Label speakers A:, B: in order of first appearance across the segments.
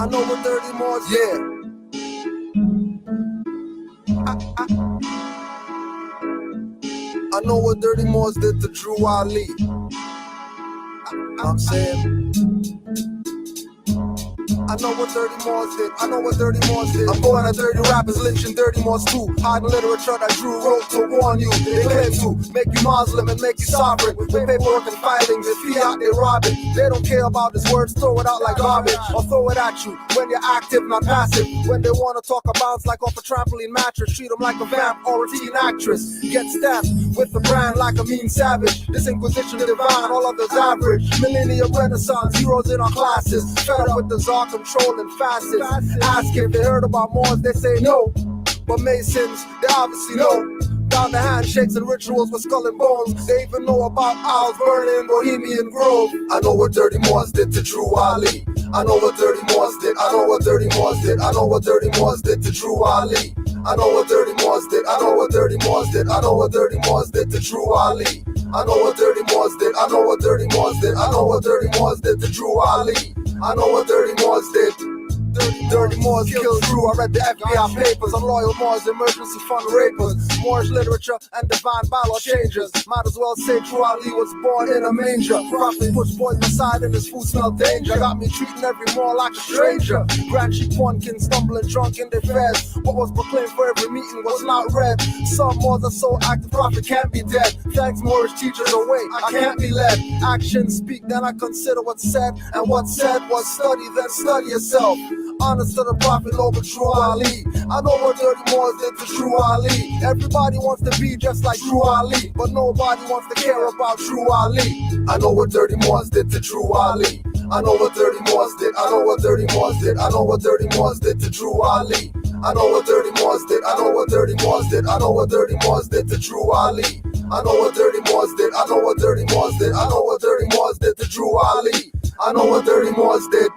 A: I know what dirty Moors, yeah. I know what dirty Moors did to Drew Ali. I'm saying, I know what dirty Moors did. I know what dirty Moors did. I'm going at dirty rappers, lynching dirty Moors too. Hiding literature that Drew wrote to warn you. They claim to make you Muslim and make you sovereign. With paperwork and filings, if fiat they rob it. They don't care about his words, throw it out like garbage. Or throw it at you when you're active, not passive. When they want to talk about like off a trampoline mattress, treat them like a vamp or a teen actress. Get stamped with the brand like a mean savage. This Inquisition divine, all others average. Millennium Renaissance, heroes in our classes. Fed up with the czar controlling facets. Ask if they heard about Moors, they say no. But Masons, they obviously know. Down the handshakes and rituals with skull and bones. They even know about owls burning Bohemian Grove. I know what dirty Moors did to Drew Ali. I know what dirty Moors did. I know what dirty Moors did. I know what dirty Moors did to Drew Ali. I know what dirty Moors did. I know what dirty Moors did. I know what dirty Moors did to Drew Ali. I know what dirty Moors did. I know what dirty Moors did. I know what dirty Moors did to Drew Ali. I know what dirty Moors did. Dirty Moors killed Drew. I read the FBI papers on loyal Moors, emergency fund rapers, Moorish literature and divine bylaw changes. Might as well say Drew Ali was born in a manger. Prophet puts poison aside and his food smelled danger. Got me treating every Moor like a stranger. Grand sheep one stumbling drunk in their feds. What was proclaimed for every meeting was not read. Some Moors are so active, Prophet can't be dead. Thanks Moorish teachers away, I can't be led. Actions speak, then I consider what's said. And what's said was study, then study yourself. Honest to the Prophet over Drew Ali. I know what dirty Moors did to Drew Ali. Everybody wants to be just like Drew Ali, but nobody wants to care about Drew Ali. I know what dirty Moors did to Drew Ali. I know what dirty Moors did. I know what dirty Moors did. I know what dirty Moors did to Drew Ali. I know what dirty Moors did. I know what dirty Moors did. I know what dirty Moors did to Drew Ali. I know what dirty Moors did. I know what dirty Moors did. I know what dirty Moors did to Drew Ali. I know what dirty Moors did.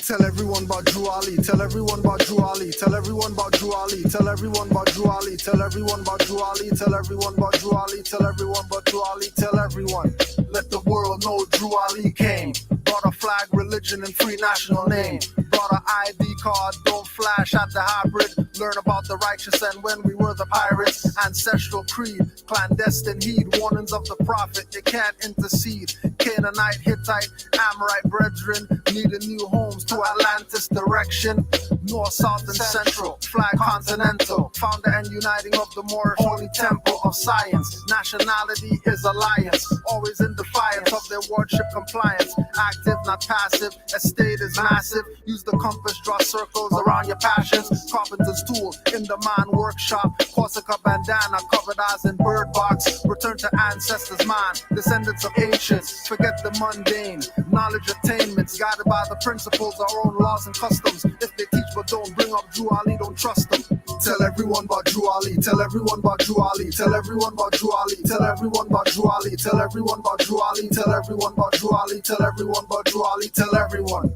A: Tell everyone about Drew Ali. Tell everyone about Drew Ali. Tell everyone about Drew Ali. Tell everyone about Drew Ali. Tell everyone about Drew Ali. Tell everyone about Drew Ali. Tell everyone about Drew Ali. Tell everyone. Let the world know Drew Ali came. Brought a flag, religion, and free national name. Brought an ID card, don't flash at the hybrid. Learn about the righteous and when we were the pirates. Ancestral creed, clandestine heed. Warnings of the prophet, they can't intercede. Canaanite, Hittite, Amorite brethren needing new homes to Atlantis direction. North, south, and central, flag continental. Founder and uniting of the Moorish holy temple of science. Nationality is alliance, always in defiance of their wardship compliance. Active, not passive, estate is massive. Use the compass, draw circles around your passions. Carpenter's tool in the mind workshop. Corsica bandana, covered eyes in bird box. Return to ancestors' mind, descendants of ancients. Forget the mundane, knowledge attainments. Guided by the principles, our own laws and customs. If they teach but don't bring up Drew Ali, don't trust them. Tell everyone about Drew Ali. Tell everyone about Drew Ali. Tell everyone about Drew Ali. Tell everyone about Drew Ali. Tell everyone about Drew Ali. Tell everyone about Drew Ali. Tell everyone about Drew Ali. Tell everyone.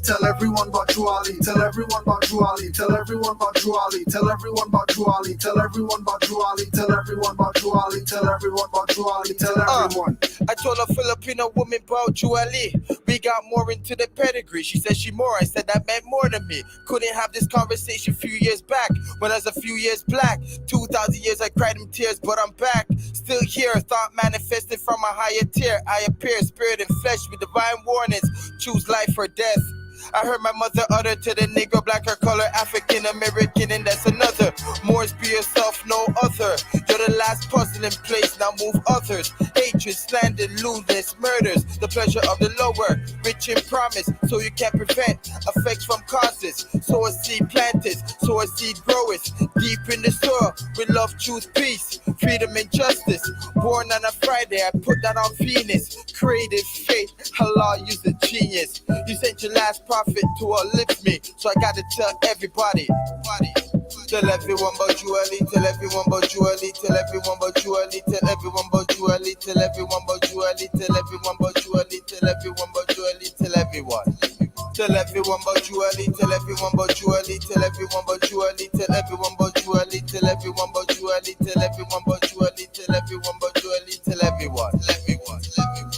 A: Tell everyone about Drew Ali. Tell everyone about Drew Ali. Tell everyone about Drew Ali. Tell everyone about Drew Ali. Tell everyone about Drew Ali. Tell everyone about Drew Ali. Tell everyone about Drew Ali. Tell everyone.
B: I told a Filipino woman about Drew Ali. We got more into the pedigree. She said she more. I said that meant more to me. Couldn't have this conversation a few years back when I was a few years black. 2,000 years I cried in tears, but I'm back. Still here, thought manifested from a higher tier. I appear, spirit and flesh with divine warnings. Choose life or death. I heard my mother utter to the Negro, black or color, African American, and that's another. Moors, be yourself, no other. You're the last puzzle in place, now move others. Hatred, slander, lewdness, murders. The pleasure of the lower, rich in promise, so you can prevent effects from causes. Sow a seed planters, sow a seed growers. Deep in the soil, with love, truth, peace, freedom and justice. Born on a Friday, I put that on Venus. Creative faith, Allah, use a genius. You sent your last prophet to uplift me, so I gotta tell everybody. Tell everyone about Drew Ali, tell everyone about Drew Ali, tell everyone about Drew Ali, tell everyone about Drew Ali, tell everyone about Drew Ali, tell everyone about Drew Ali, tell everyone about Drew Ali, tell everyone. Tell everyone but you early, tell everyone but you early, tell everyone but you early, tell everyone but you early, tell everyone but you early, tell everyone but you early, tell everyone but you early, tell everyone, everyone, everyone.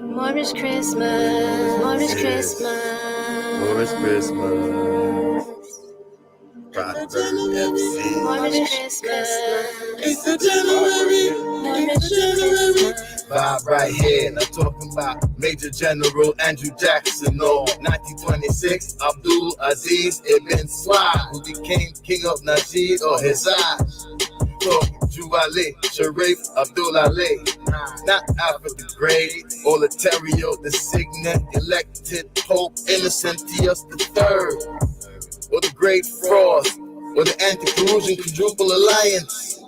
C: Moorish Christmas, Moorish Christmas,
B: Moorish Christmas. FC.
C: Moorish Christmas.
A: It's the January,
C: Moorish Christmas.
B: Vibe right here, not talking about Major General Andrew Jackson, no. 1926, Abdul Aziz Ibn Swad, who became king of Najd or Hizaj. Talking Juwale, Sharif Abdul Ali, not Africa Great, Oletario, the signet, elected Pope Innocentius III, or the Great Frost, or the Anti-Perusian Quadruple Alliance,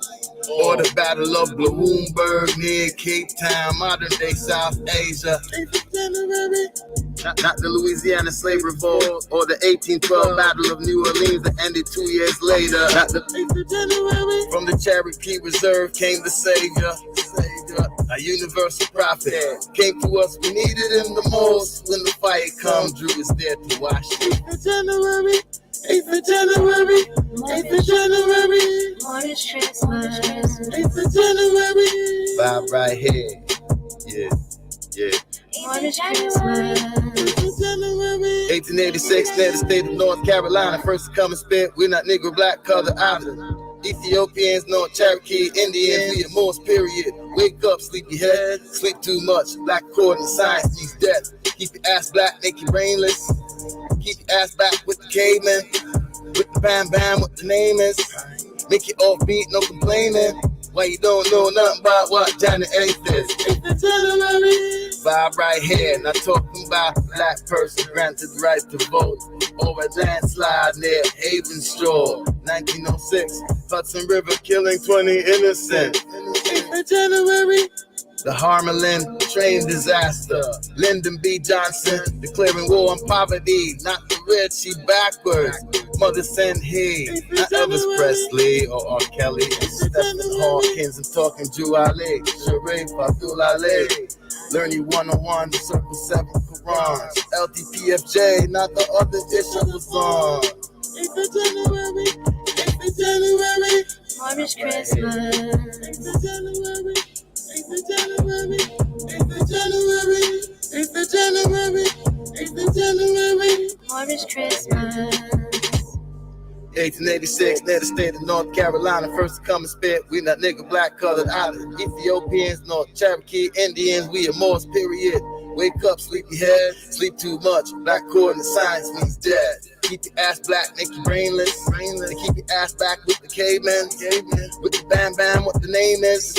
B: or the Battle of Bloomberg near Cape Town, modern day South Asia. Not the Louisiana slave revolt or the 1812 Battle of New Orleans that ended 2 years later. Not the from the Cherokee Reserve came the Savior, a universal prophet. Came to us, we needed him the most. When the fire comes, Drew is there to wash it.
A: 8th of January, 8th of January, 8th of January,
C: Moorish Christmas.
A: 8th of January.
B: Vibe right here, yeah, yeah.
C: Moorish Christmas.
B: 1886, near the state of North Carolina, first to come and spit. We're not Negro, black, color, either. Ethiopians, North Cherokee, Indians, we a Morse period. Wake up, sleepyhead, sleep too much. Black cord and science means death. Keep your ass black, make you brainless. Keep your ass back with the caveman. With the bam bam, what the name is. Make it offbeat, no complaining. Why you don't know nothing about what January 8th is?
A: 8th of January.
B: Vibe right here, not talking about black person granted the right to vote, or a landslide near Havenstraw, 1906, Hudson River killing 20 innocent.
A: 8th of January.
B: The Harmelin train disaster, Lyndon B. Johnson declaring war on poverty, not the rich, she backwards. Mother sent he, not Elvis Presley or R. Kelly. Stephen Hawkins and talking Jew Ali, Sharif Abdul Ali. Learn you one-on-one, the Circle 7 Qurans. LTPFJ, not the other issue was on.
A: 8th of January, 8th of January,
C: Moorish Christmas.
A: 8th of January, 8th of January, 8th of January, 8th of January, 8th of January.
C: Moorish Christmas.
B: 1886, near the state of North Carolina, first to come and spit. We not nigga, black, colored, either. Ethiopians, North Cherokee, Indians, we a Morse period. Wake up, sleepyhead, sleep too much. Black cord and science means dead. Keep your ass black, make you brainless. Keep your ass back with the cavemen. With the bam bam, what the name is.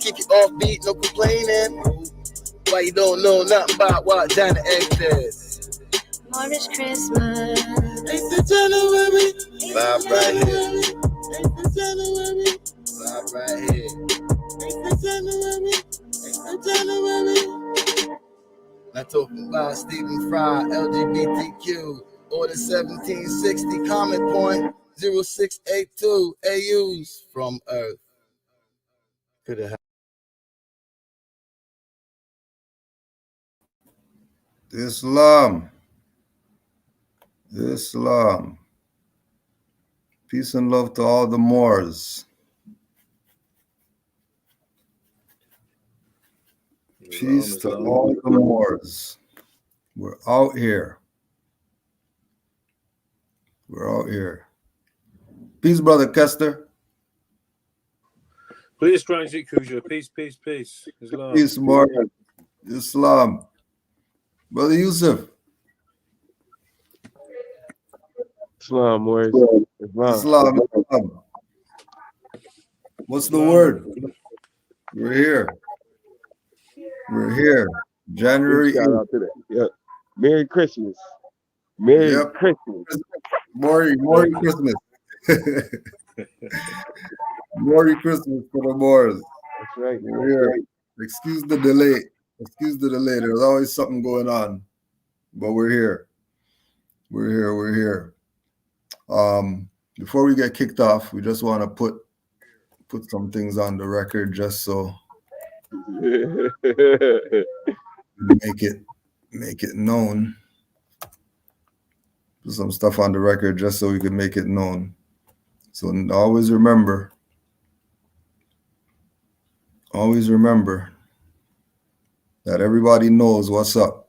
B: Keep you offbeat, no complaining. Why you don't know nothing about what January 8th is?
C: Moorish Christmas.
A: 8th of January.
B: Vibe right here.
A: 8th of January.
B: Vibe right here.
A: 8th of January. 8th of January.
B: Not talking about Stephen Fry, LGBTQ, Order 1760, comment point 0682 AUs from Earth. Could have
D: Islam. Islam. Peace and love to all the Moors. Peace to all the Moors. We're out here. We're out here. Peace, Brother Kester.
E: Please, Transit Kuja. Peace, peace, peace. Islam.
D: Peace, Moor. Islam. Brother Yusuf.
E: Islam, where's Islam?
D: Islam. Islam. What's the word? We're here. We're here. January
E: Shout
D: 8th.
E: out to that. Yep. Merry Christmas. Merry
D: Yep.
E: Christmas.
D: Merry Christmas. Merry Christmas for the Moors.
E: That's right.
D: We're here. Excuse the delay. Excuse the delay. There's always something going on. But we're here. We're here. We're here. Before we get kicked off, we just want to put some things on the record just so make it known. Put some stuff on the record just so we can make it known. So always remember that everybody knows what's up.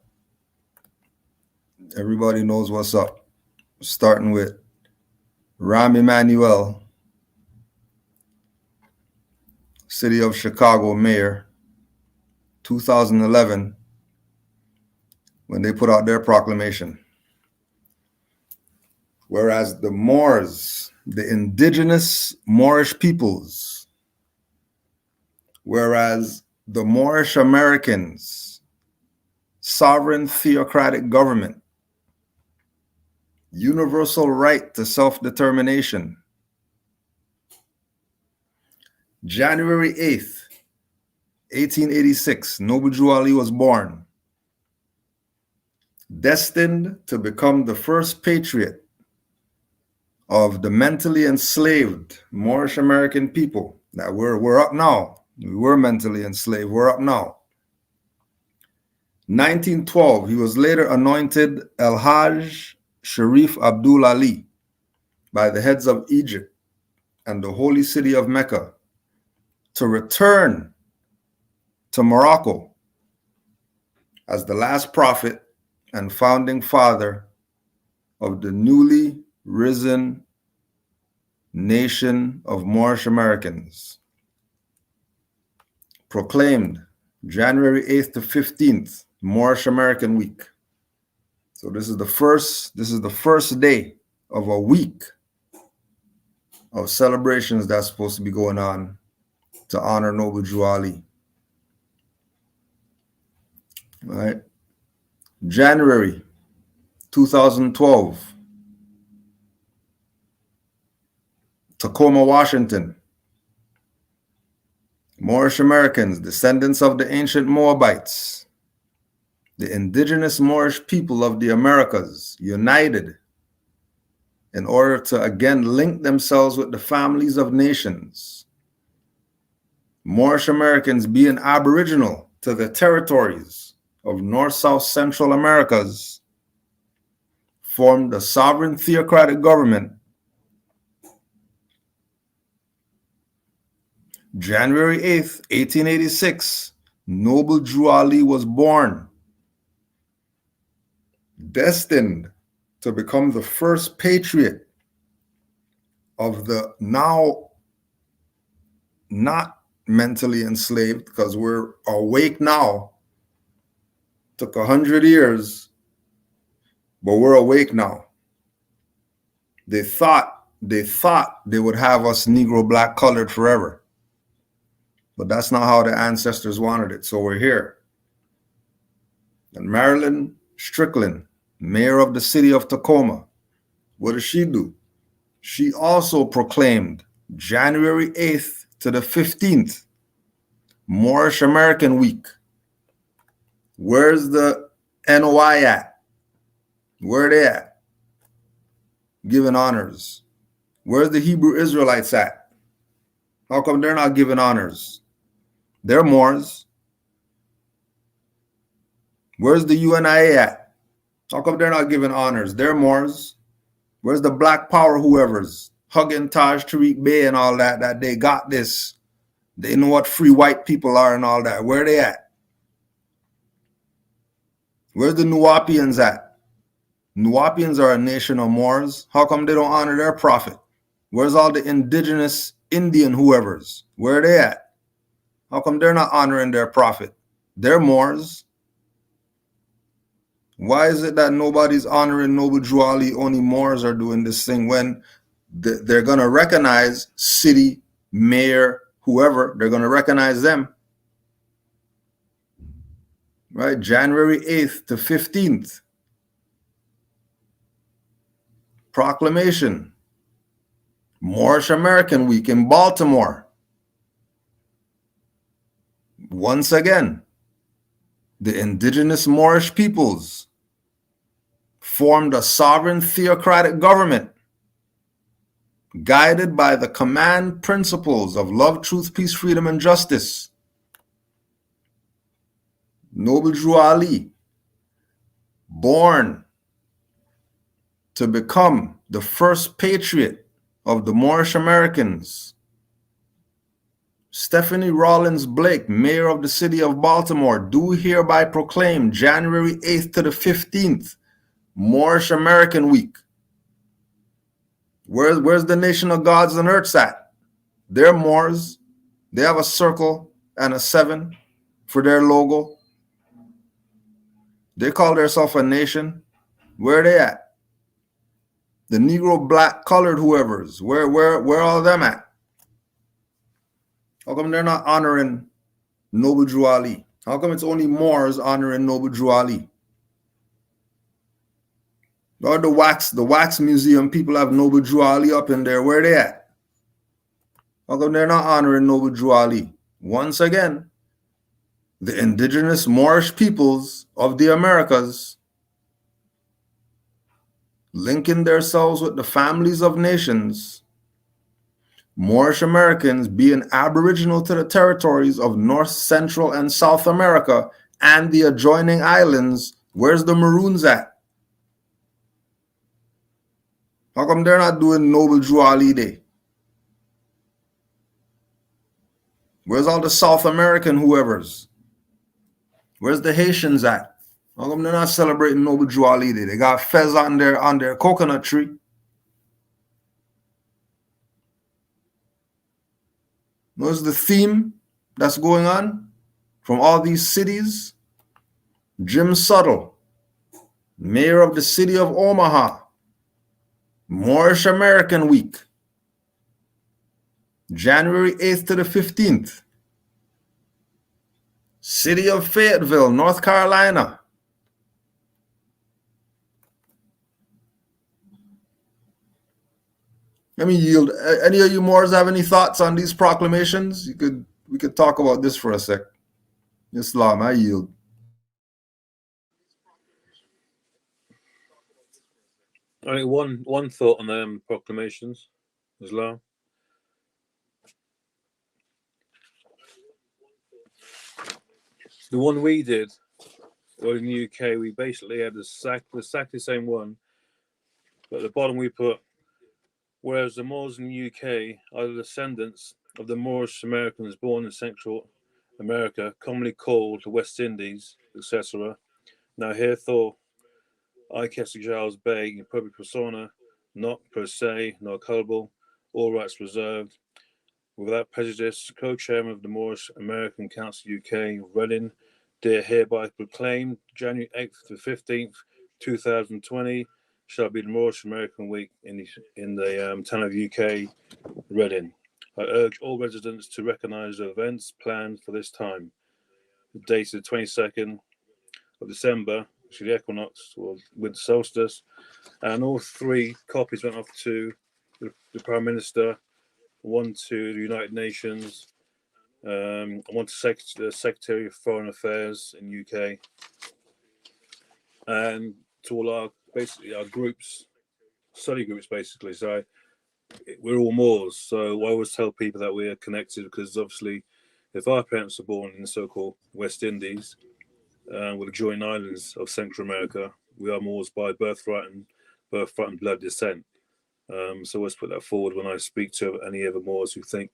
D: Everybody knows what's up. Starting with Rahm Emanuel, City of Chicago Mayor, 2011, when they put out their proclamation. Whereas the Moors, the indigenous Moorish peoples, whereas the Moorish Americans, sovereign theocratic government, universal right to self-determination. January 8th, 1886, Noble Drew Ali was born, destined to become the first patriot of the mentally enslaved Moorish American people. Now we're up now. We were mentally enslaved. We're up now. 1912, he was later anointed El Hajj Sharif Abdul Ali by the heads of Egypt and the holy city of Mecca to return to Morocco as the last prophet and founding father of the newly risen nation of Moorish Americans. Proclaimed January 8th to 15th, Moorish American Week. So this is the first day of a week of celebrations that's supposed to be going on to honor Noble Drew Ali. All right. January 2012, Tacoma, Washington. Moorish Americans, descendants of the ancient Moabites, the indigenous Moorish people of the Americas, united in order to again link themselves with the families of nations. Moorish Americans, being aboriginal to the territories of North, South, Central Americas, formed a sovereign theocratic government. January 8th, 1886, Noble Drew Ali was born, destined to become the first patriot of the now not mentally enslaved, because we're awake now. Took 100 years, but we're awake now. They thought they would have us Negro, black, colored forever. But that's not how the ancestors wanted it. So we're here. And Marilyn Strickland, mayor of the city of Tacoma, what does she do? She also proclaimed January 8th to the 15th, Moorish American Week. Where's the NOI at? Where are they at? Giving honors. Where's the Hebrew Israelites at? How come they're not giving honors? They're Moors. Where's the UNIA at? How come they're not giving honors? They're Moors. Where's the Black Power whoever's hugging Taj Tariq Bey and all that they got this? They know what free white people are and all that. Where are they at? Where's the Nuwapians at? Nuwapians are a nation of Moors. How come they don't honor their prophet? Where's all the indigenous Indian whoever's? Where are they at? How come they're not honoring their prophet? They're Moors. Why is it that nobody's honoring Noble Drew Ali? Only Moors are doing this thing when they're going to recognize city, mayor, whoever. They're going to recognize them. Right? January 8th to 15th. Proclamation. Moorish American Week in Baltimore. Once again, the indigenous Moorish peoples formed a sovereign theocratic government guided by the command principles of love, truth, peace, freedom, and justice. Noble Drew Ali, born to become the first patriot of the Moorish Americans. Stephanie Rawlins Blake, mayor of the city of Baltimore, do hereby proclaim January 8th to the 15th, Moorish American Week. Where's the nation of gods and earths at? They're Moors. They have a circle and a 7 for their logo. They call themselves a nation. Where are they at? The Negro, black, colored, whoever's. Where all of them at? How come they're not honoring Noble Drew Ali? How come it's only Moors honoring Noble Drew Ali? Or the wax museum people have Noble Drew Ali up in there. Where are they at? How come they're not honoring Noble Drew Ali? Once again, the indigenous Moorish peoples of the Americas linking themselves with the families of nations, Moorish Americans being aboriginal to the territories of North, Central, and South America and the adjoining islands. Where's the Maroons at? How come they're not doing Noble Drew Ali Day? Where's all the South American whoever's? Where's the Haitians at? How come they're not celebrating Noble Drew Ali Day? They got fez on their coconut tree. Notice the theme that's going on from all these cities. Jim Suttle, mayor of the city of Omaha, Moorish American Week, January 8th to the 15th. City of Fayetteville, North Carolina. Let me yield. Any of you Moors have any thoughts on these proclamations? We could talk about this for a sec. Islam, I yield.
F: I think one thought on them proclamations, Islam. The one we did, well, in the UK, we basically had exactly the same one, but at the bottom we put, whereas the Moors in the UK are the descendants of the Moorish Americans born in Central America, commonly called the West Indies, etc. Now herefore, I, Cassie Giles Bay, in public persona, not per se, nor culpable, all rights reserved, without prejudice, co-chairman of the Moorish American Council UK, Reading, do hereby proclaim January 8th to 15th, 2020, shall be the Moorish American Week in the town of UK, Reading. I urge all residents to recognise the events planned for this time. The date is the 22nd of December, which is the equinox or winter solstice, and all 3 copies went off to the Prime Minister, one to the United Nations, one to the Secretary of Foreign Affairs in UK, and to all our groups, study groups basically. So we're all Moors. So I always tell people that we are connected because obviously, if our parents are born in the so-called West Indies, with the joint islands of Central America, we are Moors by birthright and blood descent. So let's put that forward when I speak to any other Moors who think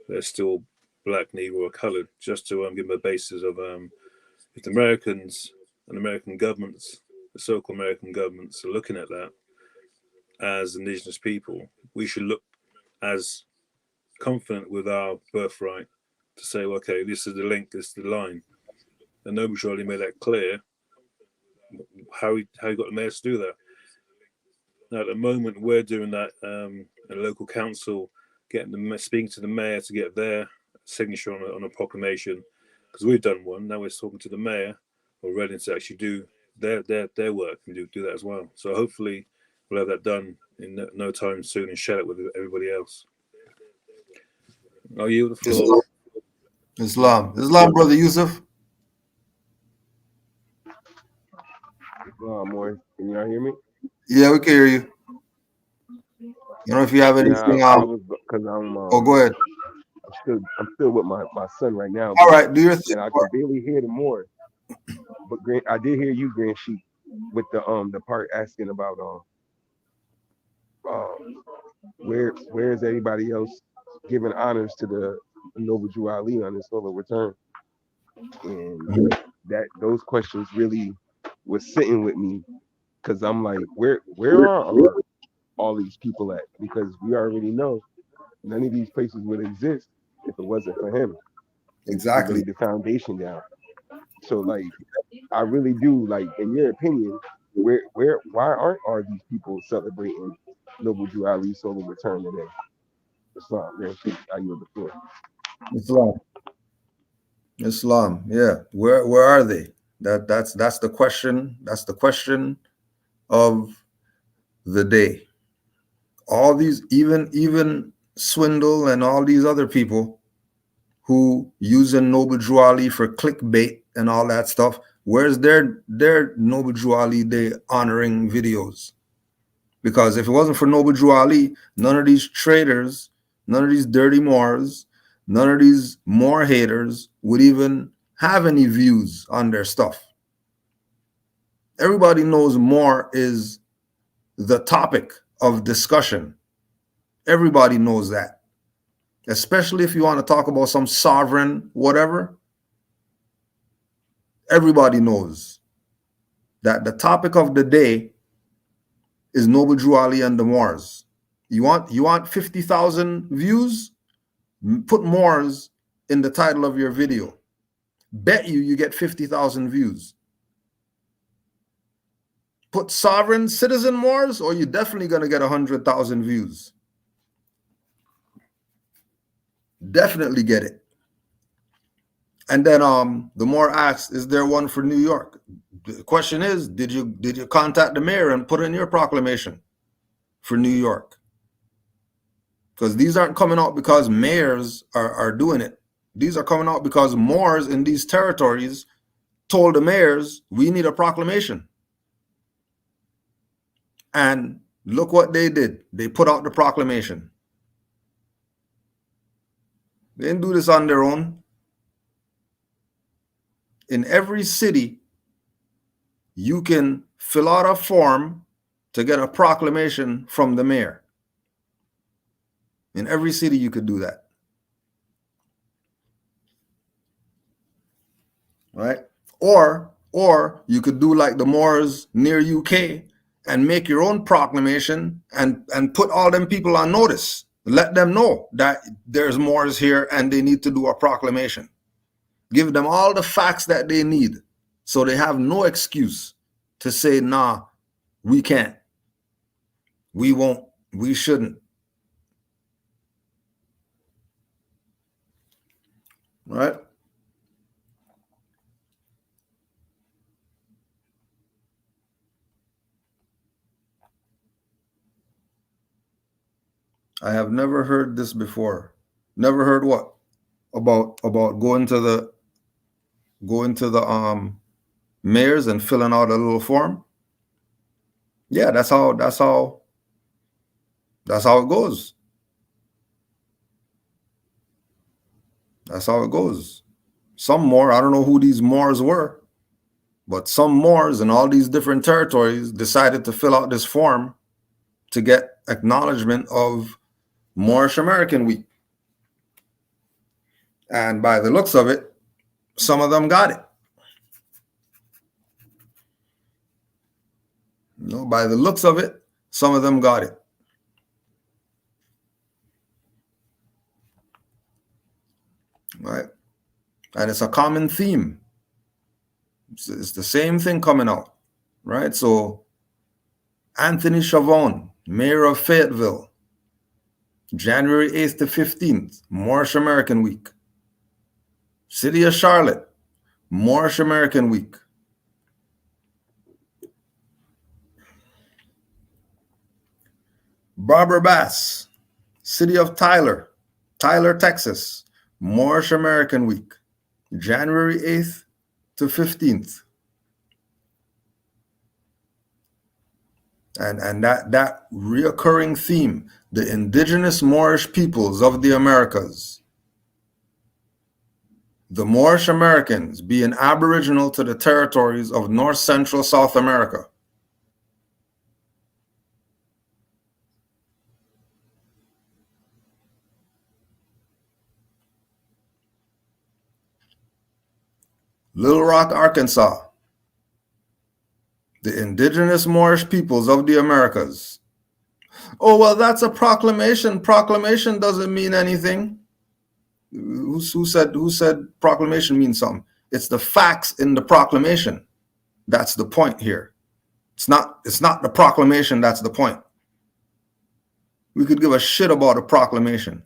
F: they're still black, Negro, or coloured, just to give them a basis of if the Americans and American governments, the so-called American governments, are looking at that as indigenous people, we should look as confident with our birthright to say, well, okay, this is the link, this is the line. And nobody's really made that clear. How you got the mayor to do that? Now, at the moment, we're doing that at a local council, speaking to the mayor to get their signature on a proclamation, because we've done one. Now we're talking to the mayor or Reading to actually do their work and do that as well. So hopefully we'll have that done in no time soon and share it with everybody else. I'll yield the floor.
D: Islam, Brother Yusuf.
E: Morris, can y'all hear me?
D: Yeah, we can hear you. You know if you have
E: Nah,
D: anything.
E: I was because
D: Oh, go ahead.
E: I'm still with my son right now,
D: All
E: but
D: right, do your thing.
E: and I can barely hear the more. But Grant, I did hear you, Grand Sheep, with the part asking about where is everybody else giving honors to the noble Jew Ali on his solo return, and
D: Mhm.
E: that those questions really was sitting with me because I'm like, where are all these people at? Because we already know none of these places would exist if it wasn't for him who
D: Exactly.
E: laid the foundation down. So like, I really do like, in your opinion, why aren't all these people celebrating Noble Drew Ali's solo return today? Islam, Grand Sheik, I yield the floor.
D: Islam. Islam. Yeah. Where are they? That's the question. That's the question of the day. All these, even Swindle and all these other people who using Noble Drew Ali for clickbait and all that stuff. Where's their Noble Drew Ali Day honoring videos? Because if it wasn't for Noble Drew Ali, none of these traders, none of these dirty Moors, none of these Moor haters would even have any views on their stuff. Everybody knows Moor is the topic of discussion. Everybody knows that. Especially if you want to talk about some sovereign whatever, everybody knows that the topic of the day is Noble Drew Ali and the Moors. You want 50,000 views? Put Moors in the title of your video. Bet you get 50,000 views. Put sovereign citizen Moors, or you're definitely going to get 100,000 views. Definitely get it. And then the Moor asks, is there one for New York? The question is, did you contact the mayor and put in your proclamation for New York? Because these aren't coming out because mayors are doing it. These are coming out because Moors in these territories told the mayors, we need a proclamation. And look what they did. They put out the proclamation. They didn't do this on their own. In every city, you can fill out a form to get a proclamation from the mayor. In every city, you could do that. Right? Or you could do like the Moors near UK and make your own proclamation and put all them people on notice. Let them know that there's Moors here and they need to do a proclamation. Give them all the facts that they need so they have no excuse to say, nah, we can't, we won't, we shouldn't. Right? I have never heard this before. Never heard what? About going to the mayors and filling out a little form. Yeah, that's how it goes. That's how it goes. Some Moor, I don't know who these Moors were, but some Moors in all these different territories decided to fill out this form to get acknowledgement of Moorish American Week. And by the looks of it, some of them got it. By the looks of it, some of them got it. Right? And it's a common theme. It's the same thing coming out. Right? So Anthony Chavon, mayor of Fayetteville, January 8th to 15th, Moorish American Week. City of Charlotte, Moorish American Week. Barbara Bass, City of Tyler, Texas, Moorish American Week, January 8th to 15th. And that reoccurring theme, the indigenous Moorish peoples of the Americas, the Moorish Americans being aboriginal to the territories of North Central South America. Little Rock, Arkansas, the indigenous Moorish peoples of the Americas. Oh, well, that's a proclamation. Proclamation doesn't mean anything. Who said proclamation means something? It's the facts in the proclamation. That's the point here. It's not the proclamation that's the point. We could give a shit about a proclamation.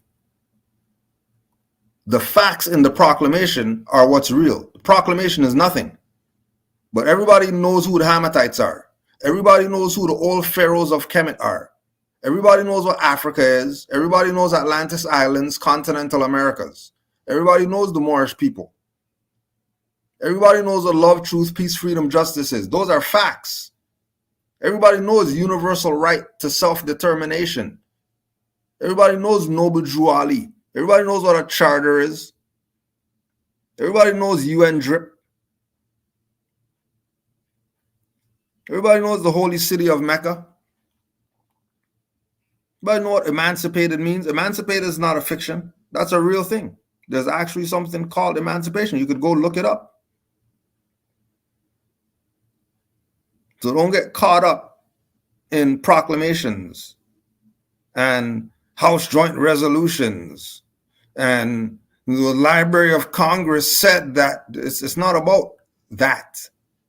D: The facts in the proclamation are what's real. The proclamation is nothing. But everybody knows who the Hamathites are. Everybody knows who the old pharaohs of Kemet are. Everybody knows what Africa is. Everybody knows Atlantis Islands, continental Americas. Everybody knows the Moorish people. Everybody knows what love, truth, peace, freedom, justice is. Those are facts. Everybody knows universal right to self-determination. Everybody knows Noble Drew Ali. Everybody knows what a charter is. Everybody knows UN DRIP. Everybody knows the holy city of Mecca. Everybody know what emancipated means. Emancipated is not a fiction. That's a real thing. There's actually something called emancipation. You could go look it up. So don't get caught up in proclamations and House joint resolutions. And the Library of Congress said that it's not about that.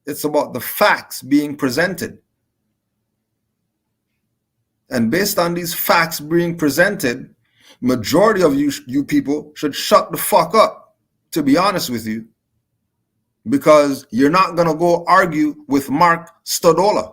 D: It's about the facts being presented. And based on these facts being presented, majority of you people should shut the fuck up, to be honest with you, because you're not going to go argue with Mark Stodola.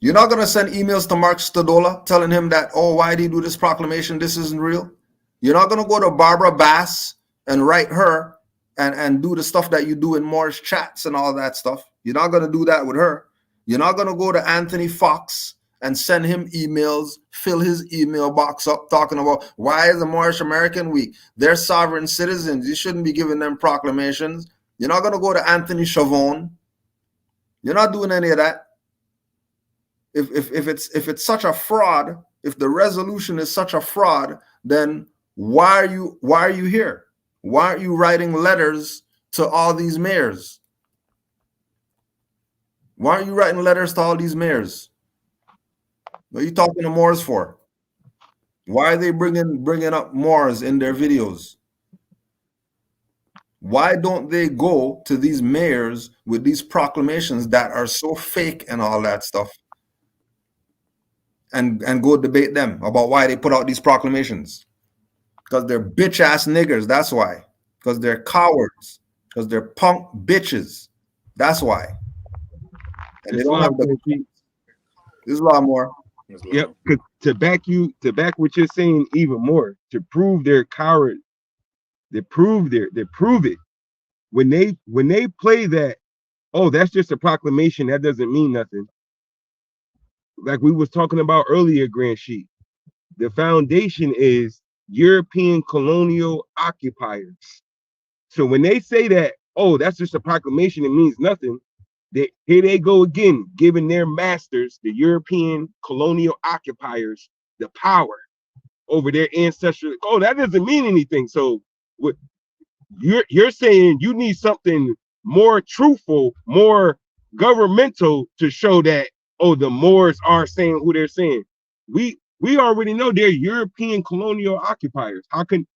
D: You're not going to send emails to Mark Stodola telling him that, oh, why did he do this proclamation? This isn't real. You're not going to go to Barbara Bass and write her and do the stuff that you do in Moorish chats and all that stuff. You're not going to do that with her. You're not going to go to Anthony Fox and send him emails, fill his email box up talking about why is the Moorish American weak? They're sovereign citizens. You shouldn't be giving them proclamations. You're not going to go to Anthony Chavon. You're not doing any of that. If it's such a fraud, if the resolution is such a fraud, then why are you here? Why aren't you writing letters to all these mayors? Why aren't you writing letters to all these mayors? What are you talking to Moors for? Why are they bringing up Moors in their videos? Why don't they go to these mayors with these proclamations that are so fake and all that stuff and go debate them about why they put out these proclamations? Because they're bitch ass niggers. That's why. Because they're cowards. Because they're punk bitches. That's why. And they don't have the. There's a lot more.
E: Yep. To back what you're saying even more, to prove they're coward, they prove it. When they play that, oh, that's just a proclamation, that doesn't mean nothing. Like we was talking about earlier, Grand Sheik. The foundation is European colonial occupiers. So when they say that, oh, that's just a proclamation, it means nothing, here they go again, giving their masters, the European colonial occupiers, the power over their ancestral. Oh, that doesn't mean anything. So what you're saying, you need something more truthful, more governmental to show that, oh, the Moors are saying who they're saying. We already know they're European colonial occupiers. How can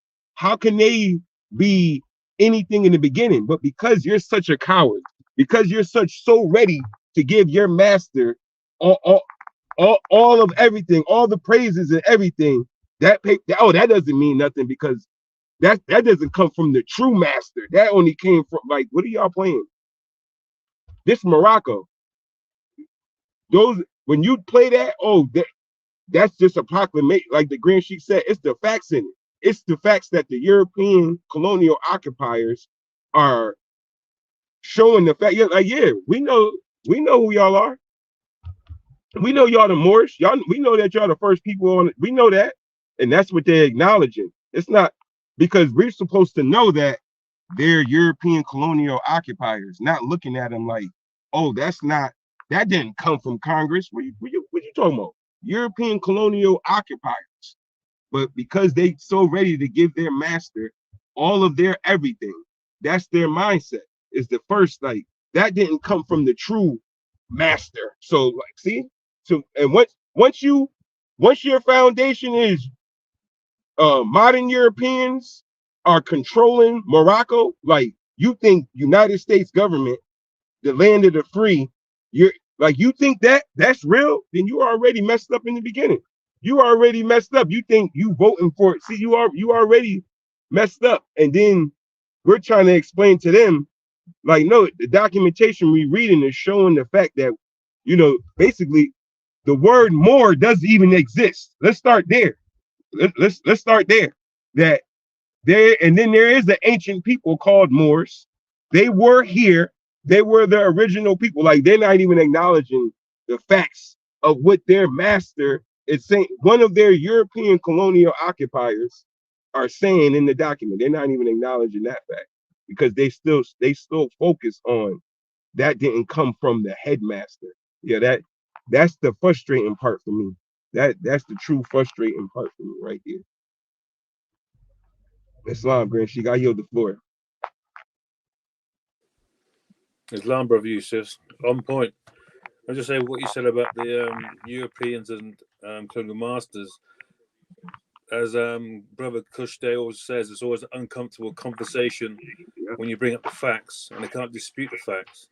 E: they be anything in the beginning? But because you're such a coward, because you're so ready to give your master all of everything, all the praises and everything, that doesn't mean nothing, because that doesn't come from the true master. That only came from, like, what are y'all playing? This Morocco. Those, when you play that, that's just a proclamation. Like the Grand Sheik said, it's the facts in it. It's the facts that the European colonial occupiers are showing the fact. Yeah, we know We know who y'all are. We know y'all the Moorish. We know that y'all the first people on it. We know that. And that's what they're acknowledging. It's not because we're supposed to know that they're European colonial occupiers, not looking at them like, oh, that didn't come from Congress. What you talking about? European colonial occupiers. But because they so ready to give their master all of their everything, that's their mindset. Is the first, like, that didn't come from the true master. So, like, see, so and once your foundation is modern Europeans are controlling Morocco, like, you think United States government, the land of the free, you think that's real, then you already messed up in the beginning. You already messed up. You think you voting for it. See, you already messed up. And then we're trying to explain to them, like, no, the documentation we reading is showing the fact that, basically the word more doesn't even exist. Let's start there. Let's start there. That there, and then there is the ancient people called Moors. They were here. They were the original people. Like, they're not even acknowledging the facts of what their master is saying. One of their European colonial occupiers are saying in the document. They're not even acknowledging that fact because they still focus on that didn't come from the headmaster. Yeah, that's the frustrating part for me. That's the true frustrating part for me right here. Islam, Grand Sheik, I yield the floor.
F: Islam, brother Yusuf, on point. I'll just say what you said about the Europeans and colonial masters. As Brother Kushday always says, it's always an uncomfortable conversation when you bring up the facts, and they can't dispute the facts.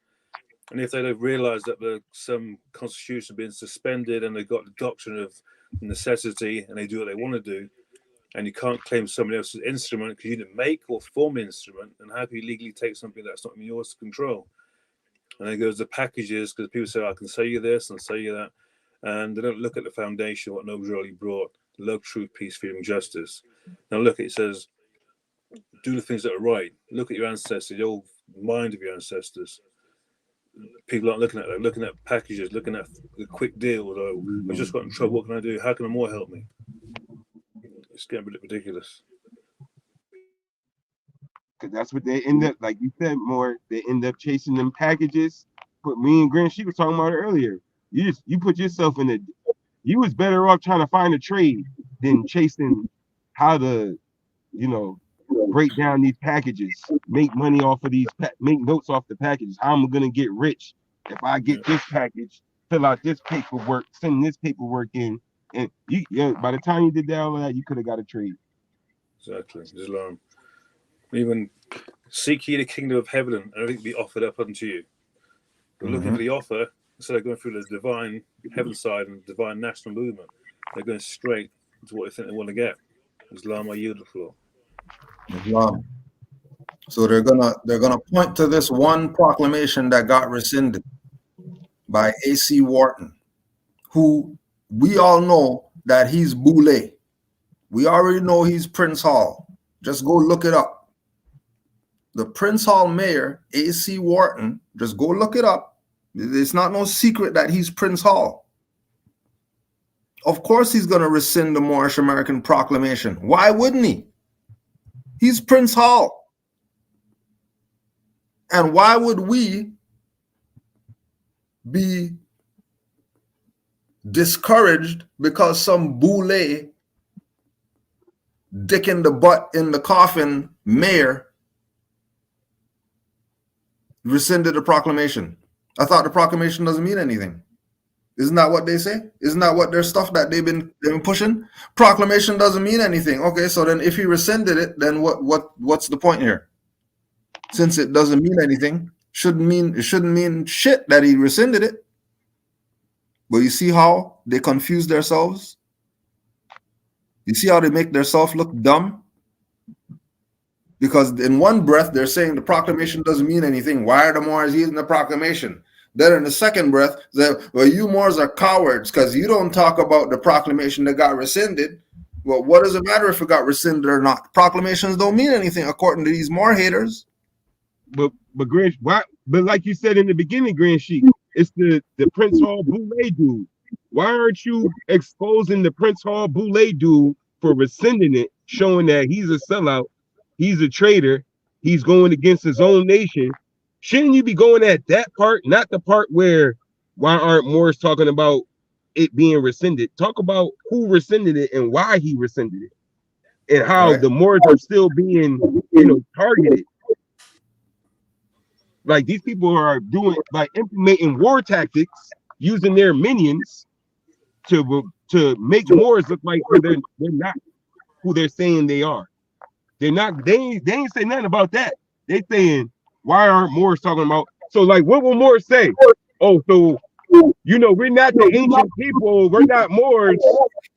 F: And if they don't realise that there's some constitution being suspended and they've got the doctrine of necessity and they do what they want to do, and you can't claim somebody else's instrument because you didn't make or form the instrument, and how can you legally take something that's not in yours to control? And then goes the packages, because people say, I can say you this and say you that, and they don't look at the foundation, what Noble really brought: love, truth, peace, freedom, justice. Now look, it says, do the things that are right. Look at your ancestors, the old mind of your ancestors. People aren't looking at that, looking at packages, looking at the quick deals. Oh, I just got in trouble, what can I do? How can a more help me? It's getting a bit ridiculous.
E: Because that's what they end up, like you said, more, they end up chasing them packages. But me and Grand, she was talking about it earlier. You put yourself in you was better off trying to find a trade than chasing how to, break down these packages, make money off of make notes off the packages. How am I gonna get rich if I get this package, fill out this paperwork, send this paperwork in, and by the time you did all of that, you could have got a trade.
F: Exactly, Islam. Even seek ye the kingdom of heaven, and everything will be offered up unto you. But looking for the offer, instead of going through the divine heaven side and divine national movement, they're going straight to what they think they want to get. Islam, I yield the floor.
D: Islam. So they're gonna point to this one proclamation that got rescinded by A.C. Wharton, who we all know that he's Boule. We already know he's Prince Hall. Just go look it up. The Prince Hall mayor, A.C. Wharton, just go look it up. It's not no secret that he's Prince Hall. Of course he's going to rescind the Moorish American Proclamation. Why wouldn't he? He's Prince Hall. And why would we be discouraged because some Boule, dick in the butt in the coffin mayor rescinded the proclamation? I thought the proclamation doesn't mean anything. Isn't that what they say? Isn't that what their stuff that they've been pushing? Proclamation doesn't mean anything. Okay, so then if he rescinded it, then what's the point here? Since it doesn't mean anything, it shouldn't mean shit that he rescinded it. But you see how they confuse themselves? You see how they make themselves look dumb? Because in one breath, they're saying the proclamation doesn't mean anything. Why are the Moors using the proclamation? Then in the second breath, they say, well, you Moors are cowards because you don't talk about the proclamation that got rescinded. Well, what does it matter if it got rescinded or not? Proclamations don't mean anything according to these Moor haters.
E: But Grand, why? But like you said in the beginning, Grand Sheik, It's the Prince Hall Boulay dude. Why aren't you exposing the Prince Hall Boulay dude for rescinding it, showing that he's a sellout, he's a traitor, he's going against his own nation? Shouldn't you be going at that part, not the part where why aren't Moors talking about it being rescinded? Talk about who rescinded it and why he rescinded it, and how
D: Right.
E: the Moors are still being, targeted. Like these people are doing, like implementing war tactics, using their minions to make Moors look like they're not who they're saying they are. They're not. They ain't say nothing about that. They saying, why aren't Moors talking about? So like, what will Moors say? Oh, so we're not the ancient people. We're not Moors.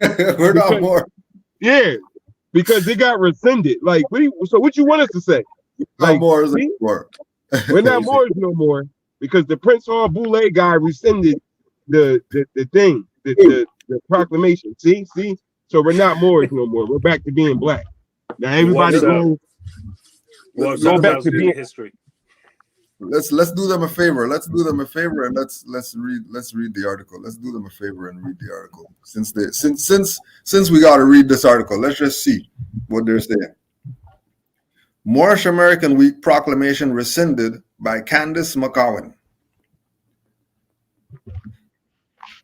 D: We're not more.
E: Yeah, because they got rescinded. Like, what you want us to say?
D: Not
E: Like,
D: more is
E: see?
D: more.
E: We're not Moors no more because the Prince Hall Boulay guy rescinded the thing, the proclamation. See? So we're not Moors no more. We're back to being black. Now everybody go back to being
F: history.
D: Let's do them a favor. Let's do them a favor and let's read the article. Let's do them a favor and read the article. Since we got to read this article, let's just see what they're saying. Moorish American Week proclamation rescinded by Candace McCowan.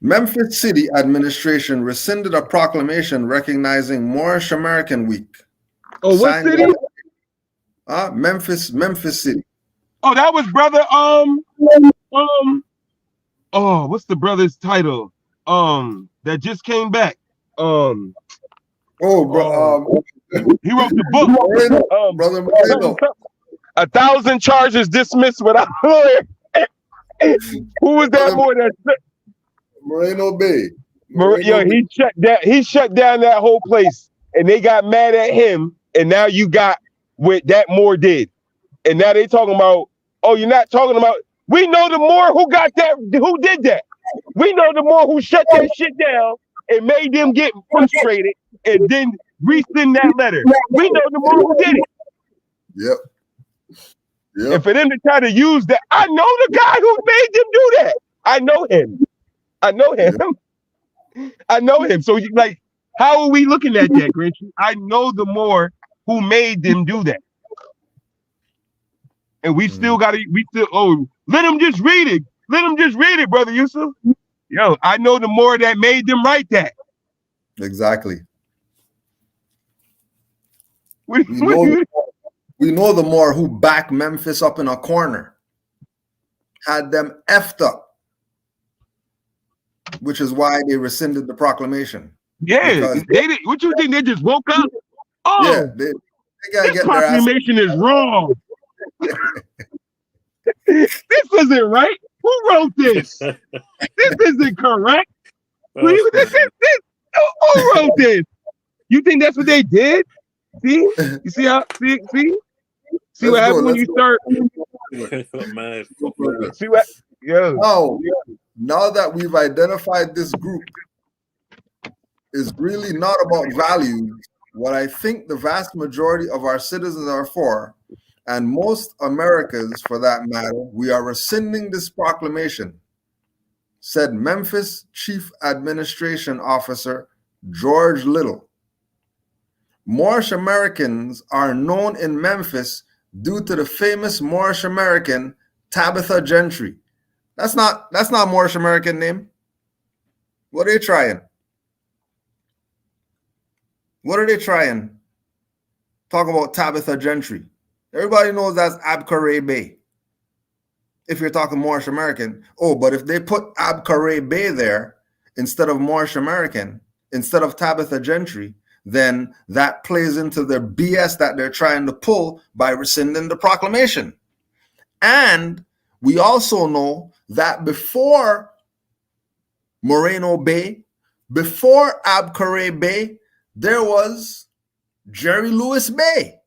D: Memphis City administration rescinded a proclamation recognizing Moorish American Week.
E: Oh, what city?
D: Memphis City.
E: Oh, that was brother. Oh, what's the brother's title? That just came back.
D: He wrote
E: the book.
D: Brother Moreno.
E: 1,000 charges dismissed without a lawyer. Who was that more than
D: Moreno Bay?
E: He shut down that whole place, and they got mad at him. And now you got what that Moore did, and now they talking about. Oh, you're not talking about. We know the Moore who got that. Who did that? We know the Moore who shut that shit down and made them get frustrated, and then rescind that letter. We know the Moore who did it.
D: Yep.
E: And for them to try to use that, I know the guy who made them do that. I know him. I know him. So, like, how are we looking at that, Grinch? I know the Moore who made them do that. And we still got to, let them just read it. Let them just read it, Brother Yusuf. Yo, I know the Moore that made them write that.
D: Exactly. We know the Moore who backed Memphis up in a corner, had them effed up, which is why they rescinded the proclamation.
E: Yeah, they did. What you think? They just woke up? Oh,
D: yeah, they gotta get
E: proclamation is wrong. This isn't right. Who wrote this? This isn't correct. Who wrote this? You think that's what they did? See? You see how? See what happens when you start? See what? Yeah.
D: Now that we've identified this group is really not about values. What I think the vast majority of our citizens are for, and most Americans for that matter, we are rescinding this proclamation, said Memphis Chief Administration Officer George Little. Moorish Americans are known in Memphis due to the famous Moorish American Tabitha Gentry. That's not Moorish American name. What are they trying? What are they trying? Talk about Tabitha Gentry. Everybody knows that's Abkare Bey. If you're talking Moorish American. Oh, but if they put Abkare Bey there instead of Moorish American, instead of Tabitha Gentry, then that plays into their BS that they're trying to pull by rescinding the proclamation. And we also know that before Moreno Bay, before Abkare Bay, there was Jerry Lewis Bay.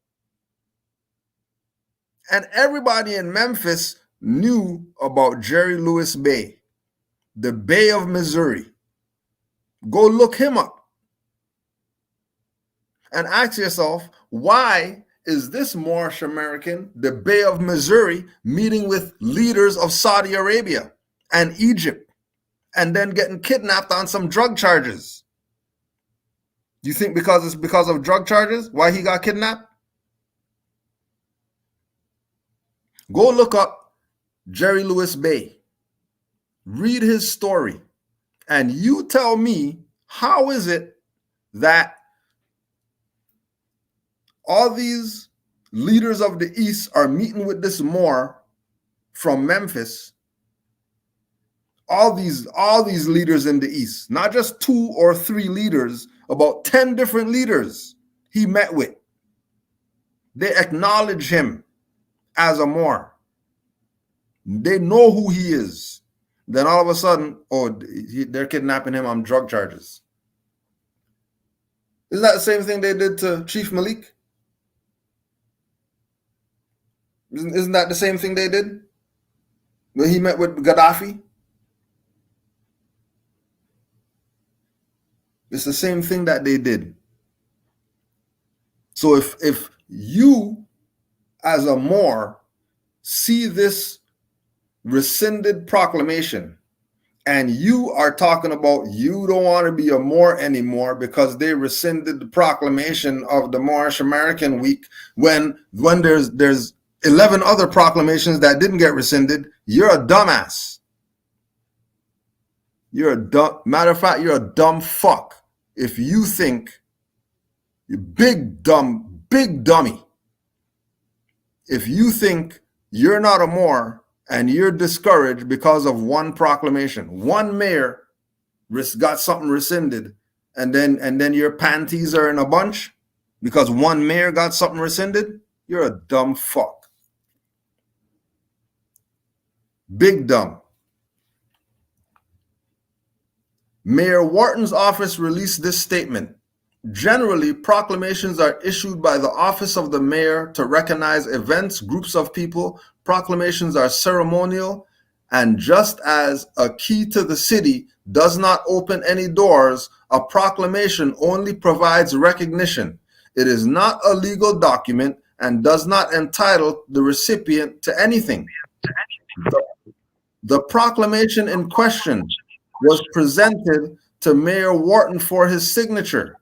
D: And everybody in Memphis knew about Jerry Lewis Bay, the Bay of Missouri. Go look him up. And ask yourself, why is this Moorish American, the Bay of Missouri, meeting with leaders of Saudi Arabia and Egypt, and then getting kidnapped on some drug charges. You think because it's because of drug charges why he got kidnapped? Go look up Jerry Lewis Bay. Read his story. And you tell me, how is it that all these leaders of the East are meeting with this Moor from Memphis? All these leaders in the East, not just 2 or 3 leaders, about 10 different leaders he met with. They acknowledge him as a Moor. They know who he is. Then all of a sudden, they're kidnapping him on drug charges. Isn't that the same thing they did to Chief Malik? Isn't that the same thing they did when he met with Gaddafi? It's the same thing that they did. So if you as a Moor see this rescinded proclamation and you are talking about you don't want to be a Moor anymore because they rescinded the proclamation of the Moorish American Week when there's 11 other proclamations that didn't get rescinded, you're a dumbass. Matter of fact, you're a dumb fuck if you think you're big dummy. If you think you're not a Moor and you're discouraged because of one proclamation, one mayor got something rescinded, and then your panties are in a bunch because one mayor got something rescinded, you're a dumb fuck. Big dumb. Mayor Wharton's office released this statement. Generally, proclamations are issued by the office of the mayor to recognize events, groups of people. Proclamations are ceremonial, and just as a key to the city does not open any doors, a proclamation only provides recognition. It is not a legal document and does not entitle the recipient to anything. The proclamation in question was presented to Mayor Wharton for his signature.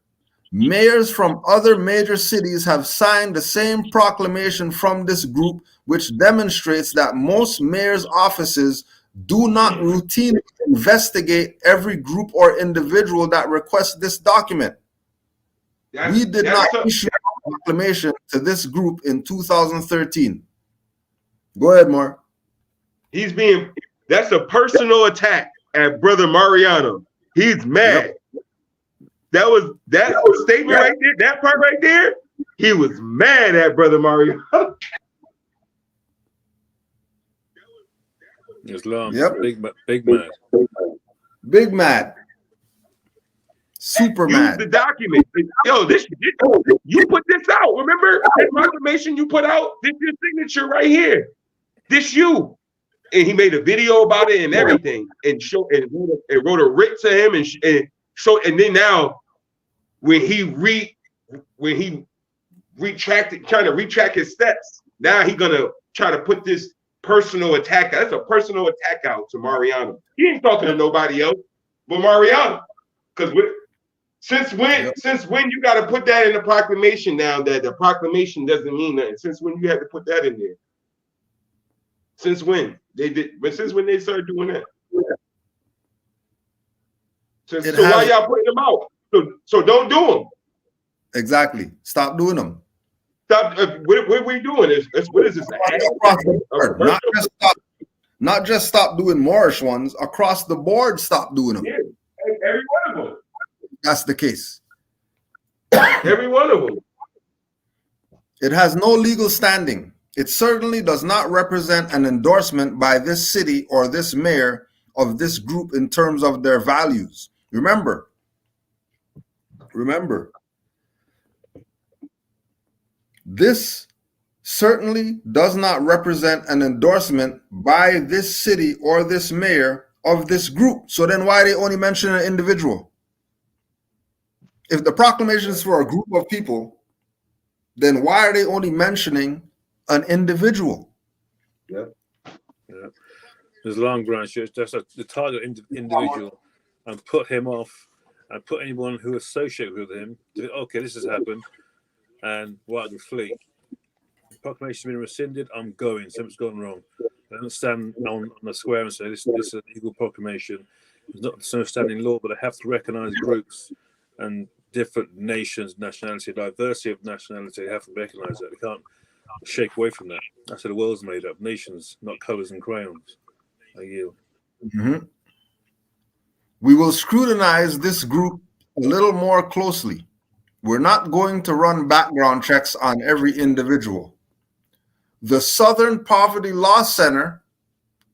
D: Mayors from other major cities have signed the same proclamation from this group, which demonstrates that most mayors' offices do not routinely investigate every group or individual that requests this document. We did not issue a proclamation to this group in 2013. Go ahead, Mar.
E: That's a personal attack at Brother Mariano. He's mad. Yep. That statement right there, that part right there, he was mad at Brother Mariano.
F: Islam.
D: Yep.
F: Big mad.
D: Big mad. Super mad.
E: Use the document. Yo, you put this out. Remember that proclamation you put out? This your signature right here. This you. And he made a video about it and everything, and wrote a writ to him and then now when he retracted, trying to retract his steps, now he's gonna try to put this personal attack. That's a personal attack out to Mariano. He ain't talking to nobody else but Mariano. Because since when you got to put that in the proclamation now that the proclamation doesn't mean nothing? Since when you had to put that in there? Since when they did? But since when they started doing that? So why y'all putting them out? So don't do them.
D: Exactly. Stop doing them.
E: Stop. What are we doing? What is this?
D: Not just stop doing Moorish ones. Across the board, stop doing them.
E: Yeah, every one of them.
D: That's the case.
E: Every one of them.
D: It has no legal standing. It certainly does not represent an endorsement by this city or this mayor of this group in terms of their values. Remember, this certainly does not represent an endorsement by this city or this mayor of this group. So then why are they only mention an individual? If the proclamation is for a group of people, then why are they only mentioning an individual?
E: Yep.
F: Islam branch, that's the target individual, and put him off, and put anyone who associated with him. Okay, this has happened, and why don't we flee? The proclamation has been rescinded. I'm going. Something's gone wrong. I don't stand on the square and say this is an illegal proclamation. It's not so standing law, but I have to recognise groups and different nations, nationality, diversity of nationality. They have to recognise that. They can't shake away from that. That's how the world's made up. Nations, not colours and crayons. I yield.
D: Mm-hmm. We will scrutinize this group a little more closely. We're not going to run background checks on every individual. The Southern Poverty Law Center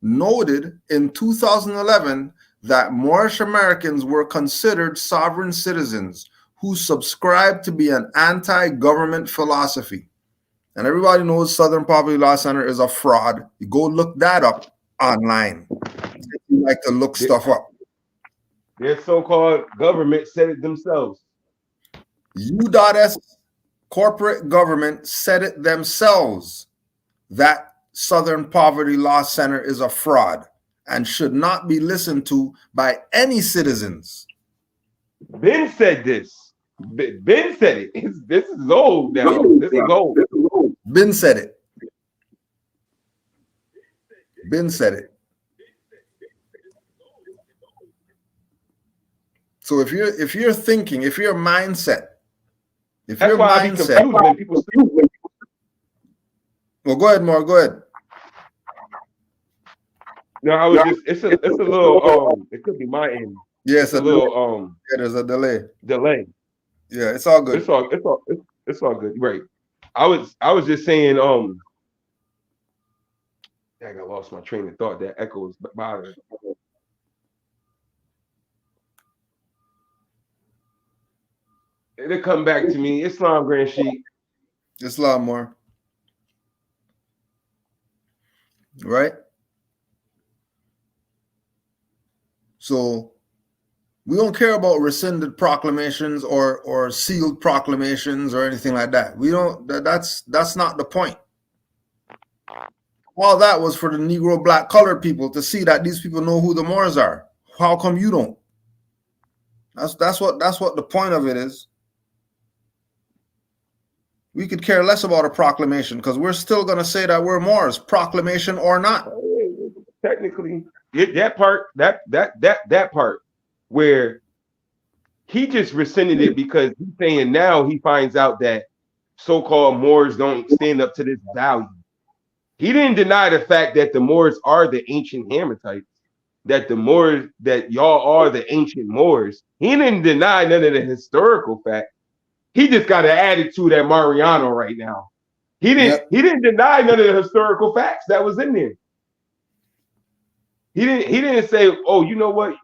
D: noted in 2011 that Moorish Americans were considered sovereign citizens who subscribed to be an anti-government philosophy. And everybody knows Southern Poverty Law Center is a fraud. You go look that up online. If you like to look stuff up.
E: Their so-called government said it themselves.
D: U.S. corporate government said it themselves that Southern Poverty Law Center is a fraud and should not be listened to by any citizens.
E: Ben said this. Ben said it. This is old now. This is old.
D: Ben said it. Ben said it. So if you're thinking, if your mindset, if
E: that's
D: your
E: why I be
D: mindset,
E: confused when people speak.
D: Well, go ahead, Mark. Go ahead.
E: No, I was just. It's a little. It could be my end.
D: Yes,
E: a little.
D: Yeah, there's a delay.
E: Delay.
D: Yeah, it's all good.
E: It's all good. Right. I was just saying. I lost my train of thought. That echo was bothering. It'll come back to me. Islam, Grand Sheik.
D: Islam more. Right? So we don't care about rescinded proclamations or sealed proclamations or anything like that. We don't. That's not the point. All that was for the Negro, black, colored people to see that these people know who the Moors are. How come you don't? That's what the point of it is. We could care less about a proclamation because we're still going to say that we're Moors, proclamation or not.
E: Technically, that part where he just rescinded it because he's saying now he finds out that so-called Moors don't stand up to this value. He didn't deny the fact that the Moors are the ancient Hamitites, that the Moors, that y'all are the ancient Moors. He didn't deny none of the historical fact. He just got an attitude at Mariano right now. He didn't deny none of the historical facts that was in there. He didn't say, oh, you know what?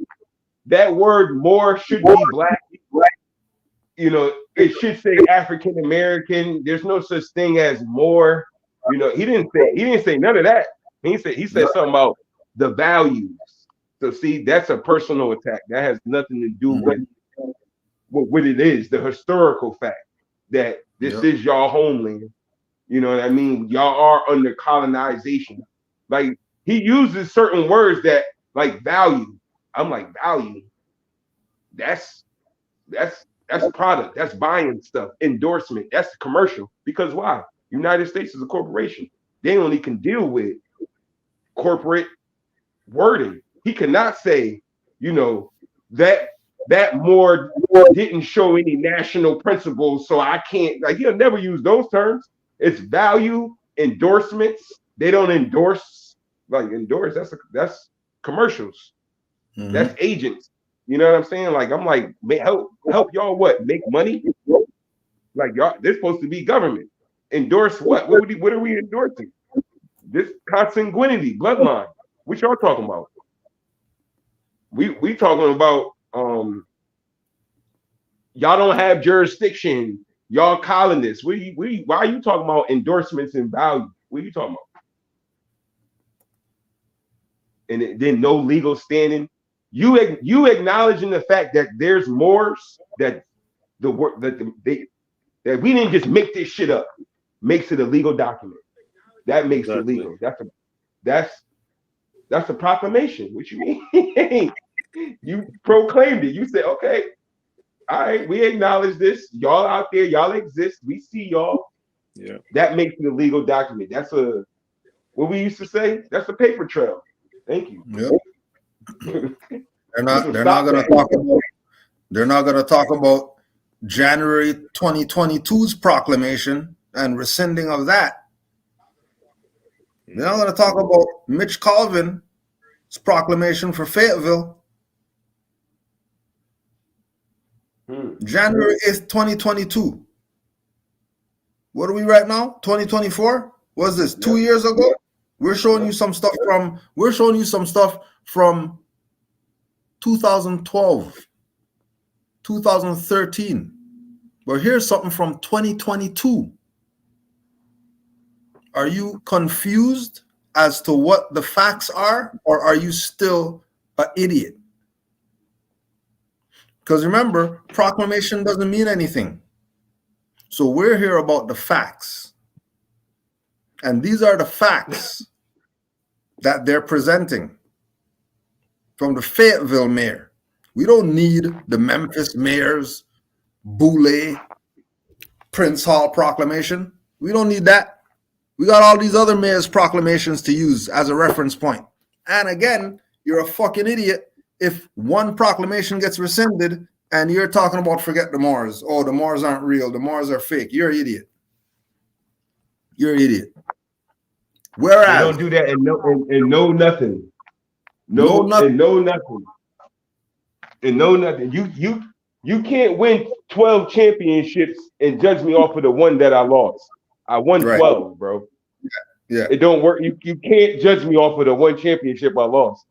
E: That word Moor should be black. You know, it should say African American. There's no such thing as Moor. You know, he didn't say none of that. He said something about the values. So see, that's a personal attack. That has nothing to do with what it is, the historical fact that this is y'all homeland. You know what I mean? Y'all are under colonization. Like, he uses certain words that, like, value. I'm like, value. That's product. That's buying stuff. Endorsement. That's commercial. Because why? United States is a corporation. They only can deal with corporate wording. He cannot say, you know, that Moor didn't show any national principles, so I can't, like, he'll never use those terms. It's value, endorsements. They don't endorse, like, endorse, that's commercials. Mm-hmm. That's agents. You know what I'm saying? Like, I'm like, help y'all what? Make money? Like, y'all, they're supposed to be government. Endorse what? What are we endorsing? This consanguinity, bloodline. What y'all talking about? We talking about y'all don't have jurisdiction. Y'all colonists. Why are you talking about endorsements and value? What are you talking about? And then no legal standing. You acknowledging the fact that there's Moors, that that we didn't just make this shit up, makes it a legal document. That makes it legal. That's a proclamation. What you mean? You proclaimed it. You said, okay, all right, we acknowledge this. Y'all out there, y'all exist. We see y'all.
F: Yeah.
E: That makes it a legal document. That's a what we used to say. That's a paper trail. Thank you.
D: Yep. They're
E: You
D: not.
E: can
D: They're not
E: stop
D: going to
E: that.
D: talk about. They're not going to talk about January 2022's proclamation and rescinding of that. They're not going to talk about Mitch Colvin's proclamation for Fayetteville. January 8th, 2022. What are we right now? 2024? Was this 2 years ago? We're showing you some stuff from 2012, 2013. But here's something from 2022. Are you confused as to what the facts are, or are you still an idiot? Because remember, proclamation doesn't mean anything. So we're here about the facts. And these are the facts that they're presenting from the Fayetteville mayor. We don't need the Memphis mayor's Boulay, Prince Hall proclamation. We don't need that. We got all these other mayor's proclamations to use as a reference point. And again, you're a fucking idiot if one proclamation gets rescinded and you're talking about forget the Moors. Oh, the Moors aren't real. The Moors are fake. You're an idiot. You're an idiot. Whereas
E: they don't do that and know nothing.
D: Know nothing.
E: And know nothing. And know nothing. You can't win 12 championships and judge me off of the one that I lost. I won 12, bro.
D: Yeah.
E: It don't work. You can't judge me off of the one championship I lost.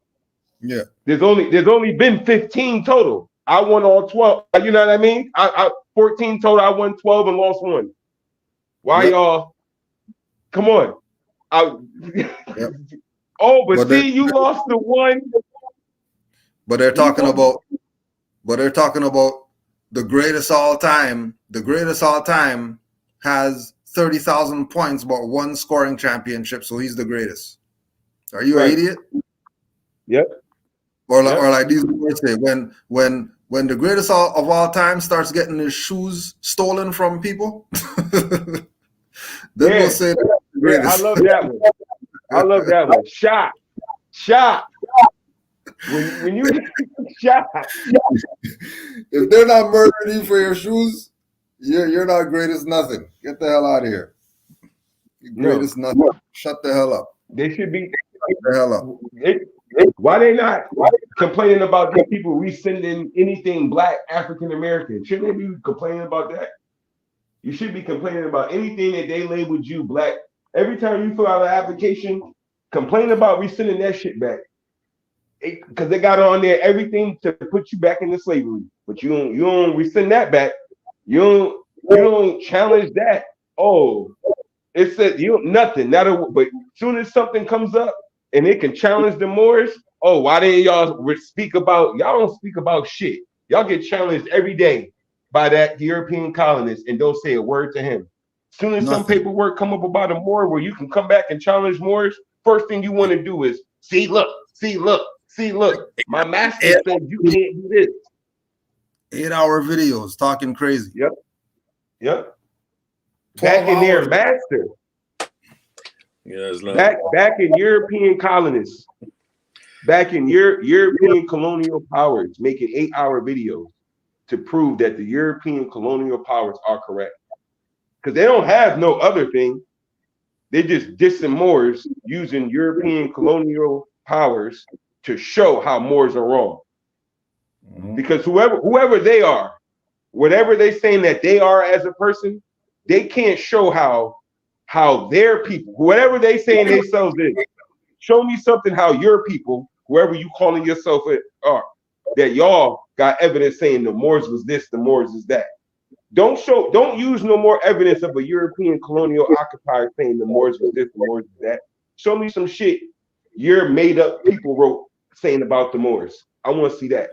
D: Yeah.
E: There's only been 15 total. I won all 12. You know what I mean? I 14 total. I won 12 and lost one. Why y'all? Come on. Oh, but see, you lost the one.
D: But they're talking about the greatest all time. The greatest all time has 30,000 points, but one scoring championship, so he's the greatest. Are you an idiot?
E: Yep.
D: Or like these words say, when the greatest of all time starts getting his shoes stolen from people, then we'll say that.
E: Yeah, I love that one. I love that one. Shot. When you shot.
D: If they're not murdering you for your shoes, you're not great as nothing. Get the hell out of here. You're great as nothing. Shut the hell up.
E: They should be.
D: Shut the hell up.
E: Why they not complaining about these people rescinding anything Black African American? Shouldn't they be complaining about that? You should be complaining about anything that they labeled you Black. Every time you fill out an application, complain about rescinding that shit back. Because they got on there everything to put you back into slavery. But you don't rescind that back. You don't challenge that. Oh, it said nothing. But as soon as something comes up and it can challenge the Moors, oh, why didn't y'all speak about? Y'all don't speak about shit. Y'all get challenged every day by that European colonist and don't say a word to him. As soon as some paperwork come up about a Moor where you can come back and challenge Moors, first thing you want to do is see, look. My master said you can't do this.
D: 8-hour videos talking crazy.
E: Yep. Back in their master.
F: Yeah,
E: back in European colonists. Back in European colonial powers making 8-hour videos to prove that the European colonial powers are correct. Because they don't have no other thing. They just dissing Moors using European colonial powers to show how Moors are wrong. Because whoever they are, whatever they saying that they are as a person, they can't show how their people, whatever they saying themselves is, show me something how your people, whoever you calling yourself are, that y'all got evidence saying the Moors was this, the Moors is that. Don't use no more evidence of a European colonial occupier saying the Moors was this, the Moors is that. Show me some shit your made up people wrote saying about the Moors. I want to see that.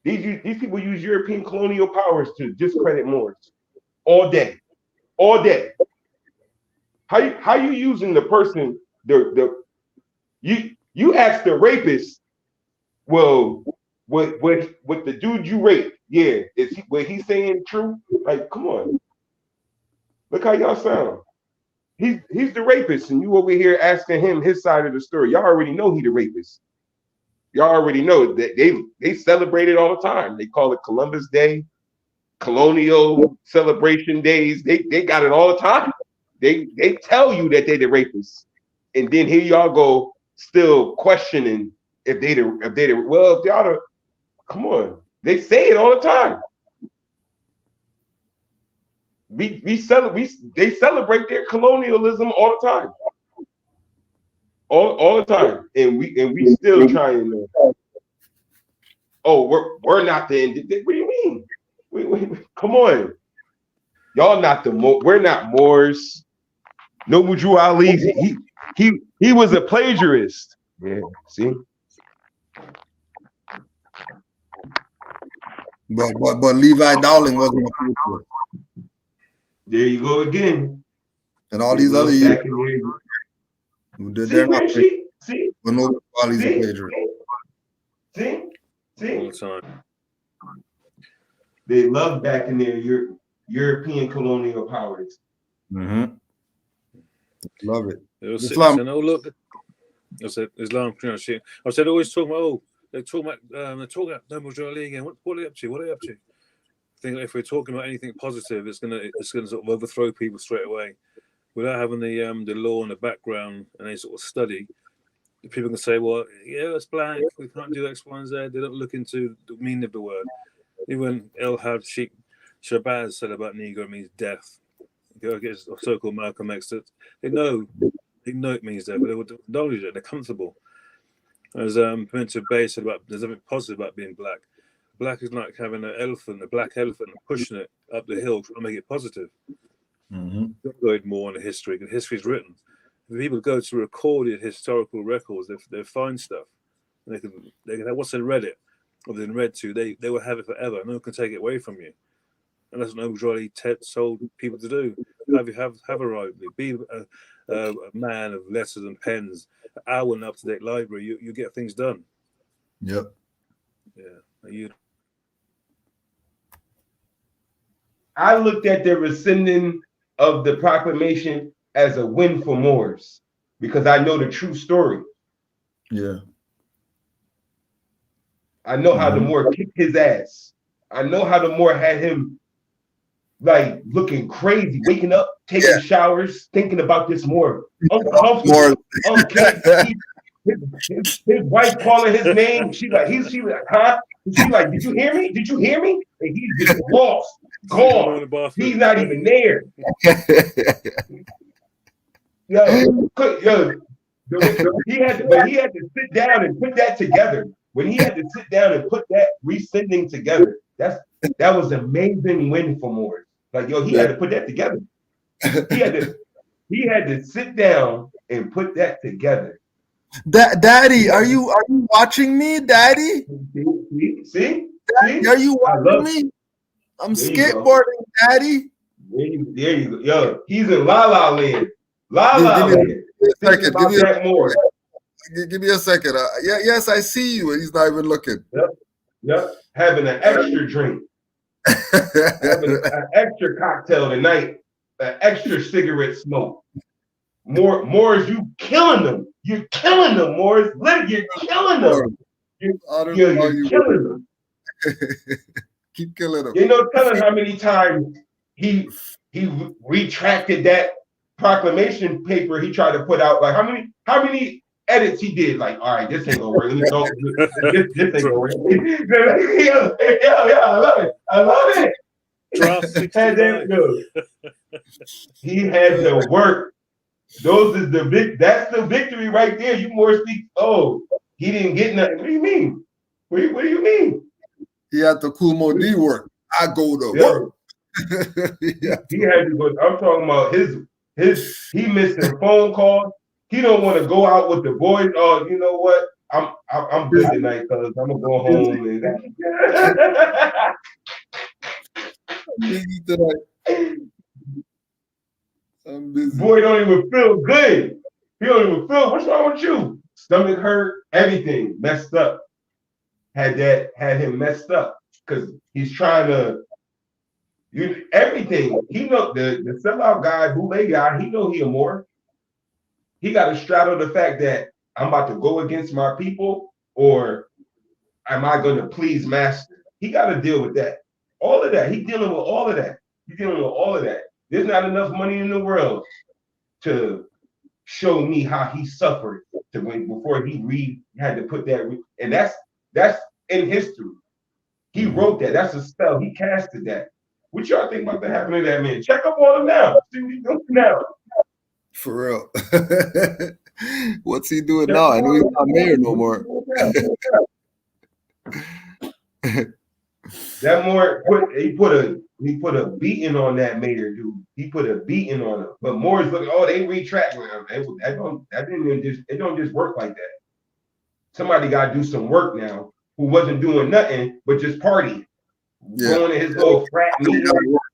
E: These people use European colonial powers to discredit Moors all day. How you using the person you You ask the rapist, well, what the dude you raped, yeah, is he what he's saying true? Like, come on. Look how y'all sound. He's the rapist, and you over here asking him his side of the story. Y'all already know he the rapist. Y'all already know that they celebrate it all the time. They call it Columbus Day, colonial celebration days. They got it all the time. They tell you that they the rapists, and then here y'all go still questioning if they the well, if y'all the, come on. They say it all the time. They celebrate their colonialism all the time. All the time. And we still trying to, oh, we're not the end. What do you mean? Come on. Y'all not we're not Moors. No Muju Ali. He was a plagiarist. Yeah, see?
D: But Levi Dowling wasn't a plagiarist.
E: There you go again.
D: And all these other years
E: who
D: did their not
E: see?
D: But nobody's a plagiarist.
E: See?
F: All the time.
E: They love back in their European colonial powers.
D: Mm-hmm. Love it.
F: Islam. Saying, oh, look. I said, Islam. I said, always talking about, they're talking about no majority again. What are they up to? What are they up to? I think if we're talking about anything positive, it's gonna sort of overthrow people straight away, without having the law in the background and any sort of study. People can say, well, yeah, it's black. We can't do X, Y, and Z. They don't look into the meaning of the word. Even El Had Sheikh Shabazz said about Negro means death. Go get so-called Malcolm X. They know it means death, but they would acknowledge it. They're comfortable. As Pimento Bay said about, there's something positive about being black. Black is like having a black elephant, and pushing it up the hill trying to make it positive.
D: Mm-hmm.
F: Don't go more into history, because history is written. If people go to recorded historical records, they find stuff. And they can once they read it, or they've been read to, they will have it forever. No one can take it away from you. And that's what no majority told people to do. Have a right, be a man of letters and pens. Our up-to-date library, you get things done.
D: Yep.
F: Yeah.
E: I looked at the rescinding of the proclamation as a win for Moors because I know the true story.
D: Yeah.
E: I know how the Moor kicked his ass. I know how the Moor had him like looking crazy, waking up, taking showers, thinking about this Moor. Uncomfortable. His wife calling his name. She like, huh? She like, did you hear me? Did you hear me? And he's just lost, gone. He's not even there. He had to sit down and put that together. When he had to sit down and put that rescinding together, that was an amazing win for Moors. Like, he had to put that together. He had to sit down and put that together.
D: Daddy, are you watching me, Daddy?
E: See?
D: Daddy, are you watching me? I'm skateboarding, Daddy.
E: There you go. Yo, he's in La La Land. La La Land.
D: Give me a second. Yes, I see you. And he's not even looking.
E: Yep. Having an extra drink. Having an extra cocktail tonight. An extra cigarette smoke. Moors, you killing them. You're killing them, Moors. You're killing them. You're killing them.
D: Keep killing them.
E: You know, telling how many times he retracted that proclamation paper he tried to put out. Like how many edits he did? Like, all right, this ain't gonna work. This ain't gonna work. Yeah, I love it. He had to work. That's the victory right there. You more speak. Oh, he didn't get nothing. What do you mean? What do you mean?
D: He had to Kumo D work. I go to work.
E: He had to go. I'm talking about he missing phone calls. He don't want to go out with the boys. Oh, you know what? I'm good tonight because I'm gonna go home and
D: busy tonight. I'm busy.
E: Boy don't even feel good. He don't even feel. What's wrong with you? stomach hurt, everything messed up. Had him messed up because he's trying to everything. He know the sellout guy, bootleg guy. He know he a Moor. He got to straddle the fact that I'm about to go against my people, or am I going to please master? He got to deal with that. All of that. He's dealing with all of that. He's dealing with all of that. There's not enough money in the world to show me how he suffered before he had to put that. And that's in history. He wrote that. That's a spell. He casted that. What y'all think about that happening to that man? Check up on him now. See what he's doing now.
D: For real. What's he doing now? I know he's not mayor no more.
E: That Moore he put a beating on that mayor dude. He put a beating on him. But Moore's looking, they retract him. It don't just work like that. Somebody got to do some work now who wasn't doing nothing but just partying. Going to his little frat meeting,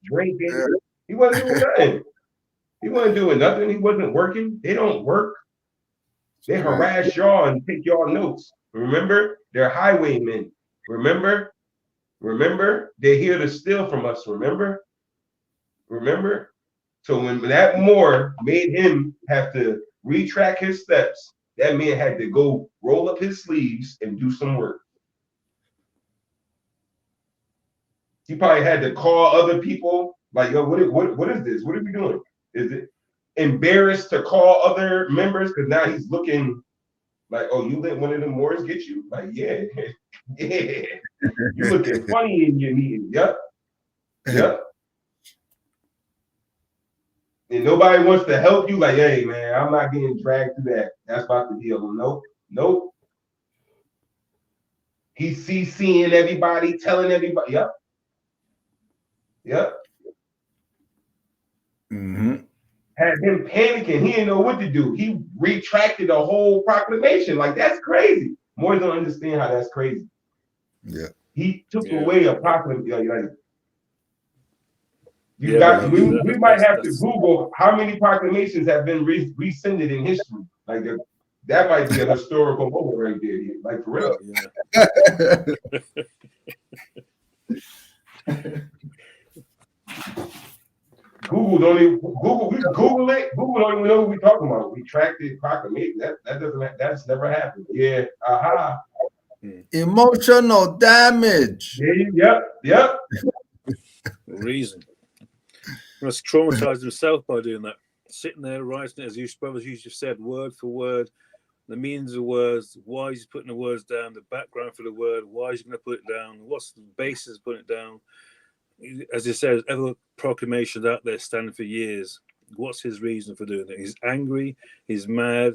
E: drinking. Yeah. He wasn't doing nothing. He wasn't doing nothing. He wasn't working. They don't work. They harass y'all and take y'all notes. Remember? They're highwaymen. Remember? They're here to steal from us. Remember? So when that Moore made him have to retract his steps, that man had to go roll up his sleeves and do some work. He probably had to call other people, like, yo, what is this? What are we doing? Is it embarrassed to call other members? Because now he's looking like, oh, you let one of them Moors get you? Like, yeah. You looking funny in your meeting. Yep. And nobody wants to help you. Like, hey, man, I'm not getting dragged through that. That's about the deal. Nope. He's CCing everybody, telling everybody. Yep.
D: Mm-hmm.
E: Had him panicking. He didn't know what to do. He retracted a whole proclamation. Like, that's crazy. More don't understand how that's crazy.
D: Yeah.
E: He took away a proclamation. We might have to Google how many proclamations have been rescinded in history. Like, that might be a historical moment right there. Like, for real. Yeah. Google don't even Google it. Google don't even know what we're talking about. Retracted proclamation. That's never happened. Yeah. Aha.
D: Emotional damage.
E: Yep.
F: Reason. He must traumatize himself by doing that. Sitting there writing it, as you brothers usually said, word for word, the meanings of words, why he's putting the words down, the background for the word, why he's going to put it down, what's the basis of putting it down. As he says, ever proclamations out there standing for years. What's his reason for doing it? He's angry, he's mad,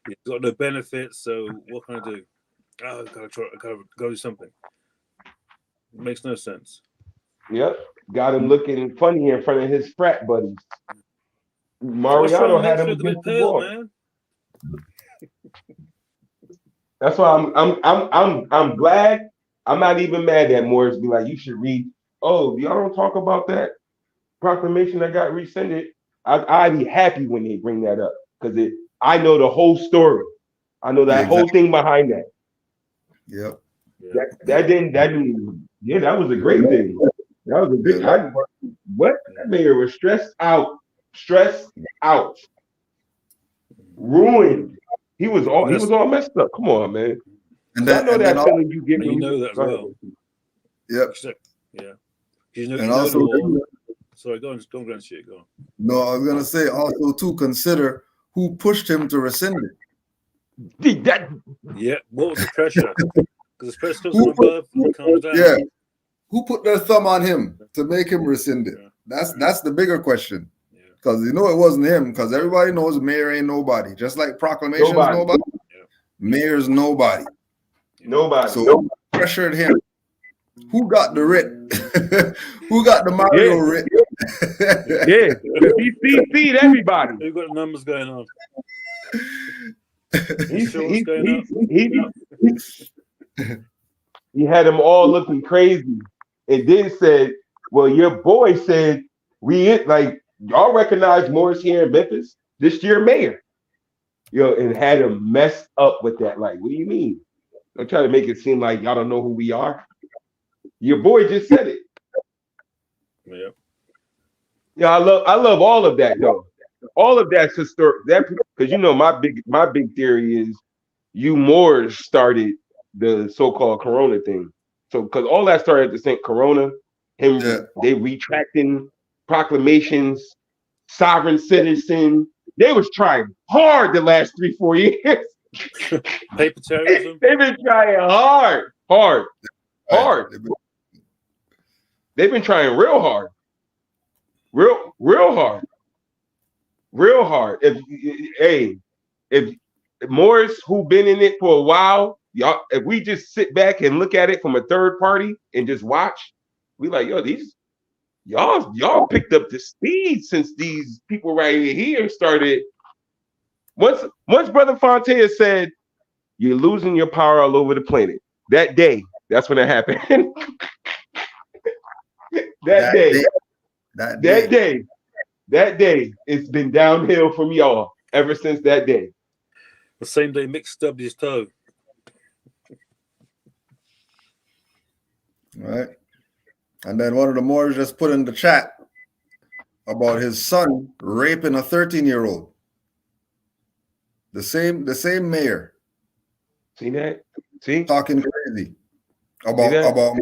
F: he's got no benefits, so what can I do? Oh, I gotta do something. It makes no sense.
E: Yep. Got him looking funny in front of his frat buddies. Mariano had him against the wall. Man. That's why I'm glad. I'm not even mad at Morris. Be like, you should read. Oh, y'all don't talk about that proclamation that got rescinded. I'd be happy when they bring that up because I know the whole story. I know that whole thing behind that.
D: Yep.
E: That didn't. Yeah, that was a great thing. That was a big. What? That mayor was stressed out, ruined. He was all messed up. Come on, man. And I know that feeling you get when
F: you know that as well.
D: Yep.
F: Yeah. Sorry, go on, shit. Go on.
D: No, I was gonna say also to consider who pushed him to rescind it.
F: Yeah. What was the pressure? Because the pressure comes from above and comes down.
D: Yeah. Who put their thumb on him to make him rescind it? Yeah. That's the bigger question. Because it wasn't him. Because everybody knows mayor ain't nobody. Just like proclamations, nobody. Yeah. Mayor's nobody.
E: Nobody.
D: So pressured him. Who got the writ? Who got the Mario writ?
E: He feed everybody.
F: Who got the numbers going on?
E: He had them all looking crazy. And then said, well, your boy said, y'all recognize Morris here in Memphis? This year mayor. and had him messed up with that. Like, what do you mean? Don't try to make it seem like y'all don't know who we are. Your boy just said it.
F: Yeah.
E: Yeah, I love all of that though. All of that's historic. That because my big theory is you Moors started the so-called Corona thing. So because all that started at the same Corona, they retracting proclamations, sovereign citizen. They was trying hard the last 3-4 years.
F: Paper terrorism.
E: They've been trying hard. They've been trying real hard. Real hard. If Moors who been in it for a while, y'all, if we just sit back and look at it from a third party and just watch, we like, yo, these y'all picked up the speed since these people right here started. Once Brother Fontaine said, you're losing your power all over the planet. That day, that's when it happened. That day, it's been downhill from y'all ever since that day.
F: The same day Mick stubbed his toe.
D: Right. And then one of the Moors just put in the chat about his son raping a 13-year-old. The same mayor.
E: See that? See?
D: Talking crazy about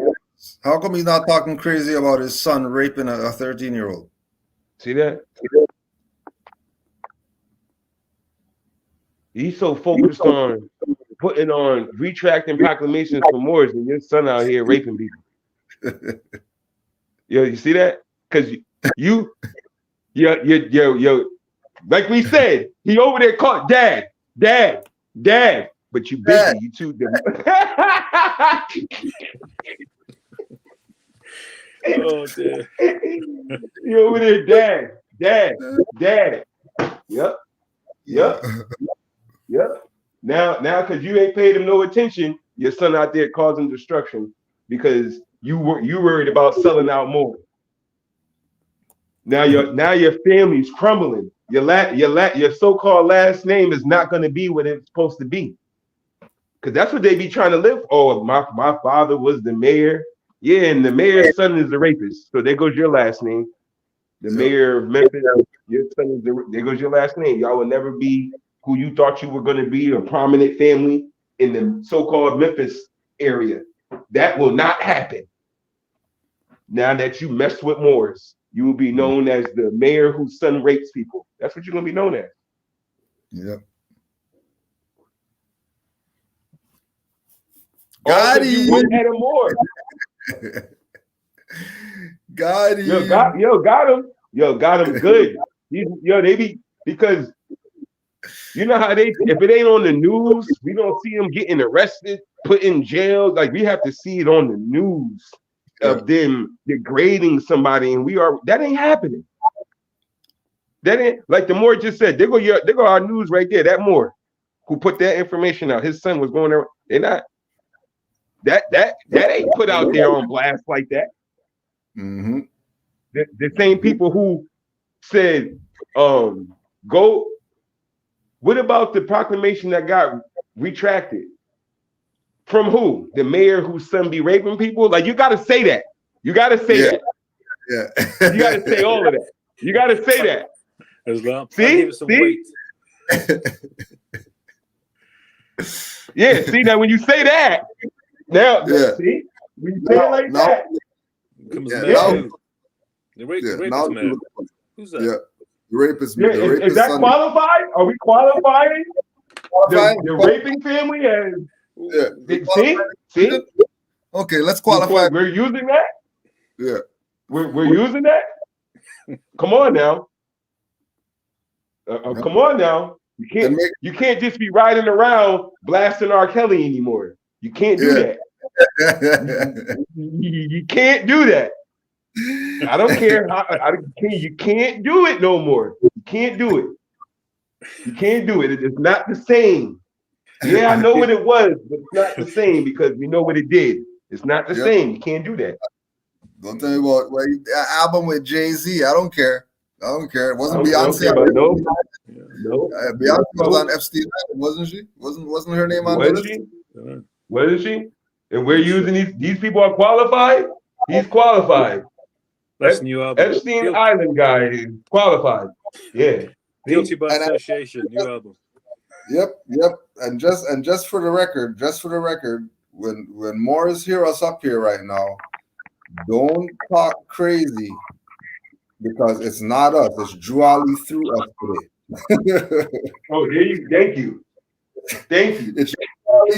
D: how come he's not talking crazy about his son raping a 13-year-old?
E: See that? He's so focused on putting on retracting proclamations for Moors and your son out here raping people. Yo, you see that? Because you, like we said, he over there called dad, but you busy, you too.
F: Oh dear.
E: You over there, dad. Yep. Now, because you ain't paid him no attention, your son out there causing destruction because you worried about selling out more. Now your family's crumbling. Your so-called last name is not going to be what it's supposed to be. Because that's what they be trying to live. Oh, my father was the mayor. Yeah, and the mayor's son is the rapist. So there goes your last name. The mayor of Memphis, your son is there goes your last name. Y'all will never be who you thought you were going to be, a prominent family in the so-called Memphis area. That will not happen. Now that you messed with Moors, you will be known as the mayor whose son rapes people. That's what you're going to be known as.
D: Yep.
E: Got him. You went at him more.
D: Got him.
E: Got him good. They be, because you know how if it ain't on the news, we don't see them getting arrested, put in jail. Like, we have to see it on the news of them degrading somebody, and that ain't happening. That ain't, like the Moore just said, they go our news right there. That Moore who put that information out, his son was going there. They're not. That ain't put out there on blast like that.
D: Mm-hmm.
E: The same people who said, go. What about the proclamation that got retracted? From who? The mayor whose son be raping people? Like, you got to say that. You got to say that.
D: Yeah.
E: You got to say all of that. You got to say that.
F: As well.
E: See? Yeah, see, now when you say that, see? When you say it like that.
F: The rapist man. Who's that?
D: Yeah. The rapist.
E: Yeah,
D: the rapist
E: is that
D: son.
E: qualified? Are we qualifying the raping family as see?
D: Okay, let's qualify.
E: We're using that?
D: Yeah.
E: We're using that? Come on now. Come on now. You can't just be riding around blasting R. Kelly anymore. You can't do that. You can't do that. I don't care how you can't do it no more. You can't do it. You can't do it. It's not the same. Yeah, I know what it was, but it's not the same because we know what it did. It's not the same. You can't do that.
D: Don't tell me about the album with Jay-Z. I don't care. I don't care. It
E: I
D: wasn't
E: don't
D: Beyonce.
E: care about no. No.
D: Beyonce was on Epstein Island, wasn't she? Wasn't her name on the
E: Was
D: list?
E: she?
F: Yeah.
E: Wasn't she? And we're using these people are qualified. He's qualified.
F: That's a new album.
E: Epstein Island guy is qualified. Yeah.
F: Guilty by
D: And
F: Association, new album.
D: Yep. And just for the record, when Morris hear us up here right now, don't talk crazy because it's not us. It's Juali through us today.
E: Oh, thank you.
D: It's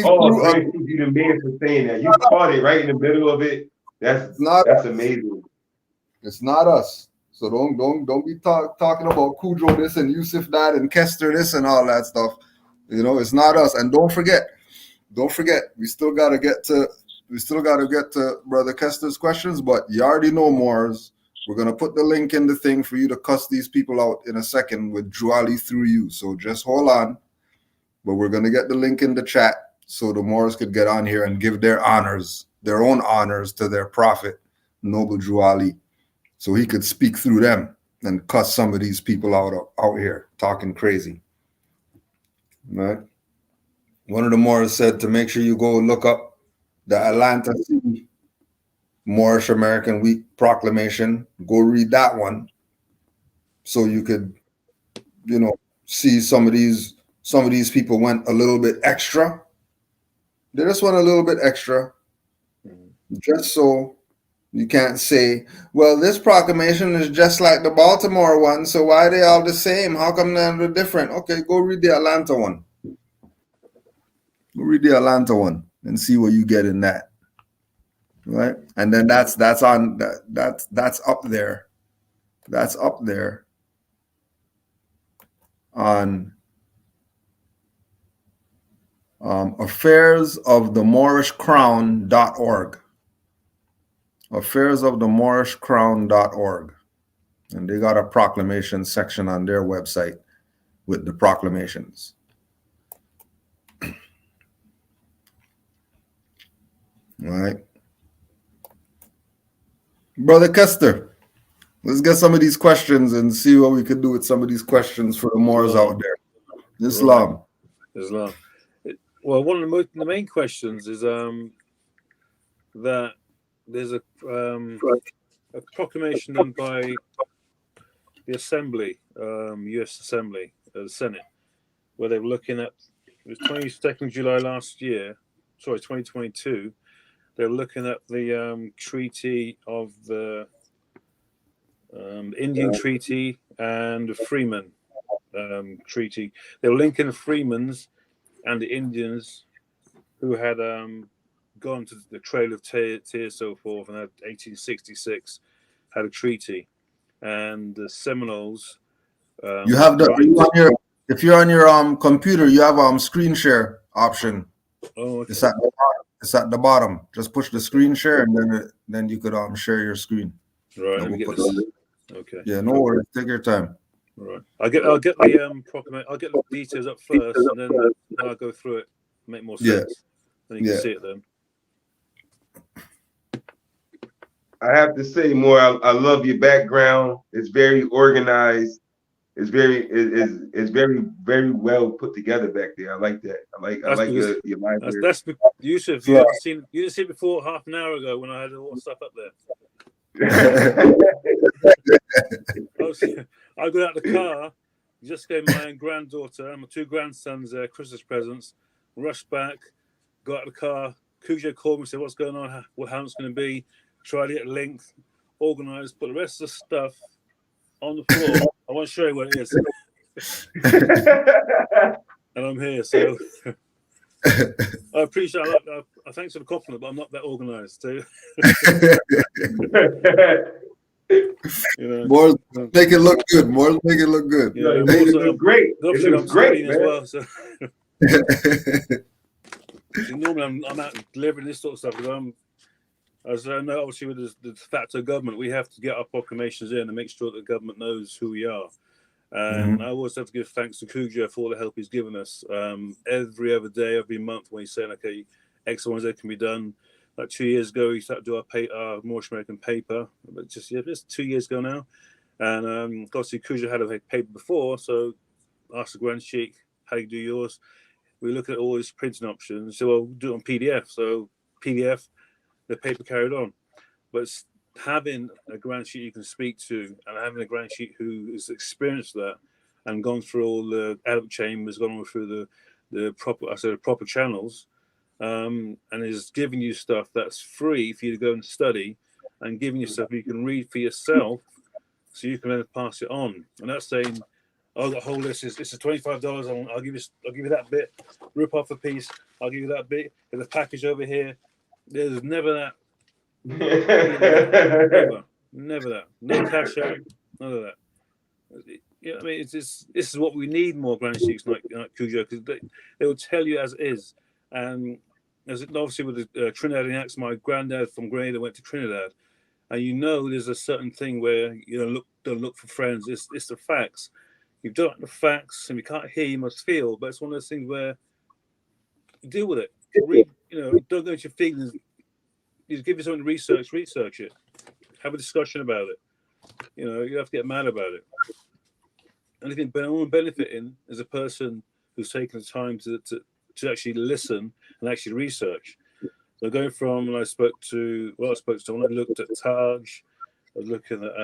E: Oh, praise you the man for saying that. You caught it right in the middle of it. That's amazing.
D: It's not us. So don't be talking about Cujo this and Yusuf that and Kester this and all that stuff. You know, it's not us. And don't forget, we still gotta get to Brother Kester's questions, but you already know Moors. We're gonna put the link in the thing for you to cuss these people out in a second with Juali through you. So just hold on. But we're gonna get the link in the chat so the Moors could get on here and give their own honors to their prophet, Noble Juali, so he could speak through them and cuss some of these people out here talking crazy. Right? One of the Moors said to make sure you go look up the Atlanta City Moorish American Week proclamation. Go read that one, so you could, see some of these people went a little bit extra. They just went a little bit extra, just so you can't say, well, this proclamation is just like the Baltimore one, so why are they all the same? How come they're different? Okay, go read the Atlanta one. Go read the Atlanta one and see what you get in that. Right? And then that's up there. That's up there on affairsofthemoorishcrown.org. affairsofthemoorishcrown.org. And they got a proclamation section on their website with the proclamations. All right. Brother Kester, let's get some of these questions and see what we could do with some of these questions for the Moors out there. Islam.
F: Well, one of the main questions is that there's a proclamation done by the Assembly, U.S. Assembly, the Senate, where they were looking at, it was 22nd July last year, 2022, they were looking at the treaty of the Indian Treaty and the Freeman Treaty. They were linking the Freemans and the Indians who had gone to the Trail of Tears, so forth, and had 1866 had a treaty, and the Seminoles. You have
D: if you're on your computer, you have screen share option.
F: Oh, okay.
D: It's at the bottom. Just push the screen share, and then you could share your screen.
F: Right. Let me get this. Okay.
D: Yeah, no worries. Take your time.
F: Right. I'll get the proclamation. I'll get the details up first, and then I'll go through it. Make more sense. Then you can see it then.
E: I have to say, more. I love your background. It's very organized. It's very very well put together back there. I like that. I like your library.
F: That's Yusuf. You didn't see it before half an hour ago when I had all the stuff up there. I got out the car, just gave my granddaughter and my two grandsons Christmas presents, rushed back, got out the car. Cujo called me, said, what's going on, how it's going to be, tried to get a link, organised, put the rest of the stuff on the floor. I want to show you what it is. And I'm here, so I appreciate it. Thanks for the compliment, but I'm not that organised too.
D: More make it look good. More make it look good.
E: Yeah, it looks great. It looks great, man.
F: As well, so. Normally, I'm out delivering this sort of stuff because as I know, obviously, with the facto government, we have to get our proclamations in and make sure that the government knows who we are. And I always have to give thanks to Cujo for all the help he's given us. Every other day, every month, when he's saying, okay, X, Y, Z can be done. Like 2 years ago, he started to do our Moorish American paper. But it's 2 years ago now. And obviously, Kuja had a paper before, so I asked the Grand Sheik, how do you do yours? We look at all these printing options. So, well, we'll do it on PDF. So, PDF, the paper carried on. But having a Grand Sheik you can speak to, and having a Grand Sheik who has experienced that and gone through all the adult chambers, gone through the proper channels, and is giving you stuff that's free for you to go and study, and giving you stuff you can read for yourself, so you can then pass it on. And that's saying, "Oh, the whole list is $25. I'll give you that bit. Rip off a piece. I'll give you that bit. There's a package over here." There's never that. Never that. No cash out. None of that. Yeah, I mean, this is what we need more Grand Sheiks like Cujo, because they will tell you as it is. And as obviously with the Trinidadians, my granddad from Grenada went to Trinidad, and there's a certain thing where don't look for friends. It's the facts. You don't like the facts, and you can't hear, you must feel. But it's one of those things where you deal with it. Read, don't go into your feelings. You give you something to research it. Have a discussion about it. You have to get mad about it. Anything benefiting is a person who's taken the time to actually listen and actually research. So going from when I spoke to when I looked at Taj, I was looking at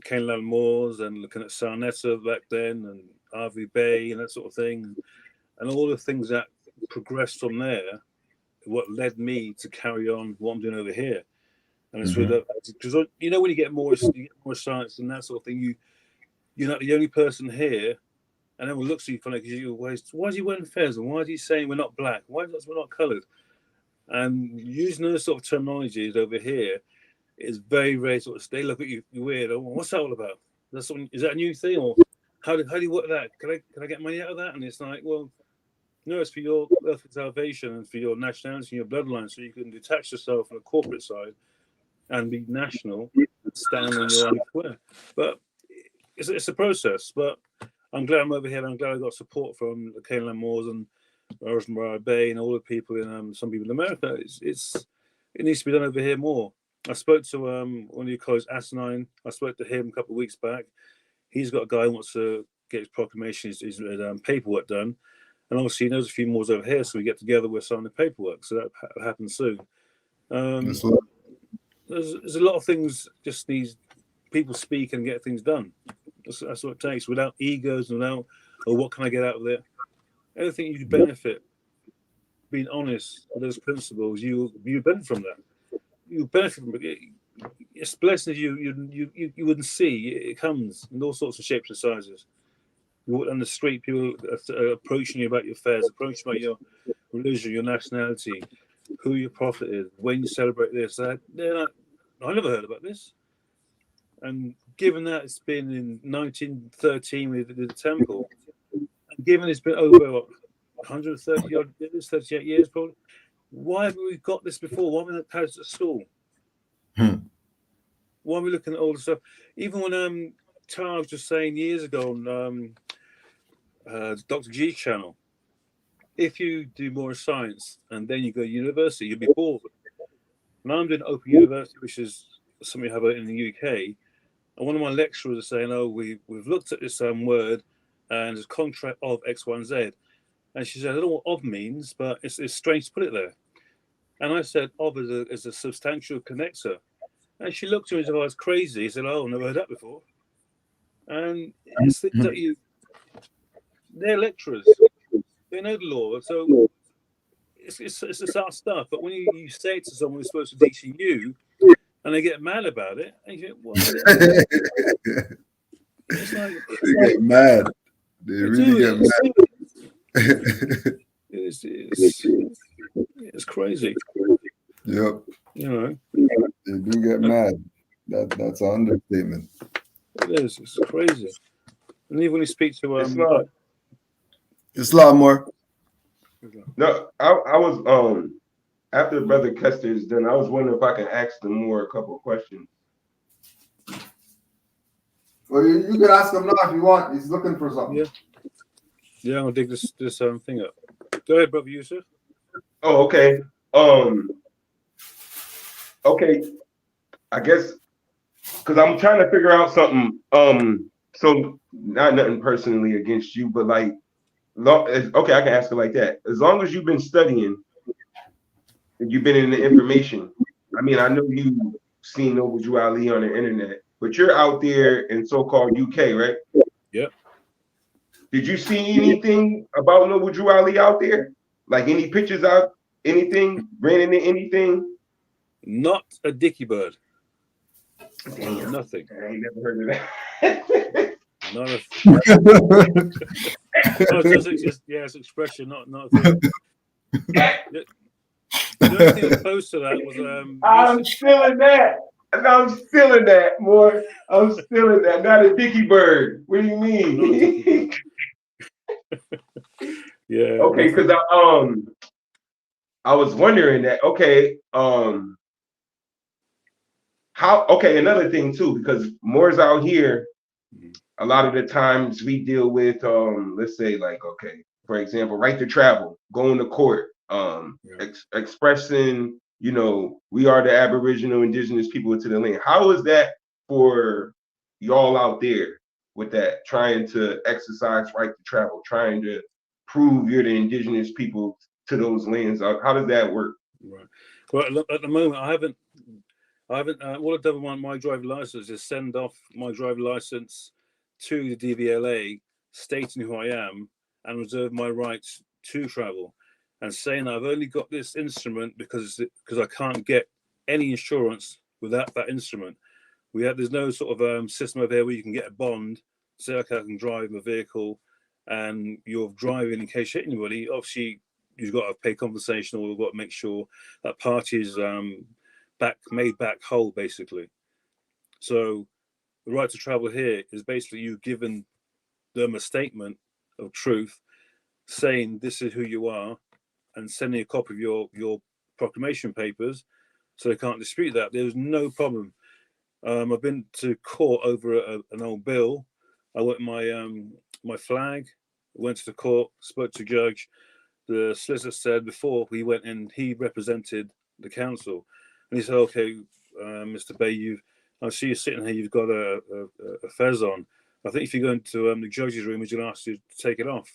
F: CAnaanland Moors and looking at Sarnetta back then and RV Bay and that sort of thing, and all the things that progressed from there. What led me to carry on what I'm doing over here, and it's because when you get more science and that sort of thing, you're not the only person here, and everyone looks at you funny because why is he wearing fez and why is he saying we're not black? Why is we're not coloured? And using those sort of terminologies over here is very, very sort of. They look at you weird. Oh, what's that all about? Is that a new thing, or how do you work that? Can I get money out of that? And it's like, well. No, it's for your earthly salvation and for your nationality and your bloodline, so you can detach yourself from the corporate side and be national and stand on your own square. But it's a process. But I'm glad I'm over here. I'm glad I got support from the CAnaanland Moors and Rosemary Bay and all the people in some people in America. It needs to be done over here more. I spoke to one of your colleagues, Asinine. I spoke to him a couple of weeks back. He's got a guy who wants to get his proclamations, his paperwork done. And obviously, he knows a few more over here, so we get together with some of the paperwork. So that happens soon. There's a lot of things just needs people speak and get things done. That's what it takes, without egos, without, what can I get out of it? Everything you benefit, being honest with those principles, you benefit from that. You benefit from it. It's blessings you wouldn't see. It comes in all sorts of shapes and sizes. You walk down the street, people are approaching you about your affairs, approaching about your religion, your nationality, who your prophet is, when you celebrate this. They're like, I never heard about this. And given that it's been in 1913 with the temple, and given it's been over 130 odd years, 38 years probably, why haven't we got this before? Why haven't we had it at school? Why are we looking at all the stuff? Even when Taj was just saying years ago on Dr. G's channel, if you do more science and then you go to university, you'll be bored. Now I'm doing Open University, which is something you have in the UK, and one of my lecturers was saying, we've looked at this word and it's contract of X, Y, and Z. And she said, I don't know what of means, but it's strange to put it there. And I said, of is a substantial connector. And she looked at me as if I was crazy. She said, I've never heard that before. And it's things that they're lecturers. They know the law. So it's our stuff. But when you say it to someone who's supposed to teach you, and they get mad about it, and you think, well,
D: they get mad. They really get mad.
F: It's crazy.
D: Yep. They do get mad. That's an understatement.
F: It is. It's crazy. And even when you speak to
D: Islam more.
E: No, I was after Brother Kester is done, I was wondering if I can ask them more a couple of questions.
D: Well, you can ask him now if you want. He's looking for something.
F: Yeah, I'm gonna dig this thing up. Go ahead, Brother Yusuf.
E: Oh, okay. Okay. I guess because I'm trying to figure out something. So not nothing personally against you, but like, okay, I can ask it like that. As long as you've been studying and you've been in the information, I mean, I know you've seen Noble Drew Ali on the internet, but you're out there in so-called UK, right?
F: Yeah.
E: Did you see anything about Noble Drew Ali out there? Like any pictures out, anything, ran into anything?
F: Not a dicky bird.
E: Damn.
F: Nothing.
E: I ain't never heard of that.
F: Not a. No, it's just yeah, it's expression, not a thing. The only thing opposed to that was
E: I'm stealing that. I'm stealing that, more. I'm stealing that. Not a dicky bird. What do you mean?
F: Yeah.
E: Okay, because I was wondering that. Okay, how? Okay, another thing too, because Moors out here, a lot of the times we deal with let's say like, okay, for example, right to travel, going to court, expressing, you know, we are the Aboriginal indigenous people into the land. How is that for y'all out there with that, trying to exercise right to travel, trying to prove you're the indigenous people to those lands? How does that work?
F: Right. Well, at the moment, I haven't. All I've done with my driving license is send off my driving license to the DVLA, stating who I am and reserve my rights to travel, and saying I've only got this instrument because I can't get any insurance without that instrument. There's no sort of system over here where you can get a bond, say okay, I can drive a vehicle, and you're driving in case you hit anybody. Obviously, you've got to pay compensation, or you've got to make sure that party is made back whole, basically. So the right to travel here is basically you giving them a statement of truth, saying this is who you are, and sending a copy of your proclamation papers, so they can't dispute that. There's no problem. I've been to court over an old bill. I went my flag, went to the court, spoke to the judge. The solicitor said before we went in, he represented the council, and he said, "Okay, Mr. Bay, I see you sitting here. You've got a fez on. I think if you go into the judge's room, he's going to ask you to take it off."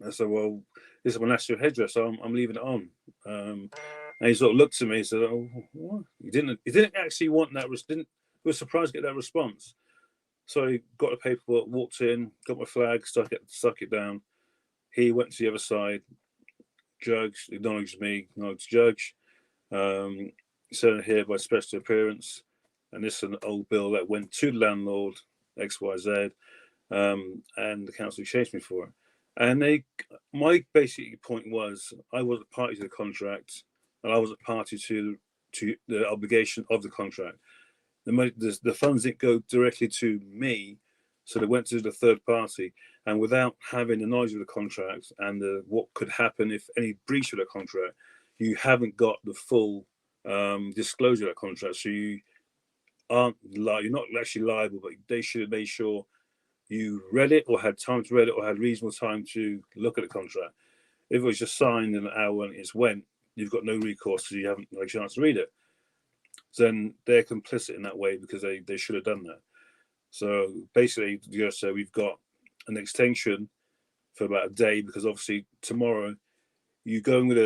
F: I said, "Well, this is my national headdress, so I'm leaving it on." And he sort of looked at me and said, "Oh, what? He didn't actually want that. He was surprised to get that response." So he got the paperwork, walked in, got my flag, stuck it down. He went to the other side. Judge acknowledged me, acknowledged judge. Sent here by special appearance, and this is an old bill that went to the landlord XYZ, and the council chased me for it. And my basic point was I was a party to the contract, and I was a party to the obligation of the contract. The funds didn't go directly to me, so they went to the third party. And without having the knowledge of the contract and what could happen if any breach of the contract, you haven't got the full disclosure of that contract. So you're not actually liable, but they should have made sure you read it or had time to read it or had reasonable time to look at the contract. If it was just signed in an hour and it's went, you've got no recourse because you haven't had a chance to read it. So then they're complicit in that way because they should have done that. So basically, so we've got an extension for about a day because obviously tomorrow you go with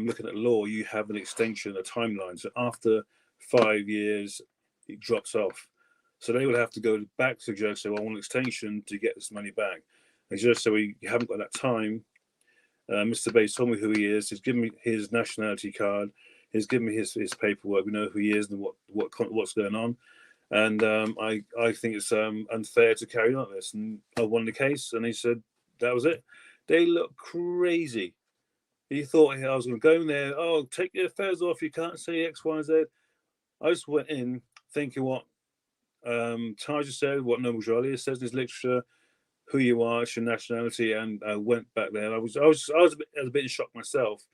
F: looking at law, you have an extension, a timeline. So after 5 years, it drops off. So they will have to go back to the judge, say, well, I want an extension to get this money back. And just so we haven't got that time, Mr. Bates told me who he is. He's given me his nationality card. He's given me his paperwork. We know who he is and what's going on. And I think it's unfair to carry on this. And I won the case, and he said that was it. They look crazy. He thought I was going to go in there. Oh, take your affairs off. You can't say X, Y, Z. I just went in thinking what Taja said, what Noble Drew Ali says in his literature, who you are, it's your nationality, and I went back there. I was a bit in shock myself.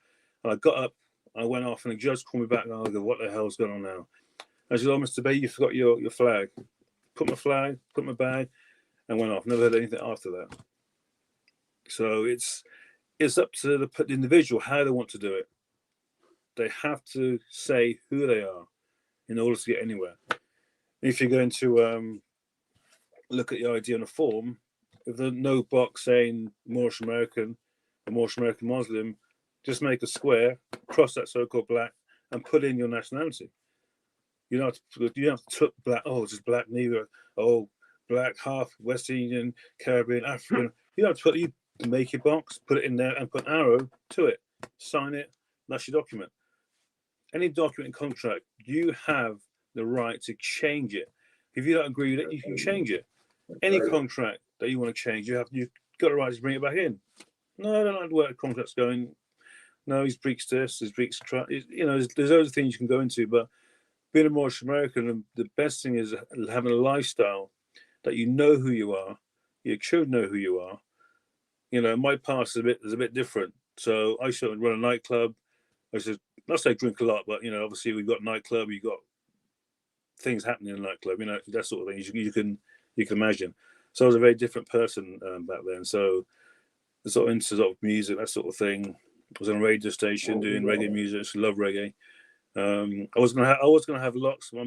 F: And I got up, I went off, and the judge called me back, and I go, what the hell's going on now? I said, oh, Mr. Bay, you forgot your flag. Put my flag, put my bag, and went off. Never heard anything after that. So it's up to the individual how they want to do it. They have to say who they are in order to get anywhere. If you're going to look at the ID on a form, if there's no box saying Moorish American or Moorish American Muslim, just make a square, cross that so-called black, and put in your nationality. You don't have to put black. Oh, just black neither. Oh, black half West Indian, Caribbean, African. You don't have to put. You make your box, put it in there, and put an arrow to it. Sign it. That's your document. Any document and contract, you have the right to change it. If you don't agree with it, you can change it. Any contract that you want to change, you've got the right to bring it back in. No, I don't like the way the contract's going. No, he's breached this. He's breached. There's other things you can go into, but being a Moorish American, the best thing is having a lifestyle that you know who you are. Your children know who you are. My past is a bit different. So I used to run a nightclub. I used to not say drink a lot, but obviously we've got a nightclub. You've got things happening in a nightclub. That sort of thing. You can imagine. So I was a very different person back then. So sort of into sort of music, that sort of thing. I was on a radio station doing reggae music. I love reggae. I was gonna have locks. I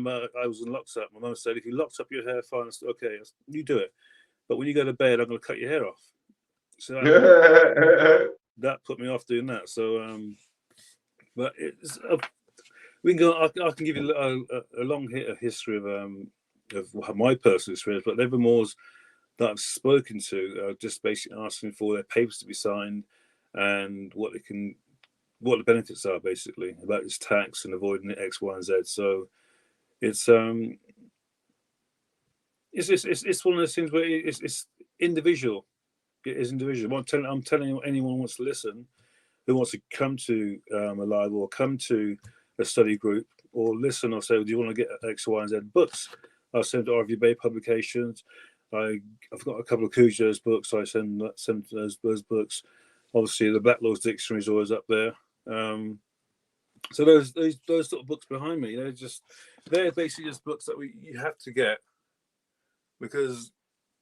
F: was in locks up. My mum said, "If you locked up your hair, fine." I said, "Okay, you do it, but when you go to bed, I'm gonna cut your hair off." So that put me off doing that. So, but it's we can go. I can give you a long history of my personal experience, but Evermore's that I've spoken to just basically asking for their papers to be signed and what the benefits are basically about this tax and avoiding the X, Y, and Z. So it's one of those things where it's individual. It is individual. I'm telling anyone who wants to listen, who wants to come to a live or come to a study group or listen or say, do you want to get X, Y, and Z books? I'll send to RV Bay Publications. I've got a couple of Cujo's books. I send those books. Obviously, the Black Law's Dictionary is always up there. So those sort of books behind me, they're basically just books that you have to get because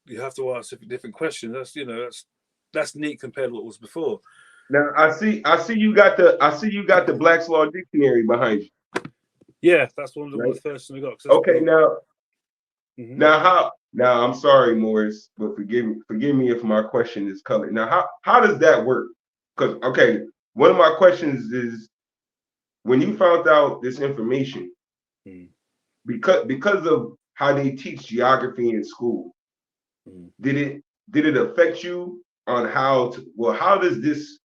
F: you have to ask different questions. That's neat compared to what was before.
E: Now I see you got the Black's Law Dictionary behind you.
F: Yeah, that's one of the first things I got.
E: Okay, now I'm sorry, Morris, but forgive me if my question is colored. Now, how does that work? Because one of my questions is when you found out this information, because of how they teach geography in school, did it affect you on how does this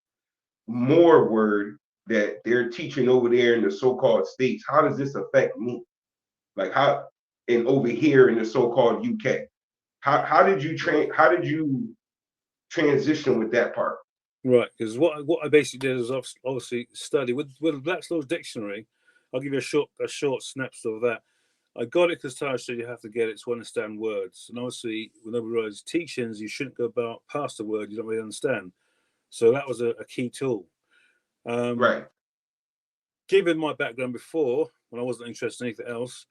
E: Moor word that they're teaching over there in the so-called states, how does this affect me? Like how, and over here in the so-called UK, how did you transition with that part?
F: Right, because what I basically did is obviously study with Black's Law Dictionary. I'll give you a short snapshot of that. I got it because Taj said you have to get it to understand words, and obviously whenever we write teachings, you shouldn't go about past a word you don't really understand. So that was a key tool.
E: Right.
F: Given my background before, when I wasn't interested in anything else,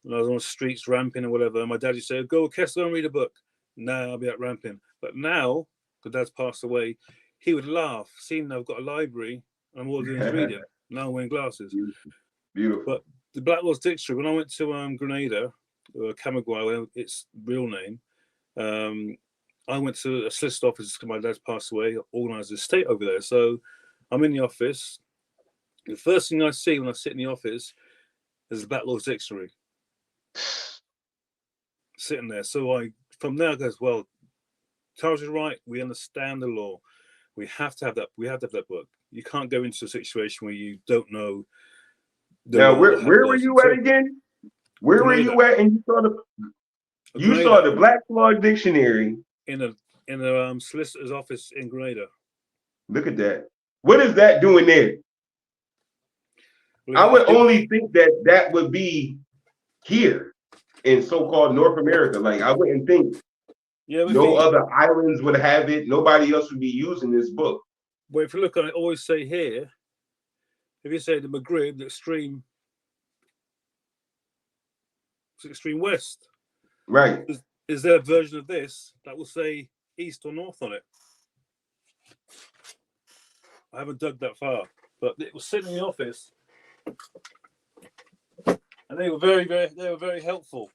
F: when I was on the streets ramping or whatever, my dad used to say, "Go, Kessler, and read a book." Now I'll be out ramping. But now, because Dad's passed away, he would laugh, seeing I've got a library and all I'm doing is reading. Now I'm wearing glasses.
E: Beautiful.
F: But the Black Law's Dictionary, when I went to Grenada, or Camagüey, its real name, I went to a solicitor office because my dad's passed away, organised a estate over there. So I'm in the office. The first thing I see when I sit in the office is the Black Law's Dictionary sitting there. So from there I goes, well, Charles is right. We understand the law. We have to have that. We have to have that book. You can't go into a situation where you don't know.
E: Now, where were you at again? Where were you at? And you saw the Black's Law Dictionary
F: in a solicitor's office in Grenada.
E: Look at that. What is that doing there? I would only think that would be here in so-called North America. Like I wouldn't think no other islands would have it. Nobody else would be using this book.
F: Well, if you look, I always say here, if you say the Maghreb, the extreme west,
E: right?
F: Is there a version of this that will say east or north on it? I haven't dug that far, but it was sitting in the office, and they were very helpful.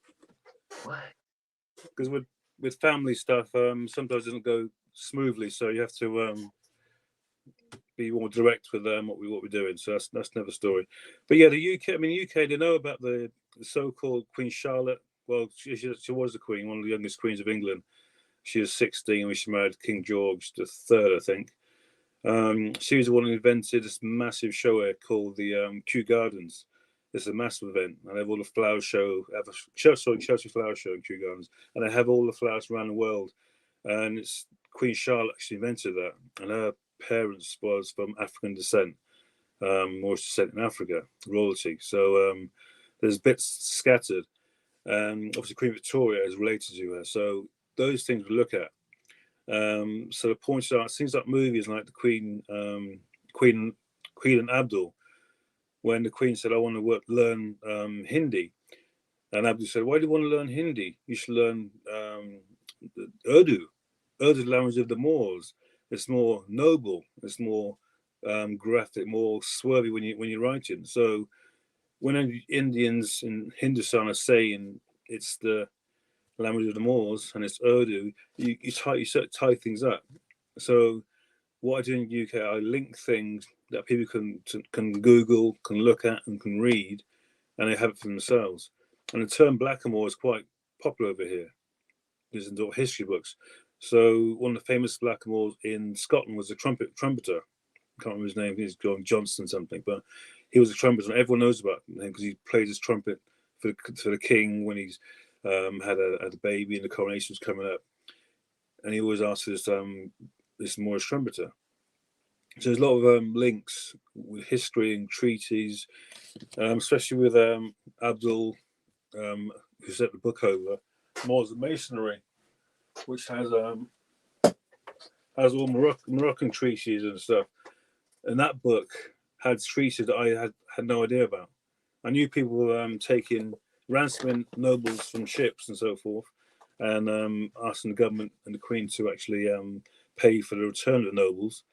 F: Because with family stuff, sometimes it doesn't go smoothly, so you have to be more direct with what we're doing. So that's another story. But yeah, the UK. I mean, UK. They know about the so-called Queen Charlotte. Well, she was the Queen, one of the youngest queens of England. She was 16 when she married King George III, I think. She was the one who invented this massive show here called the Kew Gardens. It's a massive event, and they have all the flower show. Chelsea Flower Show in Kew Gardens, and they have all the flowers around the world. And it's Queen Charlotte actually invented that, and her parents was from African descent, Moorish descent in Africa, royalty. So there's bits scattered, and obviously Queen Victoria is related to her. So those things we look at. So the points are things like movies like the Queen and Abdul. When the Queen said, "I want to learn Hindi," and Abdul said, "Why do you want to learn Hindi? You should learn Urdu. Urdu is the language of the Moors. It's more noble. It's more graphic, more swervy when you're writing." So when Indians in Hindustan are saying it's the language of the Moors and it's Urdu, you sort of tie things up. So what I do in the UK, I link things that people can Google, can look at, and can read, and they have it for themselves. And the term blackamoor is quite popular over here. There's in history books. So one of the famous blackamoors in Scotland was a trumpeter. I can't remember his name. He's John Johnston something, but he was a trumpeter, and everyone knows about him because he played his trumpet for the king when he's had a baby and the coronation was coming up, and he always asked this Moorish trumpeter. So there's a lot of links with history and treaties, especially with Abdul, who set the book over Moors and Masonry, which has all Moroccan treaties and stuff. And that book had treaties that I had no idea about. I knew people were taking ransoming nobles from ships and so forth, and asking the government and the Queen to actually pay for the return of the nobles.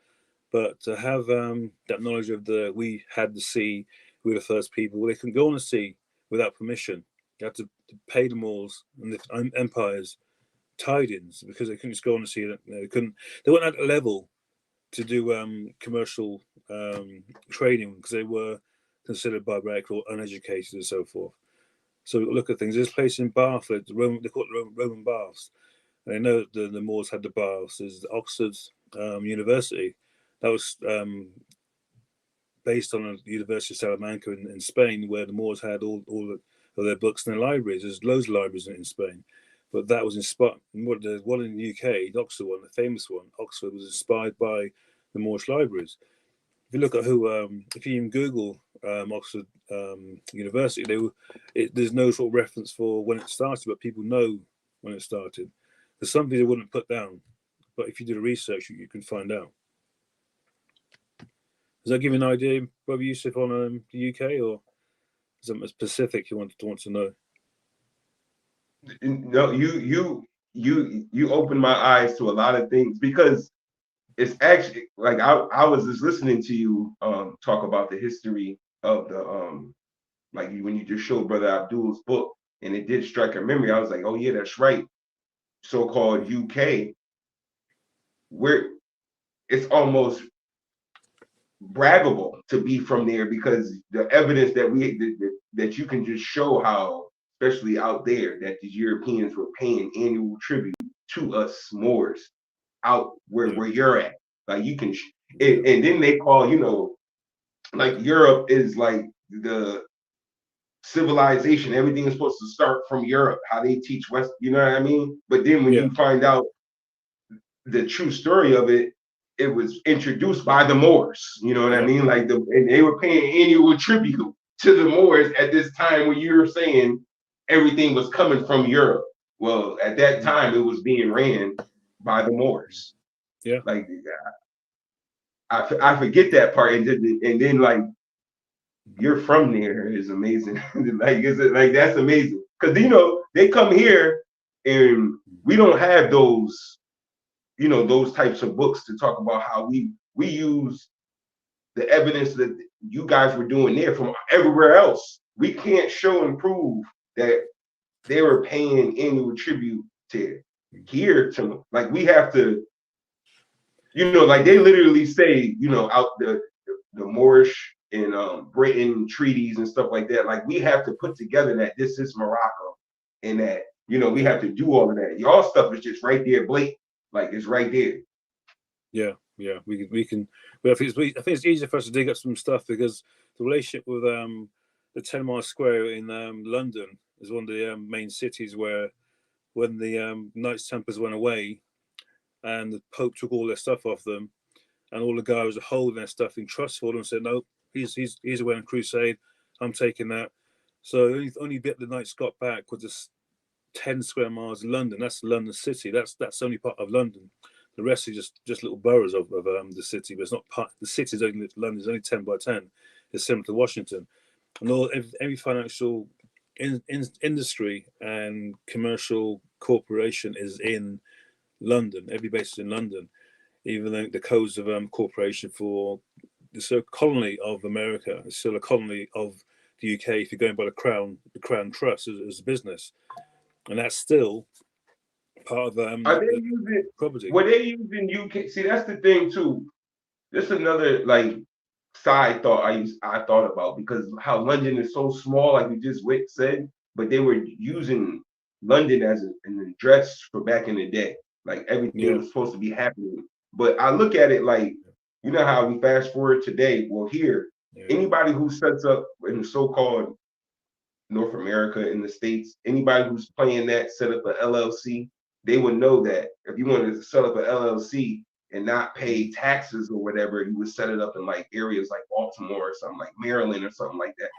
F: But to have that knowledge of we had the sea, we were the first people. Well, they couldn't go on the sea without permission. You had to pay the Moors and the empires tidings because they couldn't just go on the sea. They weren't at a level to do commercial trading because they were considered barbaric or uneducated and so forth. So look at things. There's a place in Bath, they call it the Roman baths. And I know that the Moors had the baths. There's Oxford University. That was based on the University of Salamanca in Spain, where the Moors had all of their books in their libraries. There's loads of libraries in Spain. But that was inspired. The one in the UK, the Oxford one, the famous one, Oxford, was inspired by the Moorish libraries. If you look at if you even Google Oxford University, there's no sort of reference for when it started, but people know when it started. There's something they wouldn't put down, but if you do the research, you can find out. Does that give you an idea, Brother Yusuf, on the UK, or is it specific you want to know?
E: No, you opened my eyes to a lot of things because it's actually like I was just listening to you talk about the history of the like when you just showed Brother Abdul's book, and it did strike a memory. I was like, oh yeah, that's right. So-called UK, where it's almost braggable to be from there because the evidence that you can just show how, especially out there, that the Europeans were paying annual tribute to us Moors out where you're at. Like you can, and then they call, like Europe is like the civilization. Everything is supposed to start from Europe. How they teach West, you know what I mean? But then when you find out the true story of it, it was introduced by the Moors. You know what I mean? Like and they were paying annual tribute to the Moors at this time when you were saying everything was coming from Europe. Well, at that time, it was being ran by the Moors.
F: Yeah.
E: Like I forget that part, and then like you're from there is amazing. Like that's amazing because they come here and we don't have those those types of books to talk about how we use the evidence that you guys were doing there from everywhere else. We can't show and prove that they were paying annual tribute to here to like we have to, like they literally say, out the Moorish and Britain treaties and stuff like that. Like we have to put together that this is Morocco and that we have to do all of that. Y'all stuff is just right there, blatant, like it's right there.
F: Yeah, we can. But I think it's easier for us to dig up some stuff because the relationship with the 10 Mile Square in London is one of the main cities where when the Knights Templars went away and the Pope took all their stuff off them and all the guys were holding their stuff in trust for them and said, no, he's away on a crusade, I'm taking that. So the only bit the Knights got back was this 10 square miles in London. That's London City. That's only part of London. The rest is just little boroughs of the city, but it's not part. The city is only London is only 10 by 10. It's similar to Washington, and every financial industry and commercial corporation is in London. Every base is in London, even though the codes of corporation for the colony of America is still a colony of the UK. If you're going by the Crown Trust as a business, and that's still part of
E: Are they using
F: property.
E: Were they using UK? See, that's the thing too. This is another like side thought I thought about because how London is so small, like we just said, but they were using London as an address for back in the day. Like everything was supposed to be happening. But I look at it like, you know how we fast forward today. Well, here, anybody who sets up in the so-called North America in the States, anybody who's playing that set up an LLC, they would know that if you wanted to set up an LLC and not pay taxes or whatever, you would set it up in like areas like Baltimore or something like Maryland or something like that.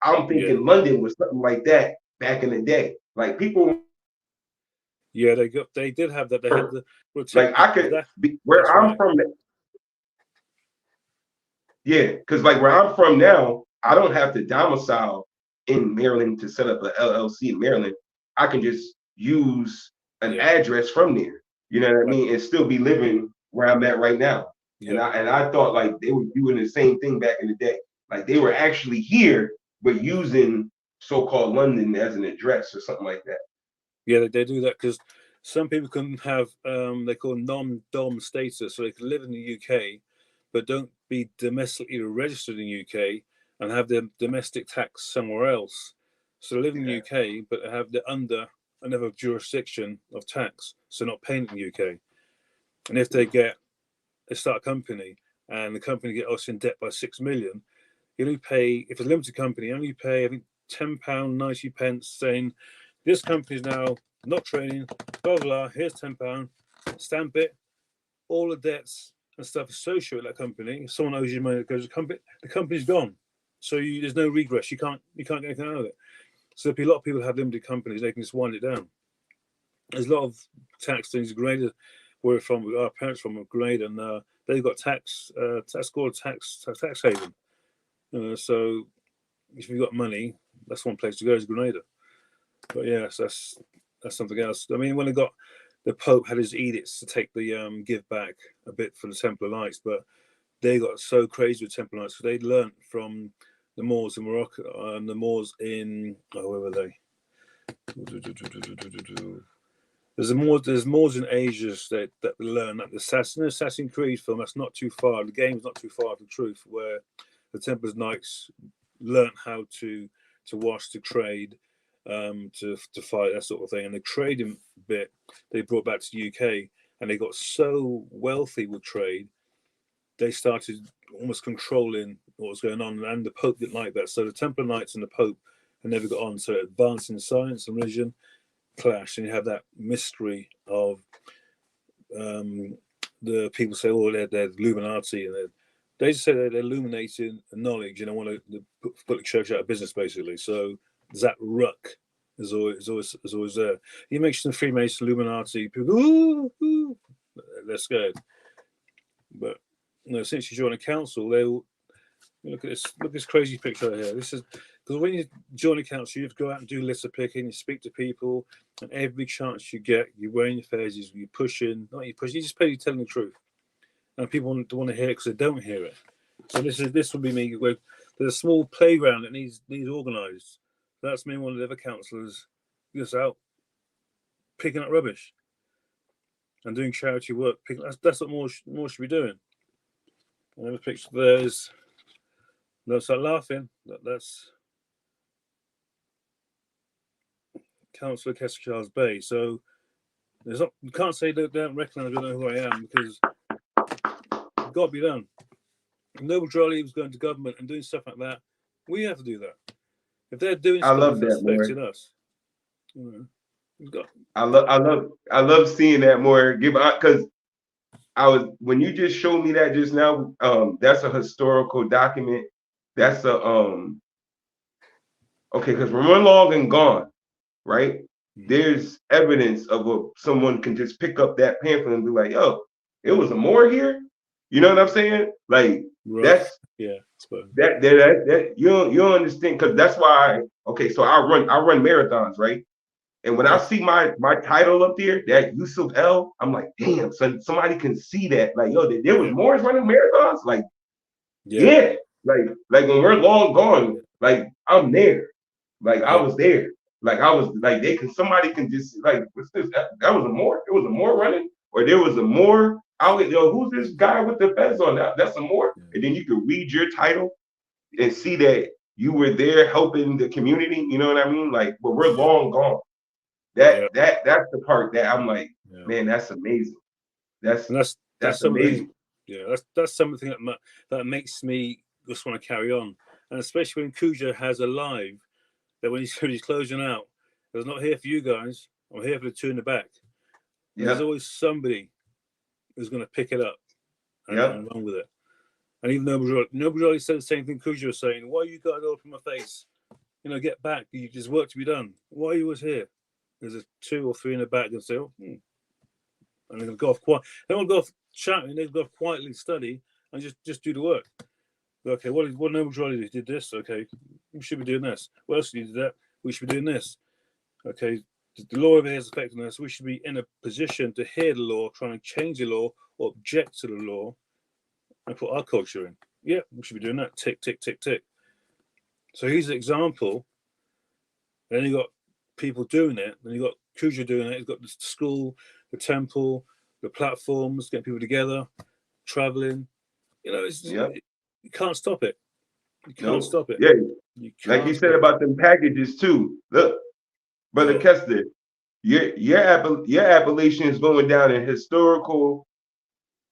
E: I'm thinking London was something like that back in the day. Like people.
F: Yeah, they did have that. They had the
E: like I could be where I'm from. Yeah, because like where I'm from now, I don't have to domicile in Maryland to set up an LLC in Maryland. I can just use an address from there. You know what I mean? And still be living where I'm at right now. Yeah. And I thought like they were doing the same thing back in the day. Like they were actually here, but using so-called London as an address or something like that.
F: Yeah, they do that because some people can have they call non-dom status, so they can live in the UK, but don't be domestically registered in the UK and have their domestic tax somewhere else. So they live in the UK, but they're under another jurisdiction of tax, so not paying in the UK. And if they start a company and the company get us in debt by 6 million, you only pay, if it's a limited company, you only pay, I think, £10.90 saying, this company is now not trading, blah, blah, here's £10, stamp it, all the debts and stuff associated with that company. If someone owes you money that goes, the company's gone. So there's no regress. You can't get anything out of it. So a lot of people have limited companies, they can just wind it down. There's a lot of tax things. Grenada, where we're from, our parents from Grenada, and they've got tax called tax haven. So if you've got money, that's one place to go is Grenada. But yes, that's something else. I mean, when the Pope had his edicts to take the give back a bit for the Templar Knights, but they got so crazy with Templar Knights because they learnt from the Moors in Morocco and the Moors in where were they? There's Moors in Asia that learn that the Assassin's Creed film. That's not too far. The game's not too far from the truth, where the Templar Knights learnt how to wash, to trade, to fight, that sort of thing. And the trading bit they brought back to the UK, and they got so wealthy with trade, they started almost controlling what was going on, and the Pope didn't like that. So the Templar Knights and the Pope never got on. So advancing science and religion clash, and you have that mystery of the people say, oh, they're Illuminati, and they just say they're illuminating knowledge, and they want to put the church out of business, basically. So that ruck is always there. You mention the Freemason, Illuminati, people go, ooh, they're scared. But since you join a council, they'll look at this crazy picture here. This is because when you join a council, you have to go out and do litter picking, you speak to people, and every chance you get, you're wearing your fairs, you're pushing, you just you're telling the truth. And people don't want to hear it because they don't hear it. So this would be me there's a small playground that needs organised. That's me and one of the other councillors just out picking up rubbish and doing charity work. That's what more should be doing. And the picture there is, don't start laughing. That's Councillor Kester Charles Bay. So there's not, you can't say they don't recognise, I don't know who I am, because it's got to be done. If Noble Jolly was going to government and doing stuff like that, we have to do that. If they're doing stuff that's affecting us, you know,
E: I love seeing that more. Because when you just showed me that just now, that's a historical document. That's a okay, because when we're long and gone, right? There's evidence of someone can just pick up that pamphlet and be like, "Yo, it was a Moor here." You know what I'm saying? Like
F: right.
E: that you don't understand, because that's why. Okay, so I run marathons, right? And when I see my title up there, that Yusuf L, I'm like, damn, son, somebody can see that. Like, yo, there was Moors running marathons. Like, yeah. Like when we're long gone, like I'm there. Like I was there. Like I was like somebody can just like, what's this? That was a Moor. It was a Moor running, or there was a Moor out. Yo, who's this guy with the fez on? That's a Moor. And then you can read your title and see that you were there helping the community. You know what I mean? Like, but we're long gone. That's the part that I'm like, man, that's amazing. That's amazing.
F: That's something that makes me just want to carry on, and especially when Kuja has a live, that when he's closing out, "I'm not here for you guys. I'm here for the two in the back." There's always somebody who's going to pick it up and run with it. And even nobody said the same thing Kuja was saying. "Why you got it all from my face? You know, get back. There's work to be done. Why are you always here?" There's a 2 or 3 in the back and say, "Oh," and they're going to go off quiet. They won't go off chatting. They go off quietly, study, and just do the work. Okay, what Noble Jolly did this? Okay, we should be doing this. What else did you do that? We should be doing this. Okay, the law over here is affecting us. We should be in a position to hear the law, trying to change the law or object to the law, and put our culture in. Yeah, we should be doing that. Tick, tick, tick, tick. So here's an example. Then you got people doing it. Then you got Kuja doing it. You've got the school, the temple, the platforms, getting people together, traveling. You know, you can't stop it. You can't stop it.
E: Yeah, like you said about them packages too. Look, Brother Kester, your appellation is going down in historical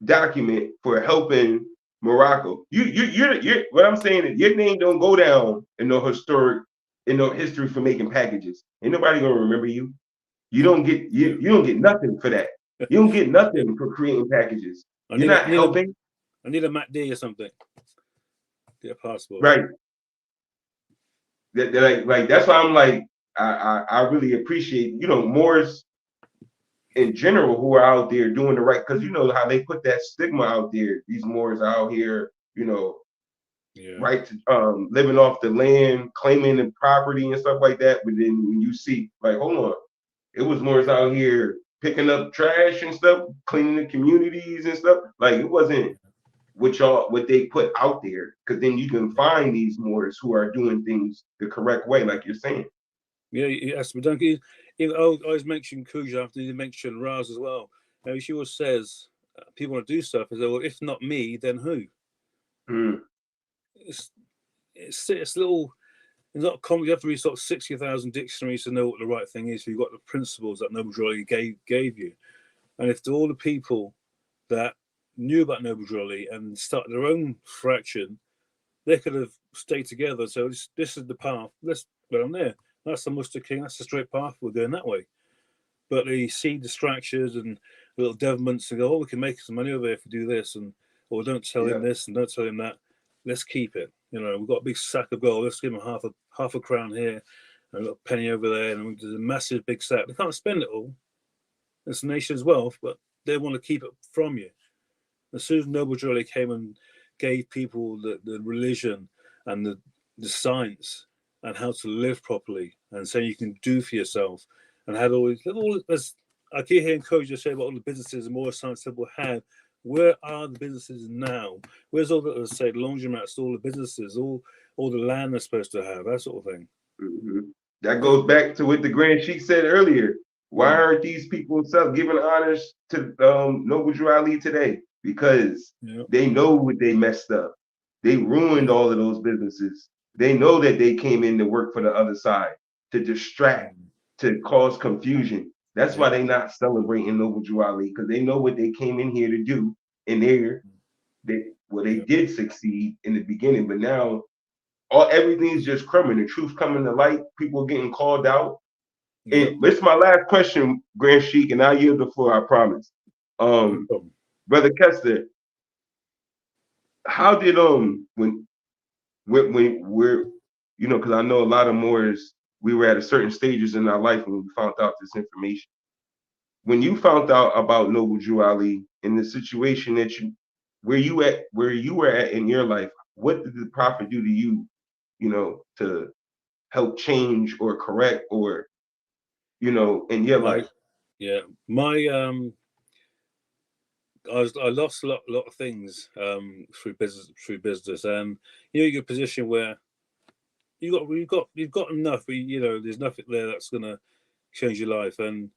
E: document for helping Morocco. You're what I'm saying is your name don't go down in no history for making packages. Ain't nobody gonna remember you. You don't get nothing for that. You don't get nothing for creating packages. You're not helping.
F: I need a Mac D or something. Get a passport.
E: Right. Like that's why I'm like, I really appreciate, Moors in general who are out there doing the right, because you know how they put that stigma out there. These Moors out here, right to living off the land, claiming the property and stuff like that. But then when you see, like, hold on, it was Moors out here picking up trash and stuff, cleaning the communities and stuff. Like it wasn't what they put out there, because then you can find these Moors who are doing things the correct way, like you're saying.
F: Yeah, yes, but don't you? I always mention Kuja after you mention Raz as well. She always says people want to do stuff. As well, if not me, then who? It's little. It's not common. You have to read sort of 60,000 dictionaries to know what the right thing is. So you've got the principles that Noble Jolly gave you, and if all the people that knew about Noble Jolly and started their own fraction, they could have stayed together. So this is the path. Let's go on there. That's the Muster King. That's the straight path. We're going that way. But they see distractions and little devilments and go, "Oh, we can make some money over there if we do this," or don't tell him this and don't tell him that. Let's keep it. We've got a big sack of gold. Let's give him half a crown here, and a penny over there, and there's a massive big sack. They can't spend it all. It's the nation's wealth, but they want to keep it from you. As soon as Noble Jolly came and gave people the religion and the science and how to live properly and saying you can do for yourself, and had all as I keep hearing Koji say about all the businesses and more science people have. Where are the businesses now? Where's all the laundromats, all the businesses, all the land they're supposed to have, that sort of thing?
E: that goes back to what the Grand Sheik said earlier. Why
F: Mm.
E: aren't these people giving honors to Noble Drew Ali today? Because
F: Yeah.
E: they know what they messed up. They ruined all of those businesses. They know that they came in to work for the other side, to distract, to cause confusion. That's why
F: Yeah.
E: they not celebrating Noble Drew Ali, because they know what they came in here to do. And they
F: Yeah.
E: did succeed in the beginning, but now everything's just crumbling. The truth coming to light. People getting called out.
F: Yeah.
E: And this is my last question, Grand Sheik, and I'll yield the floor, I promise.
F: No problem.
E: Brother Kester, how did when we're because I know a lot of Moors, we were at a certain stages in our life when we found out this information. When you found out about Noble Drew Ali in the situation that where you were at in your life, what did the prophet do to you, to help change or correct or in your
F: My
E: life?
F: yeah. My I lost a lot of things through business, and you're a position where you've got enough, but there's nothing there that's gonna change your life, and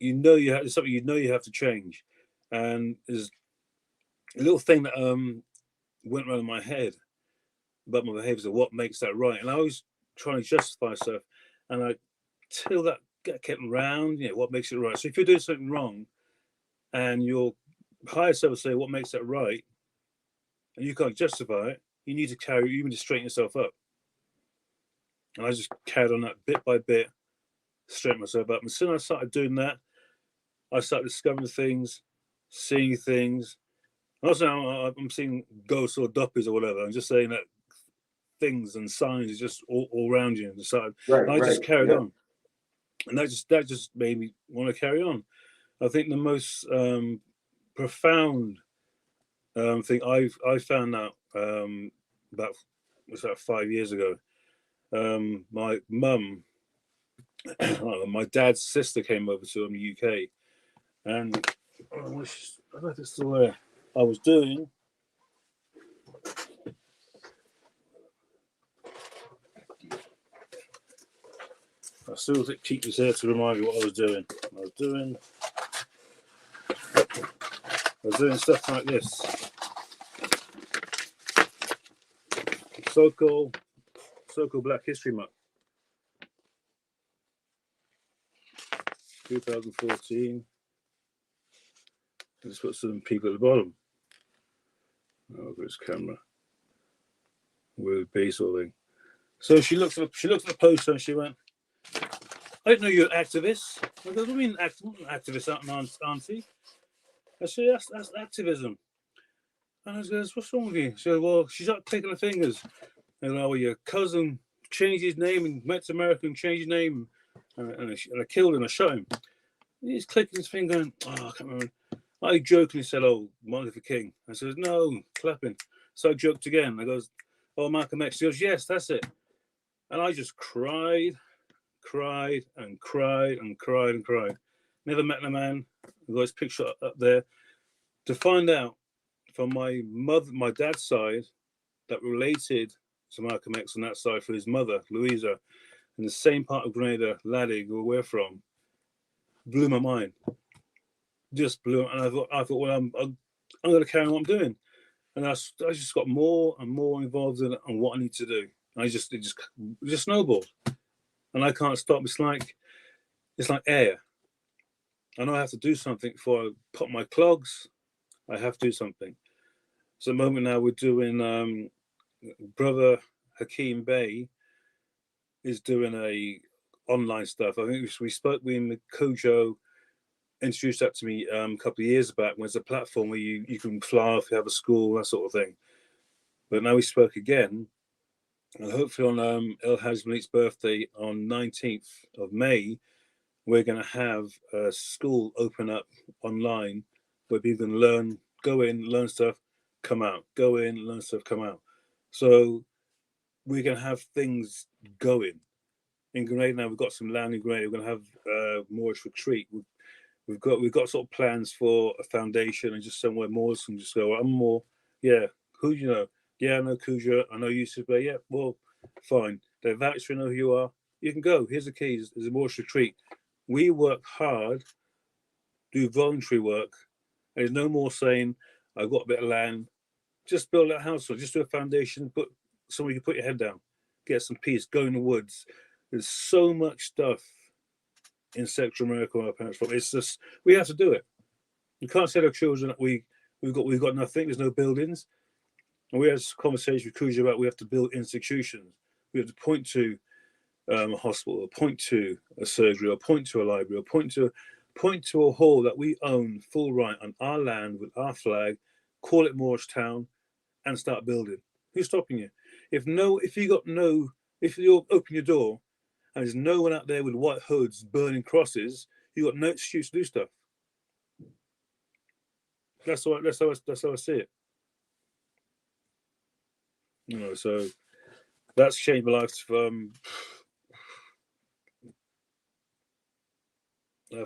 F: there's something you have to change, and there's a little thing that went around in my head about my behaviours and what makes that right, and I was trying to justify stuff, and till that kept around, what makes it right. So if you're doing something wrong, and your higher self will say what makes that right, and you can't justify it, you need to straighten yourself up. And I just carried on that bit by bit, straighten myself up. And as soon as I started doing that, I started discovering things, seeing things. Also, I'm seeing ghosts or doppies or whatever. I'm just saying that things and signs are just all around you. And I
E: Right.
F: just carried
E: Yeah.
F: on, and that just made me want to carry on. I think the most profound thing I found out about 5 years ago. My mum, my dad's sister came over to the UK, and I don't know if it's still there. I was doing. I still keep this here to remind me what I was doing. I was doing stuff like this. So-called Black History Month, 2014. Let's put some people at the bottom. Oh, this camera with base or thing. So she looked at the poster and she went, "I didn't know you're an activist." I go, "What do you mean activist, auntie?" I said, "That's activism." And I goes, "What's wrong with you?" She goes, "Well, she's up clicking her fingers. And well, your cousin changed his name and went to America and changed his name, and I killed him. I shot him." He's clicking his finger, going, "Oh, I can't remember." I jokingly said, "Oh, Martin Luther King." I said, "No," clapping. So I joked again. I goes, "Oh, Malcolm X." She goes, "Yes, that's it." And I just cried and cried and cried and cried. Never met the man. I got his picture up there. To find out from my dad's side, that related to Malcolm X on that side for his mother, Louisa, in the same part of Grenada, Ladig, where we're from, blew my mind. Just blew it. And I thought, well, I'm going to carry on what I'm doing. And I just got more and more involved in it and what I need to do. And it just snowballed. And I can't stop. It's like air. I know I have to do something before I pop my clogs. I have to do something. So at the moment now we're doing Brother Hakeem Bey is doing a online stuff. I think we spoke with Kojo, introduced that to me a couple of years back when it's a platform where you can fly off, you have a school, that sort of thing. But now we spoke again, and hopefully on El Haj Malik's birthday on 19th of May, we're going to have a school open up online where people can learn, go in, learn stuff, come out, go in, learn stuff, come out. So we're going to have things going. In Grenada now, we've got some land in Grenada. We're going to have Moorish retreat. We've got sort of plans for a foundation and just somewhere Moors can just go, "I'm more, yeah, who do you know? Yeah, I know Kuja, I know Yusuf, but yeah, well, fine. They're vouched, we know who you are. You can go. Here's the keys. There's a Moorish retreat. We work hard, do voluntary work. And there's no more saying, I've got a bit of land. Just build a house or just do a foundation. Put somewhere you can put your head down. Get some peace. Go in the woods. There's so much stuff in Central America where our parents from. It's just, we have to do it. You can't say to our children that we've got nothing. There's no buildings. And we had this conversation with Kuja about we have to build institutions. We have to point to a hospital, or point to a surgery, or point to a library, or point to a hall that we own full right on our land with our flag, call it Moorish Town, and start building. Who's stopping you? If you open your door and there's no one out there with white hoods burning crosses, you got no excuse to do stuff. That's how I see it. So that's changed my life. I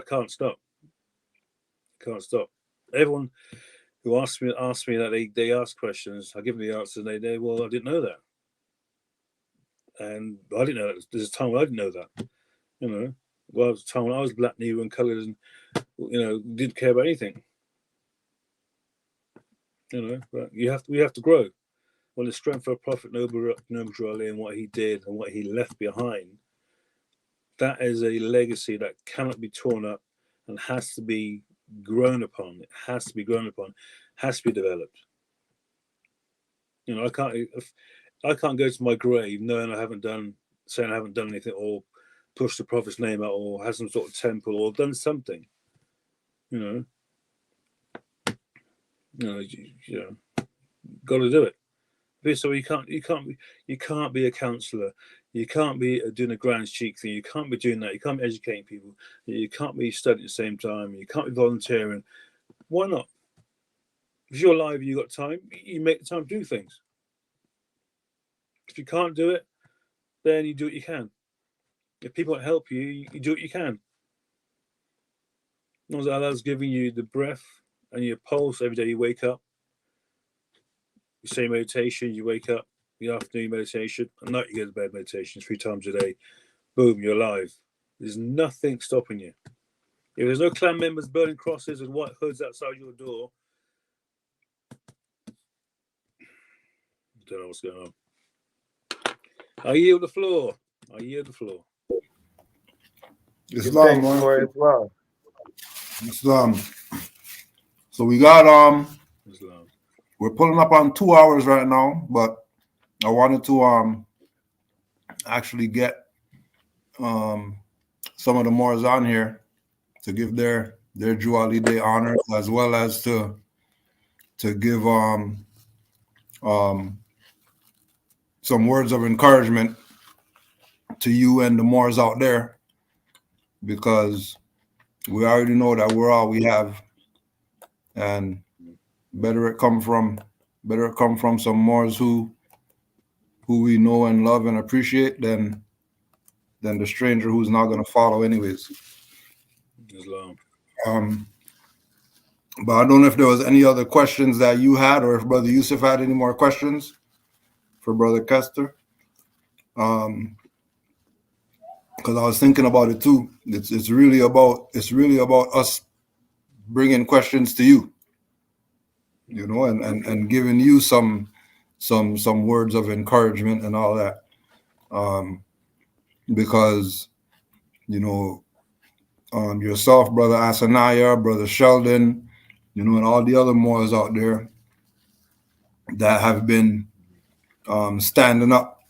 F: can't stop. Everyone who asks me that they ask questions, I give them the answer, and they well, I didn't know that, and I didn't know that. There's a time when I didn't know that. Well, there was a time when I was black, Negro, and coloured, and didn't care about anything. But we have to grow. Well, the strength of Prophet Noble and what he did and what he left behind, that is a legacy that cannot be torn up and has to be grown upon. It has to be grown upon, has to be developed. I can't go to my grave knowing I haven't done anything, or pushed the Prophet's name out, or had some sort of temple, or done something. Got to do it. So you can't be a counsellor. You can't be doing a grand cheek thing. You can't be doing that. You can't be educating people. You can't be studying at the same time. You can't be volunteering. Why not? If you're alive and you've got time, you make the time to do things. If you can't do it, then you do what you can. If people don't help you, you do what you can. As long as Allah's giving you the breath and your pulse every day you wake up. You say meditation, you wake up, the afternoon meditation, at night you go to bed meditation 3 times a day. Boom, you're alive. There's nothing stopping you. If there's no clan members burning crosses with white hoods outside your door, I don't know what's going on. I yield the floor.
D: Islam, man.
E: Islam.
D: Islam. So we got
F: Islam.
D: we're pulling up on 2 hours right now, but I wanted to actually get some of the Moors on here to give their Juali Day honors, as well as to give some words of encouragement to you and the Moors out there, because we already know that we're all we have, and better it come from some Moors who we know and love and appreciate than the stranger who's not going to follow anyways.
F: Islam.
D: But I don't know if there was any other questions that you had, or if Brother Yusuf had any more questions for Brother Kester. Because I was thinking about it too. It's really about us bringing questions to you, and giving you some words of encouragement and all that. Because yourself, Brother Asanaya, Brother Sheldon, and all the other Moors out there that have been standing up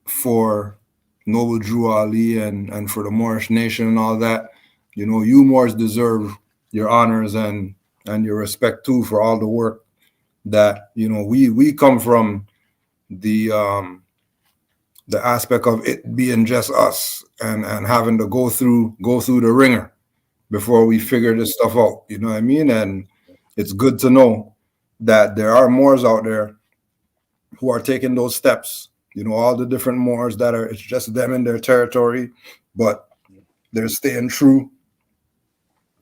D: for Noble Drew Ali and for the Moorish nation and all that. You Moors deserve your honors and your respect too, for all the work that we come from the aspect of it being just us and having to go through the ringer before we figure this stuff out. You know what I mean? And it's good to know that there are Moors out there who are taking those steps. All the different Moors it's just them in their territory, but they're staying true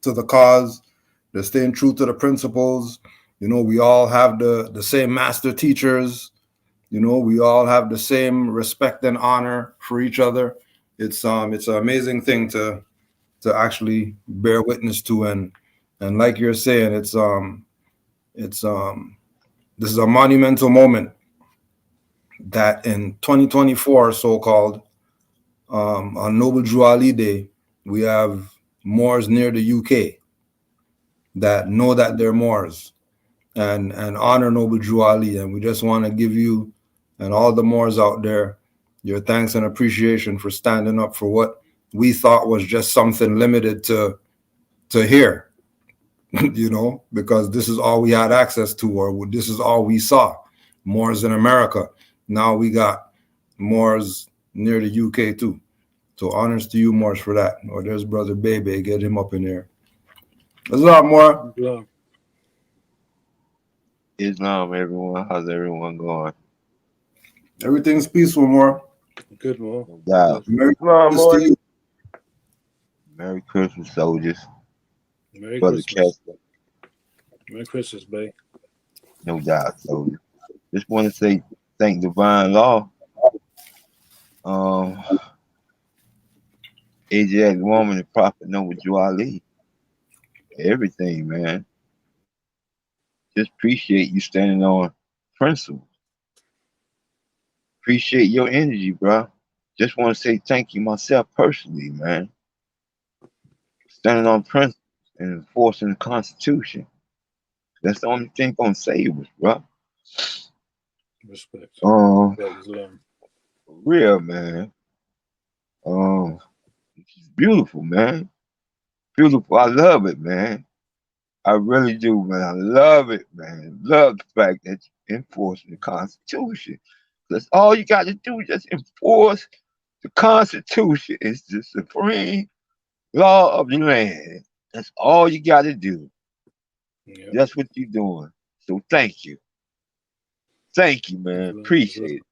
D: to the cause. They're staying true to the principles. We all have the same master teachers, You know, we all have the same respect and honor for each other. It's an amazing thing to actually bear witness to, and like you're saying, it's this is a monumental moment that in 2024, so-called, on Noble Drew Ali Day, we have Moors near the UK that know that they're Moors and honor Noble Drew Ali. And we just want to give you and all the Moors out there your thanks and appreciation for standing up for what we thought was just something limited to here, you know, because this is all we had access to, or this is all we saw. Moors in America. Now we got Moors near the UK too. So honors to you, Moors, for that. Oh, there's Brother Bebe. Get him up in here. There's a lot more.
F: Yeah.
G: Islam, everyone. How's everyone going?
D: Everything's peaceful, more.
F: Good, more.
G: No doubt.
D: Merry
E: Islam,
D: Christmas
E: more.
D: to you.
G: Merry Christmas, soldiers.
F: Merry
G: Brother
F: Christmas.
G: Kessler.
F: Merry Christmas, babe.
G: No doubt, soldiers. Just want to say thank Divine Law. Asiatic woman, the Prophet Noble Drew Ali. Everything, man. Just appreciate you standing on principle. Appreciate your energy, bro. Just want to say thank you myself personally, man. Standing on principles and enforcing the Constitution. That's the only thing gonna save us, bro.
F: Respect.
G: Um,
F: Respect Islam.
G: real, man. It's beautiful, man. Beautiful. I love it, man. I really do, man. I love it, man. Love the fact that you're enforcing the Constitution. That's all you got to do. Just enforce the Constitution. It's the supreme law of the land. That's all you got to do.
F: Yeah.
G: That's what you're doing. So thank you. Thank you, man.
F: Islam.
G: Appreciate it.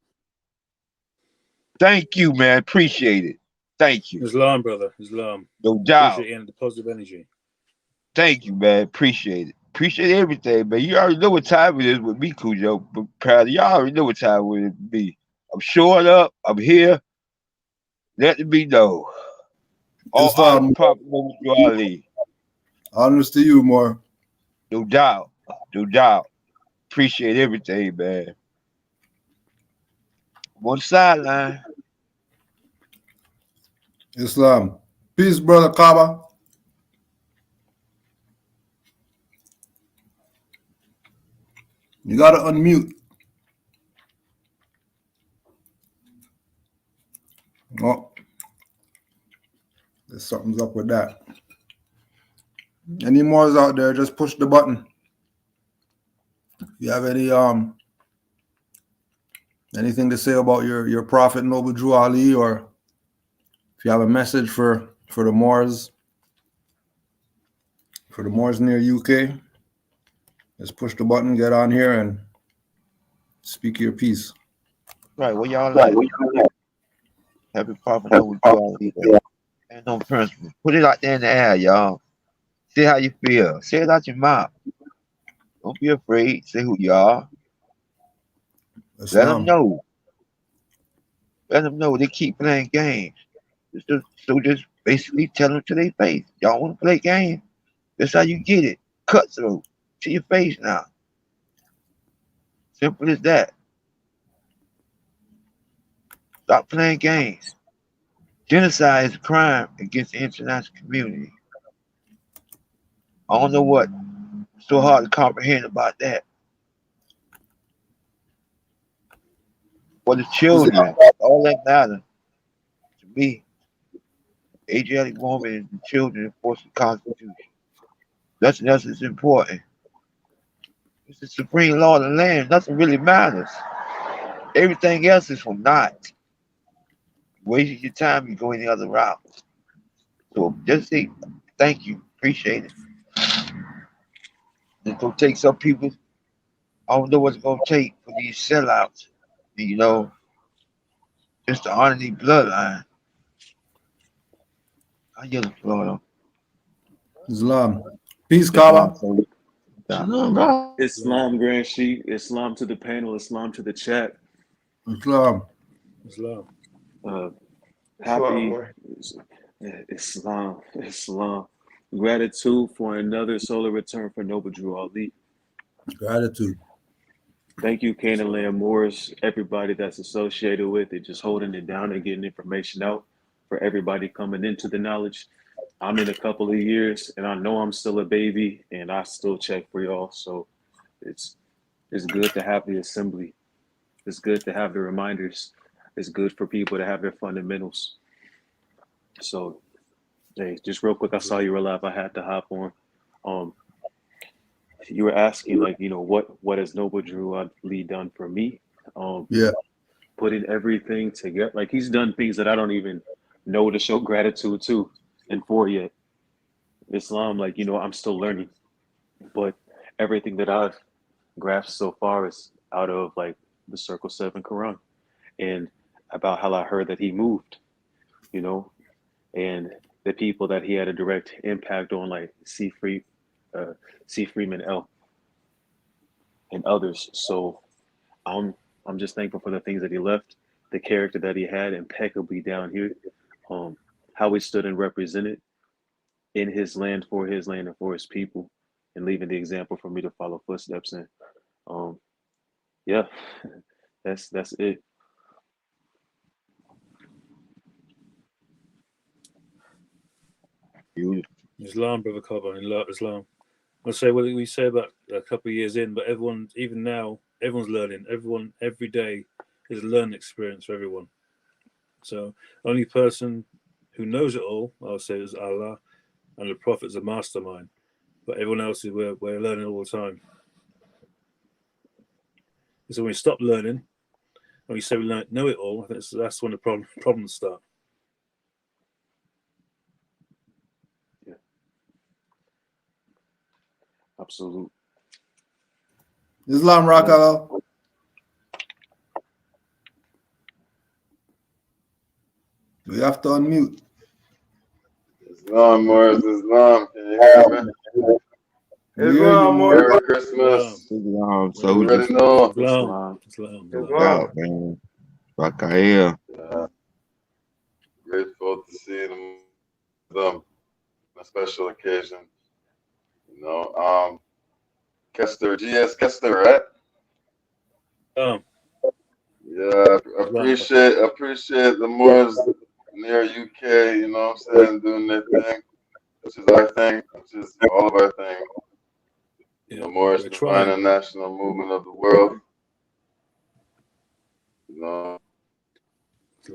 G: Thank you, man. Appreciate it. Thank you.
F: Islam, brother. Islam.
G: No doubt.
F: Appreciate the positive energy.
G: Thank you, man. Appreciate it. Appreciate everything, man. You already know what time it is with me, Cujo. But proud of y'all already know what time it would be. I'm showing up. I'm here. Let it be known. All honor, Prophet Noble Drew Ali.
D: Honors to you, more.
G: No doubt. No doubt. Appreciate everything, man. I'm on the sideline.
D: Islam. Peace, Brother Kaba. You gotta unmute. Oh, there's something's up with that. Any more out there? Just push the button. If you have any anything to say about your Prophet Noble Drew Ali, or if you have a message for the Moors, near UK, just push the button, get on here, and speak your piece.
G: Right, where y'all at? Happy Prophet Noble Drew Ali. And no principle. Put it out there in the air, y'all. Say how you feel. Say it out your mouth. Don't be afraid. Say who you are. Let them know. Let them know they keep playing games. So just basically tell them to their face. Y'all want to play games? That's how you get it. Cutthroat to your face now. Simple as that. Stop playing games. Genocide is a crime against the international community. I don't know what so hard to comprehend about that. For the children, all that matters to me. Asiatic woman and the children enforce the Constitution. That's important. It's the supreme law of the land. Nothing really matters. Everything else is for naught. Wasting your time, you go any other route. So just say thank you, appreciate it. It's gonna take some people. I don't know what it's gonna take for these sellouts, you know, just to honor the bloodline. I yell the floor
D: Islam. Peace, Kaba.
G: though.
H: Islam, Grand Sheik, Islam to the panel, Islam to the chat.
D: Islam.
F: Islam.
H: Happy
E: Islam.
H: Islam. Gratitude for another solar return for Noble Drew Ali.
D: Gratitude.
H: Thank you, CAnaanland Moorish, everybody that's associated with it, just holding it down and getting information out for everybody coming into the knowledge. I'm in a couple of years, and I know I'm still a baby, and I still check for y'all. So it's good to have the assembly. It's good to have the reminders. It's good for people to have their fundamentals. So, hey, just real quick, I saw you were live. I had to hop on. You were asking, like, what has Noble Drew Lee done for me?
D: Yeah.
H: Putting everything together. Like, he's done things that I don't even know to show gratitude to and for yet. Islam, like, I'm still learning. But everything that I've grasped so far is out of, like, the Circle 7 Quran. And about how I heard that he moved, and the people that he had a direct impact on, like C. Freeman L. and others. So I'm just thankful for the things that he left, the character that he had impeccably down here, how he stood and represented in his land, and for his people, and leaving the example for me to follow footsteps in. Yeah, that's it.
F: Islam, brother Cover, in Islam. I'll say what we say about a couple of years in, but everyone, even now, everyone's learning. Everyone, every day is a learning experience for everyone. So, only person who knows it all, I'll say, is Allah, and the Prophet's a mastermind. But everyone else is we're learning all the time. So when we stop learning, when we say we know it all, I think that's when the problems start.
H: Yeah, absolute.
D: Islam Raka. We have to unmute.
I: Islam, Morris, Islam. Can you hear me?
E: Islam, Morris.
I: Merry Christmas.
G: Islam.
I: You
G: So we
I: already
G: just
I: know.
F: Islam.
G: out, man. Rakael.
I: Yeah. Grateful to see them on a special occasion. Kester, GS Kester, right? Yeah, appreciate the Moors near UK, doing their thing, which is our thing, which is all of our thing. The Moorish define a national movement of the world.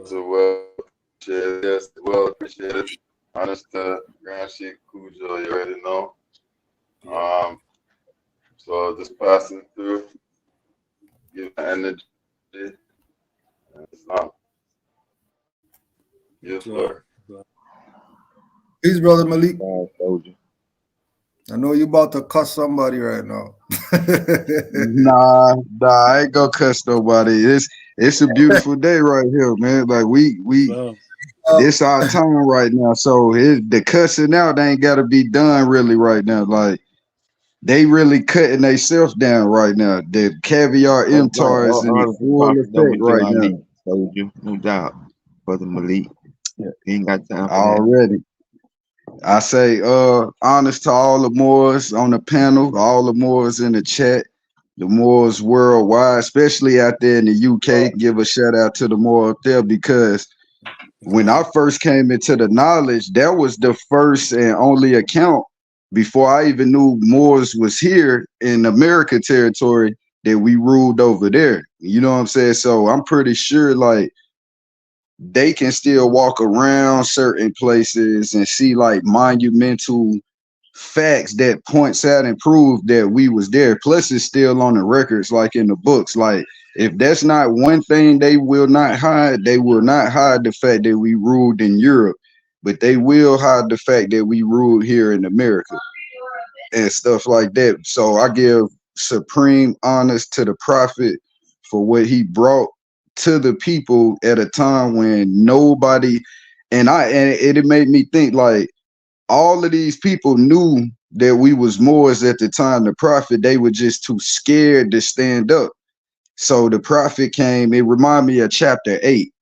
I: So well appreciated. Honest to Grand Sheik Cujo, you already know. So just passing through, give energy. Yes, Lord.
D: Peace, brother Malik. I know you about to cuss somebody right now.
J: Nah, I ain't gonna cuss nobody. It's a beautiful day right here, man. Like we this our time right now. So the cussing out ain't gotta be done really right now. Like they really cutting themselves down right now. The caviar MTAR is in full effect right now.
G: Told you, no doubt, brother Malik.
J: Yeah.
G: Ain't got time for
J: already. I say honest to all the Moors on the panel, all the Moors in the chat, the Moors worldwide, especially out there in the UK. Give a shout out to the Moor up there, because when I first came into the knowledge, that was the first and only account before I even knew Moors was here in America territory that we ruled over there. You know what I'm saying? So I'm pretty sure like they can still walk around certain places and see like monumental facts that points out and prove that we was there. Plus it's still on the records, like in the books. Like if that's not one thing they will not hide, they will not hide the fact that we ruled in Europe, but they will hide the fact that we ruled here in America and stuff like that. So I give supreme honors to the Prophet for what he brought to the people at a time when nobody, and it made me think like all of these people knew that we was Moors at the time. The Prophet, they were just too scared to stand up. So the prophet came. It reminded me of chapter 8,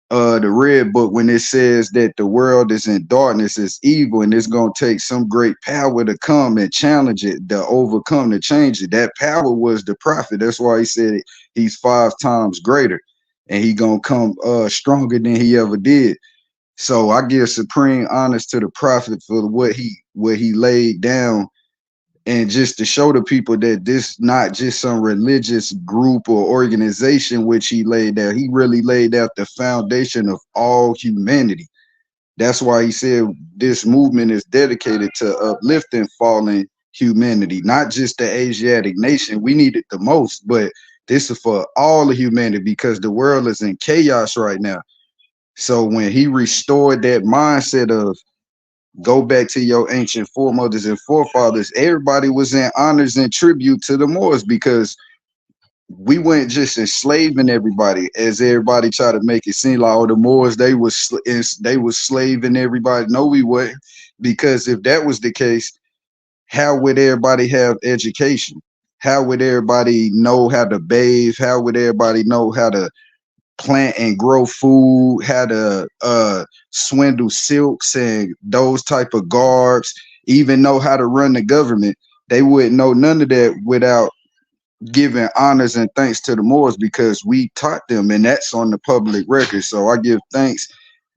J: the red book, when it says that the world is in darkness, it's evil, and it's gonna take some great power to come and challenge it, to overcome, to change it. That power was the prophet. That's why he said he's 5 times greater, and he gonna come stronger than he ever did. So I give supreme honors to the prophet for what he laid down, and just to show the people that this not just some religious group or organization which he laid out. He really laid out the foundation of all humanity. That's why he said this movement is dedicated to uplifting fallen humanity, not just the Asiatic nation. We need it the most, but this is for all of humanity because the world is in chaos right now. So when he restored that mindset of go back to your ancient foremothers and forefathers, everybody was in honors and tribute to the Moors because we weren't just enslaving everybody, as everybody tried to make it seem like, oh, the Moors, they was slaving everybody. No, we weren't, because if that was the case, how would everybody have education? How would everybody know how to bathe? How would everybody know how to plant and grow food, how to swindle silks and those type of garbs, even know how to run the government? They wouldn't know none of that without giving honors and thanks to the Moors, because we taught them, and that's on the public record. So I give thanks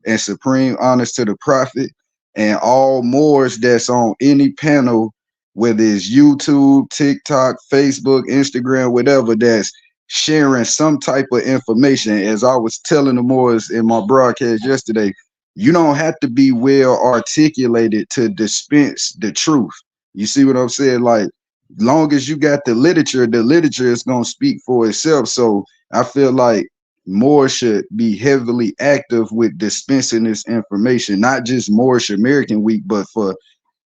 J: and supreme honors to the prophet and all Moors that's on any panel, whether it's YouTube, TikTok, Facebook, Instagram, whatever, that's sharing some type of information. As I was telling the Moors in my broadcast yesterday, you don't have to be well articulated to dispense the truth. You see what I'm saying? Like, long as you got the literature is going to speak for itself. So I feel like more should be heavily active with dispensing this information, not just Moorish American Week, but for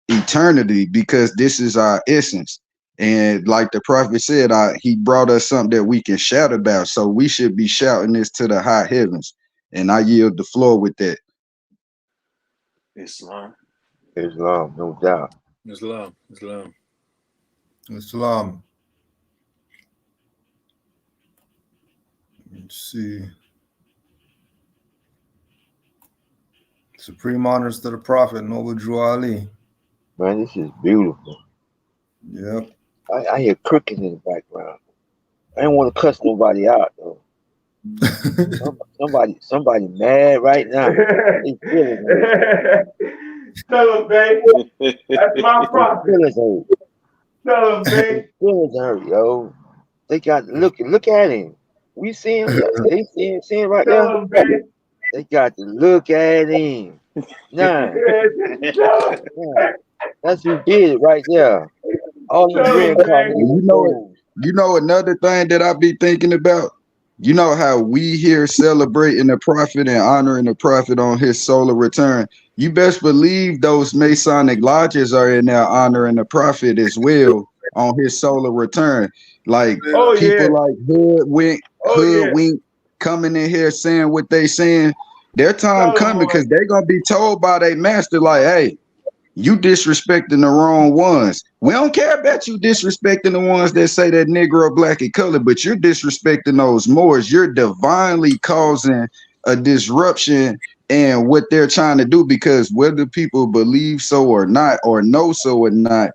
J: eternity, because this is our essence. And like the prophet said, he brought us something that we can shout about. So we should be shouting this to the high heavens. And I yield the floor with that.
H: Islam.
G: Islam, no doubt.
F: Islam.
D: Islam. Let's see. Supreme honors to the prophet, Noble Drew Ali.
G: Man, this is beautiful.
D: Yep.
G: I hear crickets in the background. I don't want to cuss nobody out though. Somebody mad right now. They feeling hurt.
E: Tell him, babe. That's my prophet.
G: Feelings hurt.
E: Tell him, babe.
G: Feelings hurt, yo. They got look at him. We see him. They see him right there.
E: Tell him, babe.
G: They got to look at him. Nah. That's who did it right there. All the reincarnated.
J: You know another thing that I be thinking about? You know how we here celebrating the prophet and honoring the prophet on his solar return. You best believe those Masonic lodges are in there honoring the prophet as well on his solar return. Like people like Hoodwink coming in here saying what they saying. Their time coming, because they're gonna be told by their master, like, hey, you disrespecting the wrong ones. We don't care about you disrespecting the ones that say that Negro, black, and colored, but you're disrespecting those Moors. You're divinely causing a disruption in what they're trying to do, because whether people believe so or not, or know so or not,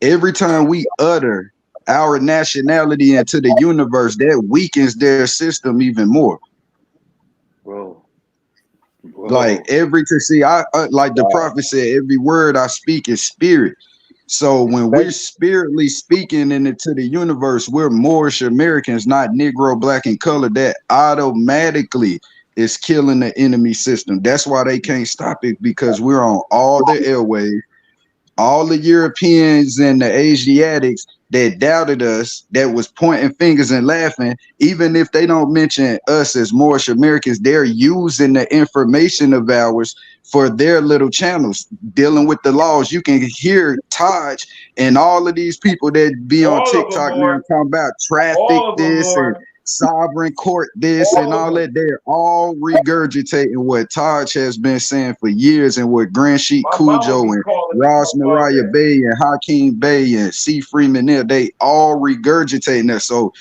J: every time we utter our nationality into the universe, that weakens their system even more.
H: Bro.
J: Like like the prophet said, every word I speak is spirit. So when we're spiritly speaking into the universe, we're Moorish Americans, not Negro, black, and colored. That automatically is killing the enemy system. That's why they can't stop it, because we're on all the airwaves. All the Europeans and the Asiatics that doubted us, that was pointing fingers and laughing, even if they don't mention us as Moorish Americans, they're using the information of ours for their little channels dealing with the laws. You can hear Taj and all of these people that be on TikTok now talking about traffic this and sovereign court this and all that. They're all regurgitating what Taj has been saying for years, and what Grand Sheik Cujo and Ross Mariah Bey and Hakeem Bey and C. Freeman, they all regurgitating that. So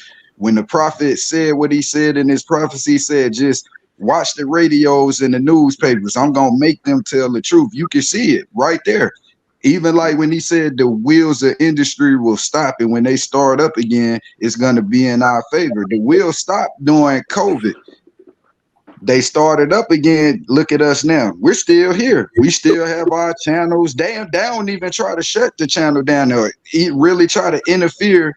J: When the prophet said what he said in his prophecy, said just watch the radios and the newspapers. I'm gonna make them tell the truth. You can see it right there. Even like when he said the wheels of industry will stop, and when they start up again, it's gonna be in our favor. The wheels stopped during COVID. They started up again. Look at us now. We're still here. We still have our channels. They don't even try to shut the channel down or really try to interfere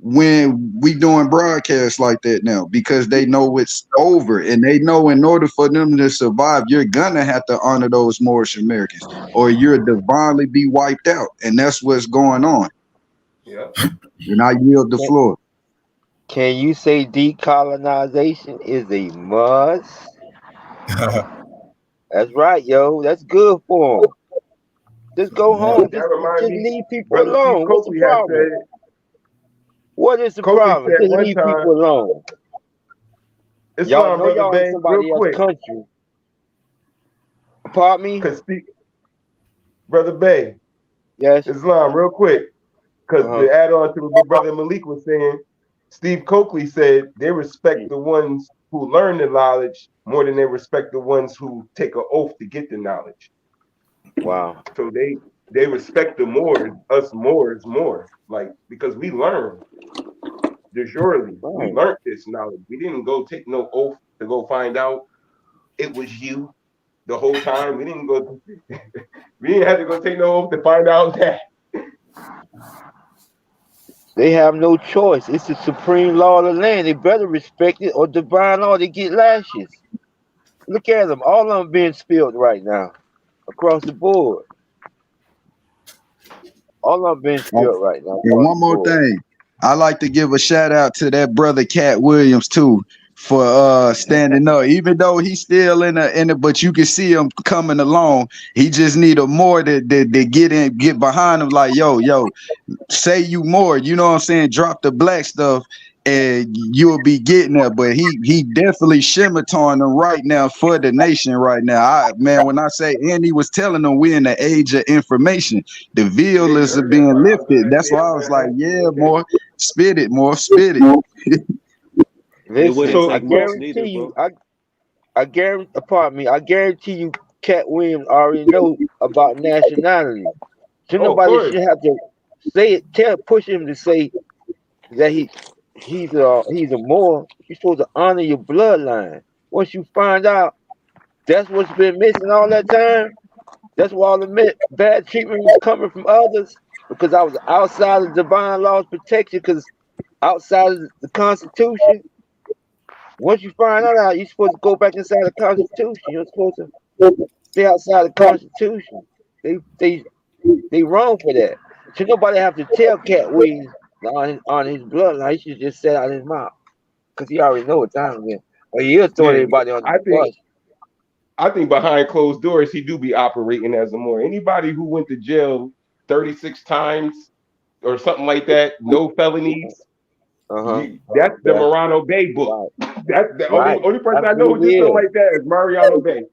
J: when we doing broadcasts like that now, because they know it's over, and they know in order for them to survive, you're gonna have to honor those Moorish Americans or you're divinely be wiped out. And that's what's going on.
E: Yeah.
J: And I yield the floor.
G: Can you say decolonization is a must? That's right, yo. That's good for them. Just go home.
E: That
G: Just
E: reminds me,
G: leave people
E: Brother Steve
G: alone. What's the
E: Copley had
G: problem?
E: said,
G: What is the
E: Copley
G: problem?
E: said
G: Just
E: one
G: leave
E: time,
G: people alone. Y'all
E: Islam,
G: know
E: Brother
G: y'all in
E: Bay, real
G: somebody else's
E: quick,
G: country. Pardon me?
E: because Brother Bay,
G: Yes.
E: Islam, real quick, because to add on to what Brother Malik was saying, Steve Coakley said they respect the ones who learn the knowledge more than they respect the ones who take an oath to get the knowledge.
G: Wow.
E: So they respect the Moors, us Moors more, like, because we learn. Surely we learned this knowledge. We didn't go take no oath to go find out it was you the whole time. We didn't go. We didn't have to go take no oath to find out that.
G: They have no choice. It's the supreme law of the land. They better respect it or divine law, they get lashes. Look at them. All of them being spilled right now across the board. All of them being spilled right now
J: And
G: across
J: one
G: the
J: more
G: board.
J: thing, I like to give a shout out to that brother Cat Williams too for standing up. Even though he's still in it, but you can see him coming along. He just need a more to get behind him. Like yo, say you more. You know what I'm saying? Drop the black stuff, and you'll be getting there. But he definitely shimmertawing them right now for the nation right now. When I say, and he was telling them we're in the age of information. The veil is being lifted. That's why I was like, yeah, more spit it, more spit it.
H: It wouldn't
G: Listen, I
H: take much neither,
G: guarantee you,
H: bro.
G: I guarantee, pardon me, I guarantee you, Cat Williams already know about nationality. So
E: Oh, of
G: nobody
E: course.
G: should have to say it, push him to say that he's a Moor. You're supposed to honor your bloodline. Once you find out that's what's been missing all that time, that's why all the bad treatment was coming from others, because I was outside of divine law's protection, because outside of the Constitution. Once you find that out, you're supposed to go back inside the Constitution. You're supposed to stay outside the Constitution. They wrong for that. Should nobody have to tell Cat Williams on his bloodline? He should just say out his mouth, because he already know what time it is. But he is throwing everybody on the bus.
E: I think behind closed doors, he do be operating as a Moor. Anybody who went to jail 36 times or something like that, no felonies. That's the Mariano Bay book. That's the only person I know who did something like that is Mariano Bay.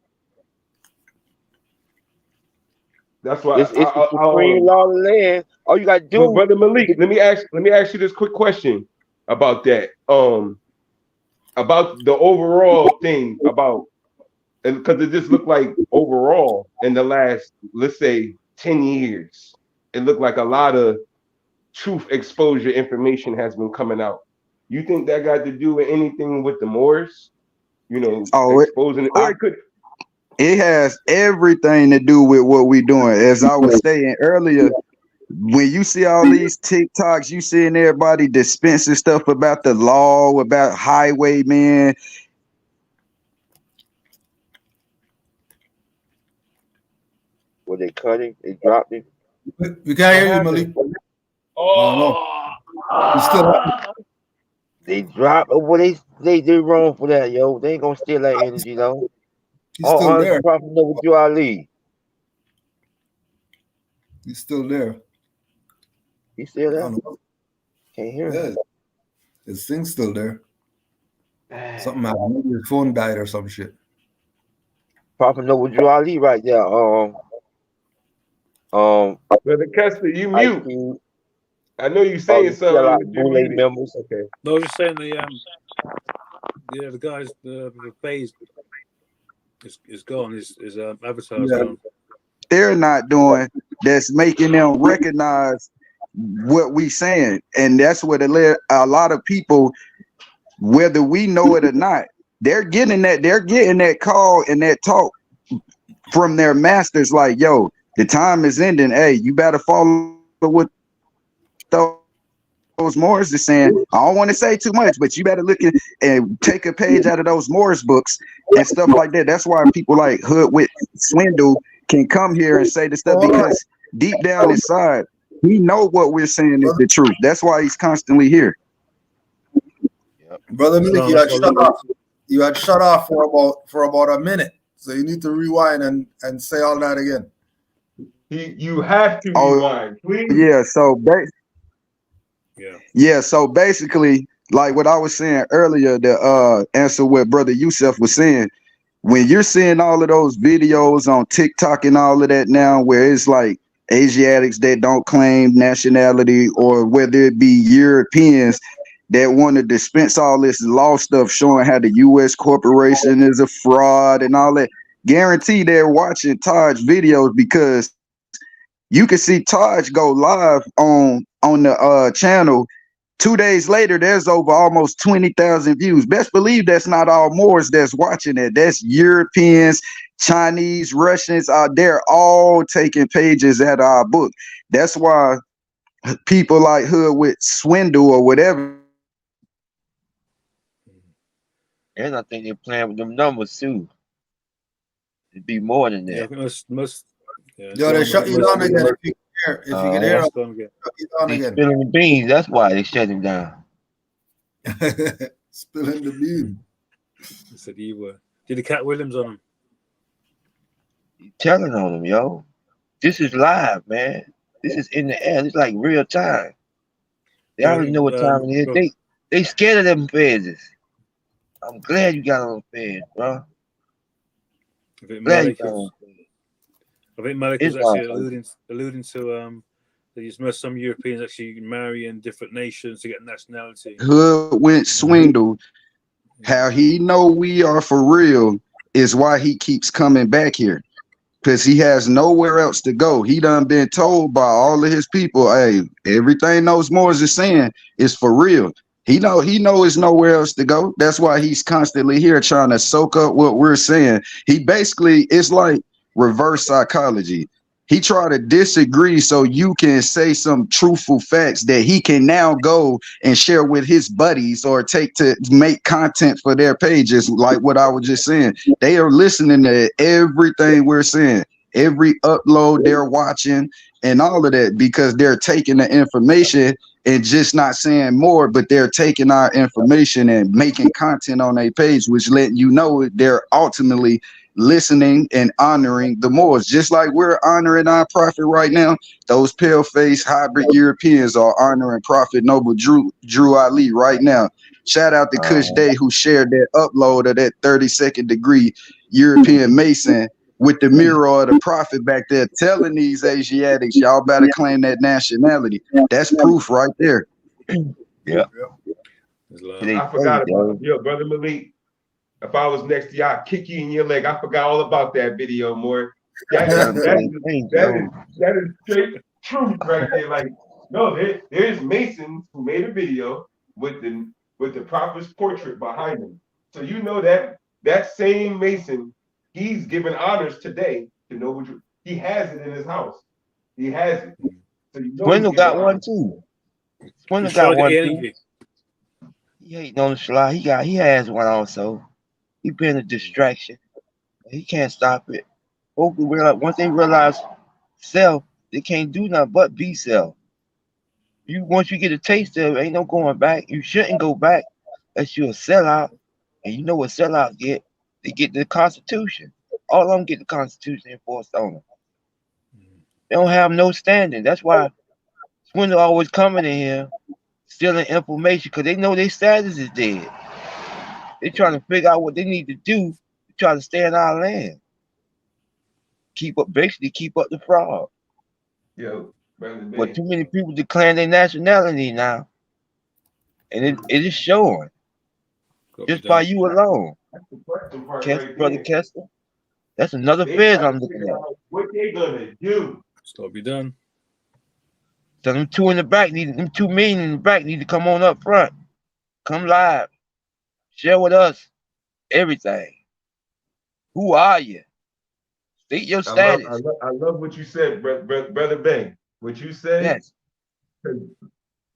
E: That's why
G: it's the supreme law of the land. All you gotta do.
E: But Brother Malik, let me ask you this quick question about that. About the overall thing about, because it just looked like overall in the last, let's say, 10 years, it looked like a lot of truth exposure information has been coming out. You think that got to do with anything with the Moors? You know, exposing it, or it could.
J: It has everything to do with what we're doing. As I was saying earlier, when you see all these TikToks, you seeing everybody dispensing stuff about the law, about highwaymen.
G: Were they cutting? They dropped him.
D: We can't hear you, Malik.
E: Oh,
D: no.
G: They dropped. Well, they wrong for that, yo. They ain't gonna steal that energy, though.
D: He's still there.
G: Prophet Noah Ali.
D: He's still there.
G: He's still there. Can't hear him.
D: His thing's still there. Something happened. Maybe his phone died or some shit.
G: Prophet Noah Ali right there.
E: Brother Kester, you mute. I know you
G: Oh,
E: saying
G: you see a lot
E: something,
G: of
E: but you're
G: Boule
E: muted.
G: members.
E: Okay.
F: No, I was just saying the guys the page is gone. His avatar's
D: Yeah.
F: gone.
J: They're not doing that's making them recognize what we saying, and that's what a lot of people, whether we know it or not, they're getting that call and that talk from their masters, like, yo, the time is ending. Hey, you better follow what those Moors is saying. I don't want to say too much, but you better look at and take a page out of those Moorish books and stuff like that. That's why people like Hoodwit Swindle can come here and say this stuff,
D: Hold on.
J: because deep down inside, he know what we're saying is the truth. That's why he's constantly here.
D: Brother Mick,
F: No, that's what I was-
D: you had shut off for about a minute. So you need to rewind and say all that again.
E: You have to
J: Oh
E: rewind, please.
J: yeah, so
F: yeah.
J: yeah, so basically, like what I was saying earlier, the answer what Brother Yusuf was saying, when you're seeing all of those videos on TikTok and all of that now, where it's like Asiatics that don't claim nationality, or whether it be Europeans that want to dispense all this law stuff showing how the U.S. corporation is a fraud and all that, guarantee they're watching Taj videos, because you can see Taj go live on the channel. 2 days later, there's over almost 20,000 views. Best believe that's not all Moors that's watching it. That's Europeans, Chinese, Russians. They're all taking pages out of our book. That's why people like Hood with Swindle or whatever.
G: And I think they're playing with them numbers too. It'd be more than
F: Yeah, I
G: that.
F: think most yeah, it's
D: Yo, they
F: gone,
D: shut you
F: most
D: down
F: of
D: again.
F: the-
D: If you can hear,
F: yeah, it's gone again.
D: shut you down
G: He's
D: again.
G: spilling the beans. That's why they shut him down.
D: Spilling the bean.
F: He said you were. Did the Cat Williams on him?
G: He's telling on them, yo. This is live, man. This is in the air. It's like real time. They
F: Yeah, I
G: already
F: think,
G: know what time it is. They scared of them feds. I'm glad you got on feds, bro.
F: I think
G: Glad you
F: Malik
G: got on
F: was,
G: feds.
F: I think Malik
G: It's
F: was actually
G: live.
F: alluding to that some Europeans actually marry in different nations to get nationality.
J: Hood went Swindle, how he know we are for real is why he keeps coming back here, because he has nowhere else to go. He done been told by all of his people, hey, everything those Moors is saying is for real. He know it's nowhere else to go. That's why he's constantly here trying to soak up what we're saying. He basically, it's like reverse psychology. He try to disagree so you can say some truthful facts that he can now go and share with his buddies or take to make content for their pages. Like what I was just saying, they are listening to everything we're saying, every upload they're watching and all of that, because they're taking the information and just not saying more, but they're taking our information and making content on their page, which letting you know they're ultimately listening and honoring the Moors, just like we're honoring our prophet right now. Those pale-faced hybrid Europeans are honoring Prophet Noble Drew Ali right now. Shout out to Kush Day, who shared that upload of that 32nd degree European Mason with the mirror of the prophet back there, telling these Asiatics, y'all better claim that nationality. That's proof right there.
G: Yeah.
F: It's like,
G: They
E: I forgot
G: say,
E: about your brother Malik. If I was next to you, I'd kick you in your leg. I forgot all about that video, more. That is straight truth right there. Like, no, there's Masons who made a video with the prophet's portrait behind him. So you know that same Mason, he's giving honors today to Noble Drew. He has it in his house. He has it. So you know
G: Swindle got one too. Swindle
F: he's trying
G: got
F: to get
G: one
F: the
G: too.
F: energy.
G: He hating on the slide. He has one also. He been a distraction. He can't stop it. Hopefully, once they realize self, they can't do nothing but be self. Once you get a taste of it, ain't no going back. You shouldn't go back unless you're a sellout. And you know what sellouts get? They get the Constitution. All of them get the Constitution enforced on them. They don't have no standing. That's why Swindle always coming in here stealing information, because they know their status is dead. They trying to figure out what they need to do to try to stay in our land. Keep up the fraud.
E: Yo,
G: But too many people declaring their nationality now, and it is showing just by you alone. Brother Kester, that's another phase I'm looking at.
E: What they gonna do?
F: It's got to be done.
G: So them 2 million in the back need to come on up front. Come live. Share with us everything. Who are you? State your status.
E: I love what you said, brother Bang. What you said.
G: Yes.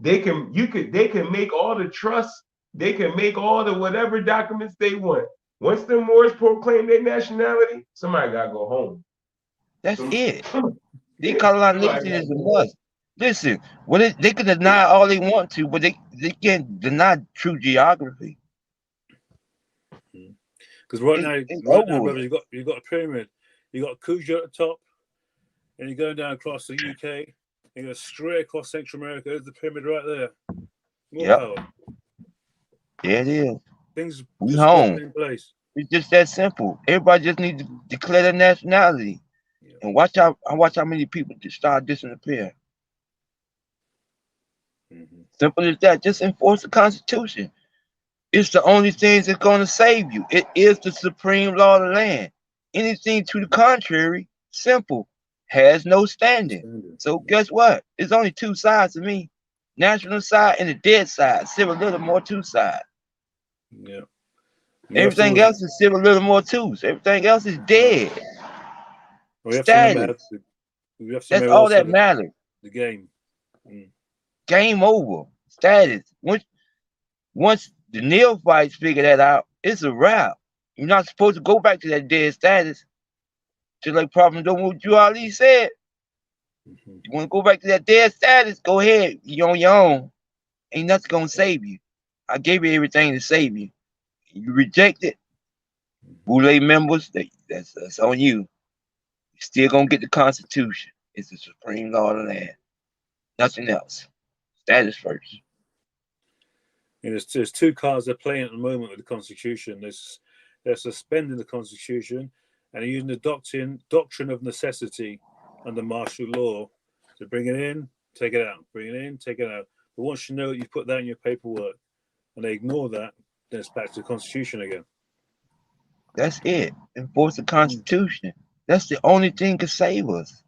E: They can make all the trust. They can make all the whatever documents they want. Once the Moors proclaim their nationality, somebody gotta go home.
G: That's it. Decolonization is a must. Listen, they can deny all they want to, but they can't deny true geography.
F: Because right now, brother, you've got a pyramid. You got Cujo at the top, and you're going down across the UK, and you go straight across Central America. There's the pyramid right there. More power.
G: Yeah, it is.
F: Things
G: we
F: just
G: home.
F: In place.
G: It's just that simple. Everybody just needs to declare their nationality, and watch how many people just start disappearing. Simple as that. Just enforce the Constitution. It's the only thing that's going to save you. It is the supreme law of the land. Anything to the contrary, simple, has no standing. So guess what? There's only two sides to me. National side and the dead side. Civil little more two sides.
F: Yeah.
G: Everything else is civil little more twos. Everything else is dead. Status. That's all that matters.
F: The game.
G: Game over. Status. Once the neophytes figure that out, it's a wrap. You're not supposed to go back to that dead status. Just like Prophet Ali said. You want to go back to that dead status, go ahead. You're on your own. Ain't nothing going to save you. I gave you everything to save you. You reject it. Boule members, that's on you. You're still going to get the Constitution. It's the supreme law of the land. Nothing else. Status first.
F: There's two cards they're playing at the moment with the Constitution. They're suspending the Constitution and using the doctrine of necessity under martial law to bring it in, take it out, bring it in, take it out. But once you know it, you put that in your paperwork, and they ignore that, then it's back to the Constitution again.
G: That's it. Enforce the Constitution. That's the only thing can save us.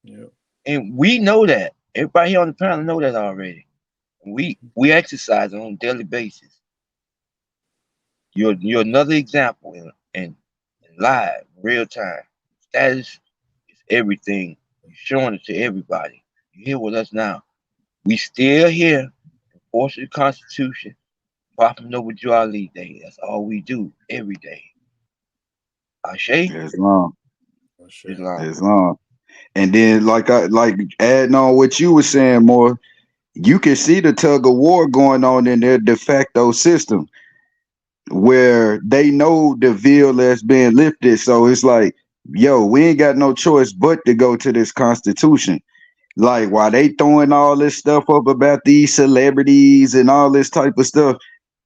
F: Yeah.
G: And we know that. Everybody here on the panel know that already. We exercise on a daily basis. You're another example in live, real time. Status is everything. You're showing it to everybody. You're here with us now. We still here, enforcing the Constitution. Prophet Noble Ali Day. That's all we do every day. Ashe?
J: Islam.
G: Islam.
J: And then like adding on what you were saying more, you can see the tug of war going on in their de facto system where they know the veil that's being lifted. So it's like, yo, we ain't got no choice but to go to this Constitution. Like, while they throwing all this stuff up about these celebrities and all this type of stuff,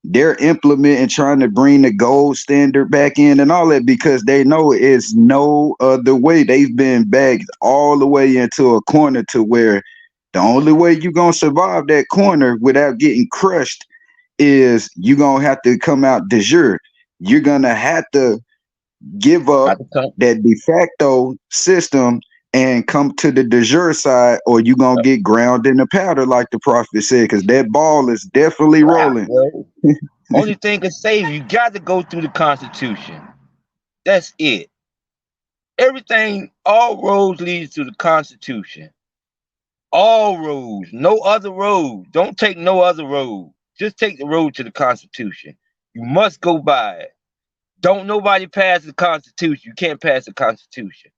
J: they're implementing, trying to bring the gold standard back in and all that because they know it's no other way. They've been backed all the way into a corner to where the only way you're going to survive that corner without getting crushed is you're going to have to come out de jure. You're going to have to give up that de facto system and come to the de jure side, or you're going to get ground in the powder, like the prophet said, because that ball is definitely rolling.
G: Only thing can save you got to go through the Constitution. That's it. Everything, all roads leads to the Constitution. All roads, no other road. Don't take no other road. Just take the road to the Constitution. You must go by it. Don't nobody pass the Constitution. You can't pass the Constitution.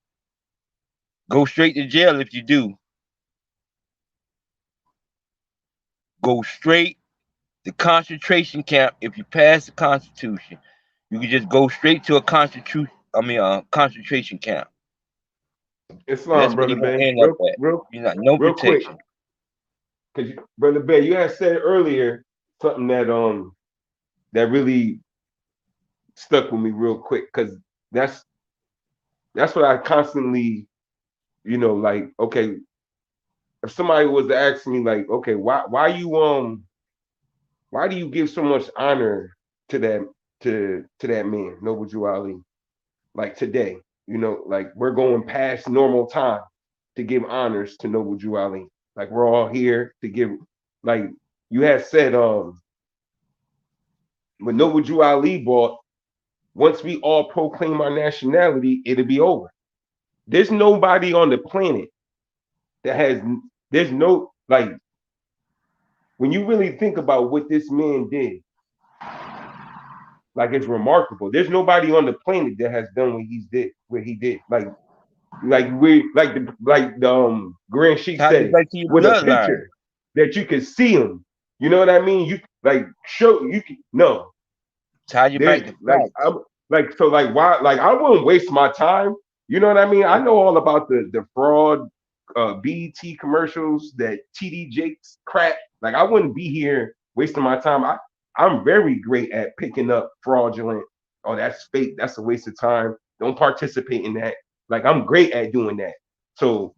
G: Go straight to jail if you do. Go straight to concentration camp if you pass the Constitution. You can just go straight to a concentration camp.
E: Islam, brother Bay.
G: No protection.
E: Because brother Bay, you had said earlier something that really stuck with me real quick, because that's what I constantly, like, okay, if somebody was to ask me like, okay, why do you give so much honor to that man, Noble Drew Ali? Like today, like we're going past normal time to give honors to Noble Drew Ali. Like we're all here to give, like you had said, when Noble Drew Ali bought, once we all proclaim our nationality, it'll be over. There's nobody on the planet that there's no, like, when you really think about what this man did, like it's remarkable. There's nobody on the planet that has done what he did. Like the Grand Sheik
G: Tie you
E: said,
G: back to your
E: with a
G: bloodline.
E: picture that you can see him. You know what I mean? You like show you can no.
G: Tie you back to
E: Like
G: facts.
E: I'm like so like why like I wouldn't waste my time. You know what I mean? I know all about the fraud BET commercials, that TD Jakes crap. Like I wouldn't be here wasting my time. I'm very great at picking up fraudulent. Oh, that's fake. That's a waste of time. Don't participate in that. Like I'm great at doing that. So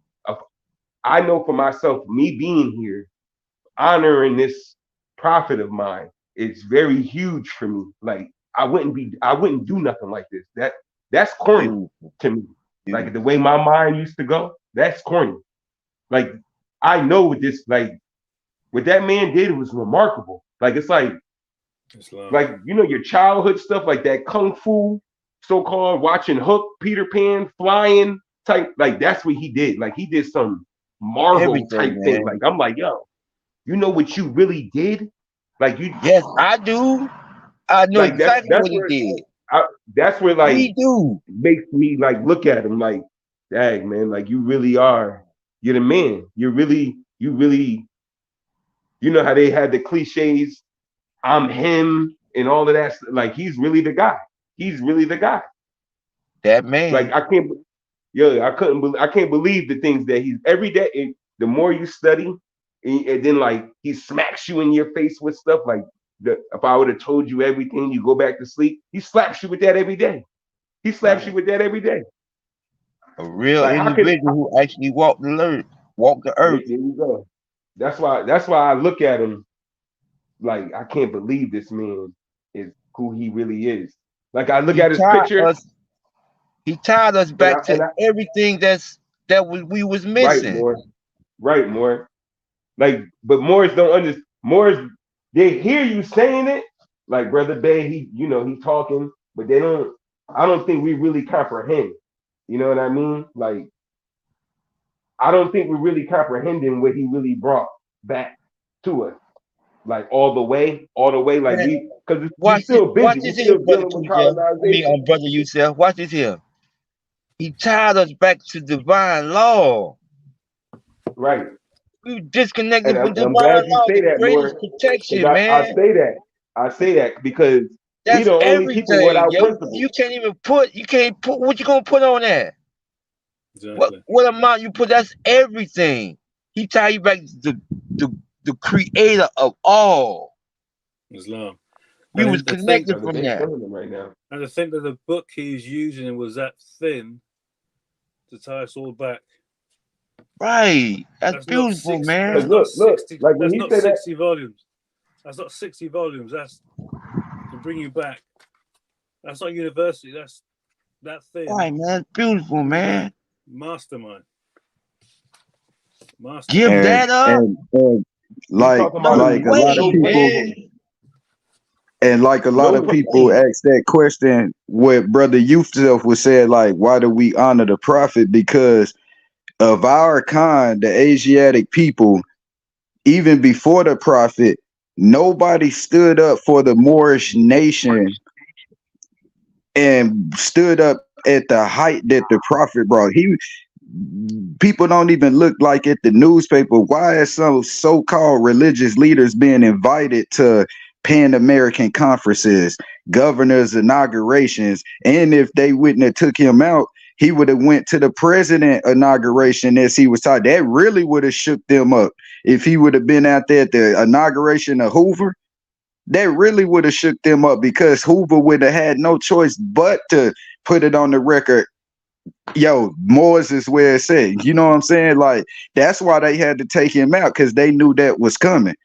E: I know for myself, me being here, honoring this prophet of mine, it's very huge for me. Like I wouldn't do nothing like this. That's corny
G: Beautiful.
E: to me. Like
G: Beautiful.
E: the way my mind used to go, that's corny. Like I know what this, like what that man did was remarkable. Like it's like your childhood stuff, like that kung fu, so-called watching Hook, Peter Pan, flying type. Like that's what he did. Like he did some Marvel type
G: Everything,
E: thing. Like
G: man.
E: I'm like, yo, you know what you really did? Like you,
G: Yes, I do. I know
E: like
G: exactly
E: that's
G: what he
E: where
G: did.
E: that's where like
G: We do.
E: makes me like look at him like, dang man, like you really are. You're the man. You really. You know how they had the cliches, I'm him and all of that. Like he's really the guy. He's really the guy.
G: That
E: Like
G: man.
E: I can't. I can't believe the things that he's every day. The more you study, and then like he smacks you in your face with stuff like if I would have told you everything, you go back to sleep. He slaps you with that every day. He slaps you with that every day.
G: A real
E: Like how can
G: individual who actually walked the
E: there
G: earth.
E: you go. That's why I look at him like I can't believe this man is who he really is. Like I look
G: He
E: at his
G: tied
E: picture
G: us. He tied us
E: and
G: back to
E: I
G: everything we was
E: right
G: missing.
E: more. Like, but Morris don't understand. Morris, they hear you saying it, like Brother Bay, he talking, but they don't. I don't think we really comprehend. You know what I mean? Like, I don't think we're really comprehending what he really brought back to us. Like all the way. Like
G: Man,
E: because we still
G: watch
E: busy. We
G: this here,
E: still
G: brother
E: dealing with
G: Tuja.
E: colonization.
G: Brother Yusef. Watch this here. He tied us back to divine law.
E: Right.
G: We disconnected
E: And
G: from
E: I'm
G: divine
E: glad you
G: law,
E: say
G: the
E: that,
G: greatest
E: more, because
G: protection,
E: I
G: man.
E: say that. I say that because we
G: That's
E: the only people
G: everything,
E: without
G: yo.
E: principles.
G: You can't put what you gonna put on that?
F: Exactly.
G: What amount you put? That's everything. He tie you back to the creator of all.
F: Islam.
G: We was
F: And to think,
G: connected
E: Brother
G: from
E: Bay
G: that.
E: killing them right now.
F: and to think that the book he's using was that thin to tie us all back.
G: Right. That's
F: That's not
G: beautiful,
F: 60.
G: man.
F: That's
E: Because
F: not
E: look,
F: 60.
E: like when
F: That's
E: he
F: not
E: said that,
F: 60 volumes. That's not 60 volumes. That's to bring you back. That's not university. That's that thin.
G: Right, man. Beautiful, man.
F: Mastermind.
G: Give that up.
J: And
E: he
J: like
E: talking about
G: No
J: like a lot of
G: way,
E: no
J: people
G: man.
E: principle,
J: and like a lot
E: no
J: of
G: No
J: people
G: way.
J: ask that question, what Brother Youself was saying, like, why do we honor the prophet? Because of our kind, the Asiatic people, even before the prophet, nobody stood up for the Moorish nation and stood up at the height that the prophet brought. People don't even look like at the newspaper. Why is some so-called religious leaders being invited to Pan-American conferences, governors' inaugurations? And if they wouldn't have took him out, he would have went to the president inauguration as he was taught. That really would have shook them up. If he would have been out there at the inauguration of Hoover, that really would have shook them up, because Hoover would have had no choice but to put it on the record yo, Moors is where it's at. You know what I'm saying? Like, that's why they had to take him out, because they knew that was coming.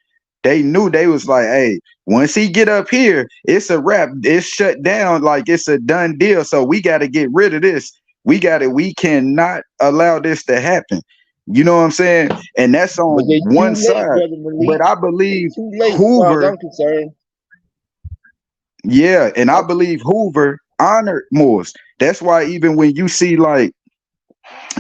J: They knew, they was like, hey, once he get up here, it's a wrap. It's shut down. Like, it's a done deal. So we got to get rid of this. We cannot allow this to happen. You know what I'm saying? And that's
G: But
J: on
G: they
J: one
G: too late,
J: side.
G: brother
J: But
G: Malik.
J: I
G: They
J: believe
G: too late, as far as
J: Hoover,
G: I'm concerned.
J: yeah, and I believe Hoover honored Moors. That's why even when you see like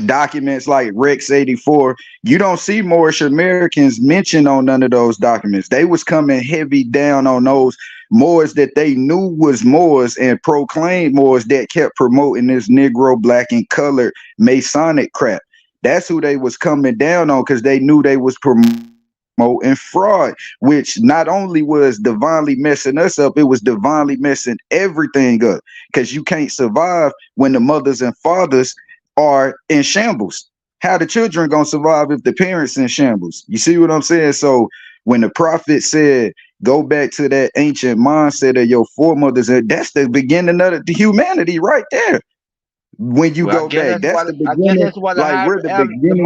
J: documents like Rex 84, you don't see Moorish Americans mentioned on none of those documents. They was coming heavy down on those Moors that they knew was Moors and proclaimed Moors that kept promoting this Negro, black, and colored Masonic crap. That's who they was coming down on, because they knew they was promoting fraud, which not only was divinely messing us up, it was divinely messing everything up, because you can't survive when the mothers and fathers are in shambles. How the children gonna survive if the parents in shambles? You see what I'm saying? So when the prophet said, go back to that ancient mindset of your foremothers, and that's the beginning of the humanity right there. When you
G: Well,
J: go back, that's the
G: I guess
J: beginning.
G: that's why
J: Like, we're the beginning.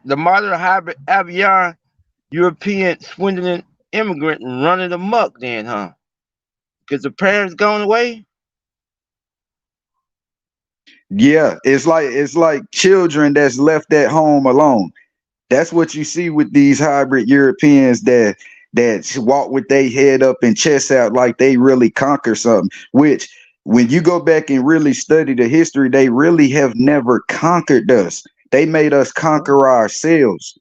G: the modern hybrid avian European swindling immigrant running amok then, huh? Because the parents gone away.
J: Yeah, it's like children that's left at home alone. That's what you see with these hybrid Europeans that walk with their head up and chest out like they really conquer something. Which, when you go back and really study the history, they really have never conquered us. They made us conquer ourselves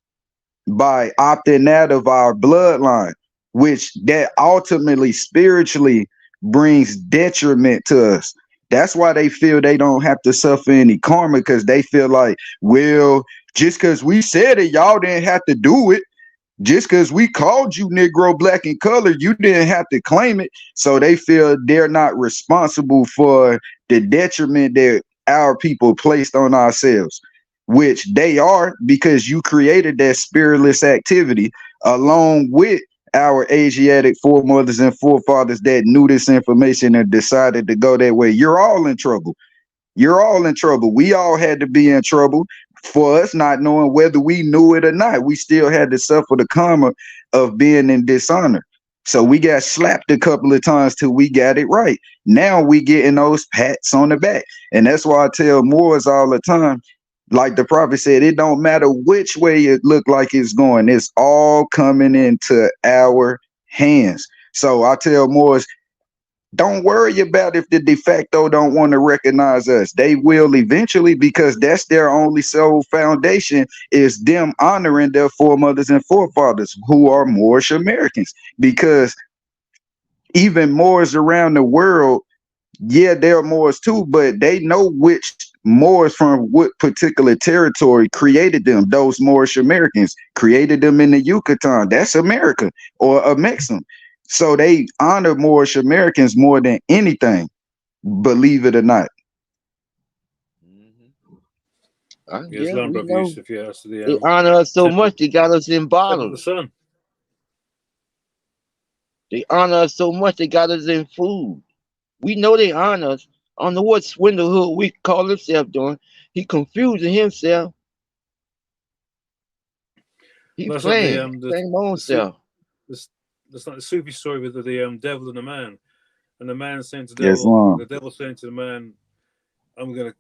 J: by opting out of our bloodline, which that ultimately spiritually brings detriment to us. That's why they feel they don't have to suffer any karma, because they feel like, well, just because we said it, y'all didn't have to do it. Just because we called you Negro, black, and colored, you didn't have to claim it. So they feel they're not responsible for the detriment that our people placed on ourselves, which they are, because you created that spiritless activity along with our Asiatic foremothers and forefathers that knew this information and decided to go that way. You're all in trouble. You're all in trouble. We all had to be in trouble for us not knowing whether we knew it or not. We still had to suffer the karma of being in dishonor. So we got slapped a couple of times till we got it right. Now we getting those pats on the back. And that's why I tell Moors all the time, like the prophet said, it don't matter which way it look like it's going. It's all coming into our hands. So I tell Moors, don't worry about if the de facto don't want to recognize us. They will eventually, because that's their only sole foundation, is them honoring their foremothers and forefathers who are Moorish Americans. Because even Moors around the world, yeah, they're Moors too, but they know which Moors from what particular territory created them. Those Moorish Americans created them in the Yucatan. That's America, or a Mexican. So they honor Moorish Americans more than anything, believe it or not.
F: Yeah,
G: Yeah,
F: Islam,
G: we
F: brother
G: know.
F: Yusuf, yeah, to the
G: They honor us so
F: temple,
G: much they got us in
F: temple of the
G: bottles.
F: sun.
G: They honor us so much they got us in food. We know they honor us. I don't know what Swindlehood we call himself doing. He confusing himself. He
F: That's like
G: playing his own self.
F: that's like the Sufi story with the devil and the man, and the man saying to
J: Islam.
F: the devil saying to the man, I'm gonna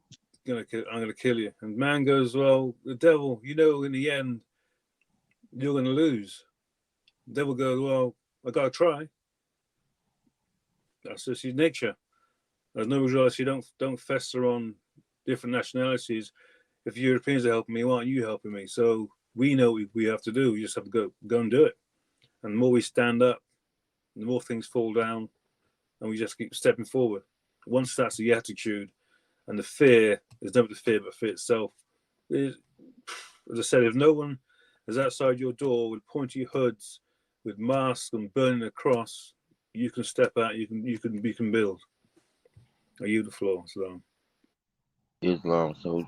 F: kill you. And man goes, well, the devil, in the end, you're gonna lose. The devil goes, well, I gotta try. That's just his nature. There's no rejoice. You don't fester on different nationalities. If Europeans are helping me, why aren't you helping me? So we know what we have to do. We just have to go and do it. And the more we stand up, the more things fall down, and we just keep stepping forward. Once that's the attitude, and the fear is never the fear, but fear itself. As I said, if no one is outside your door with pointy hoods, with masks and burning a cross, you can step out. You can build. Are you the floor? So
G: Islam. So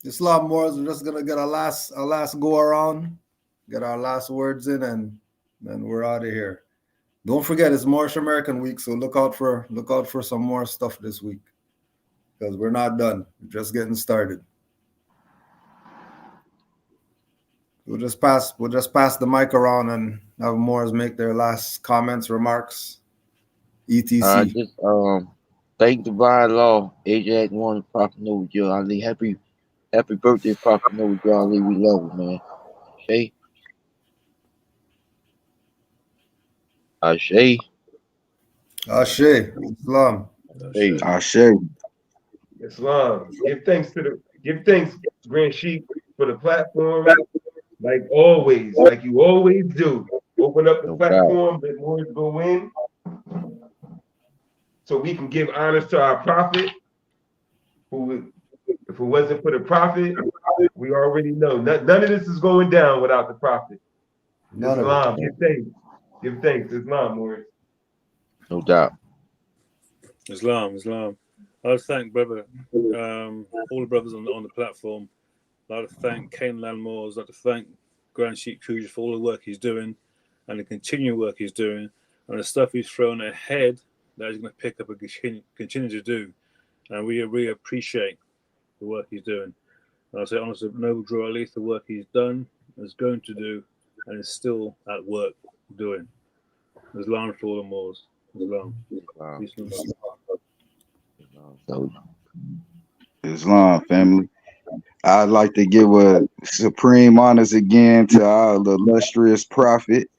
D: Islam Moors, we're just gonna get a last go around, get our last words in, and then we're out of here. Don't forget, it's Moorish American Week, so look out for some more stuff this week. because we're not done. We're just getting started. We'll just pass the mic around and have Moors make their last comments, remarks, etc.
G: Just thank divine law. Asiatic one, Prophet Noah Joe Ali. Happy birthday, Prophet Noah Joe Ali. We love you, man. Shay. Ashe.
D: Ashe, Islam.
G: Hey.
J: Ashe.
E: Islam. Give thanks, Grand Sheik, for the platform. Like always, like you always do. Open up the platform, let more go in. So we can give honors to our prophet, who, if it wasn't for the prophet, we already know. None of this is going down without the prophet. Islam, give thanks. Give thanks. Islam, Moorish.
G: No doubt.
F: Islam. I would thank all the brothers on the platform. I'd like to thank CAnaanland Moors. I'd like to thank Grand Sheik Kuja for all the work he's doing and the continuing work he's doing and the stuff he's thrown ahead that he's going to pick up and continue to do. And we really appreciate the work he's doing. And I say honestly, Noble Drew Ali, the work he's done, is going to do, and is still at work doing. Islam for all the Moors. Islam.
J: Islam, family. I'd like to give a supreme honors again to our illustrious prophet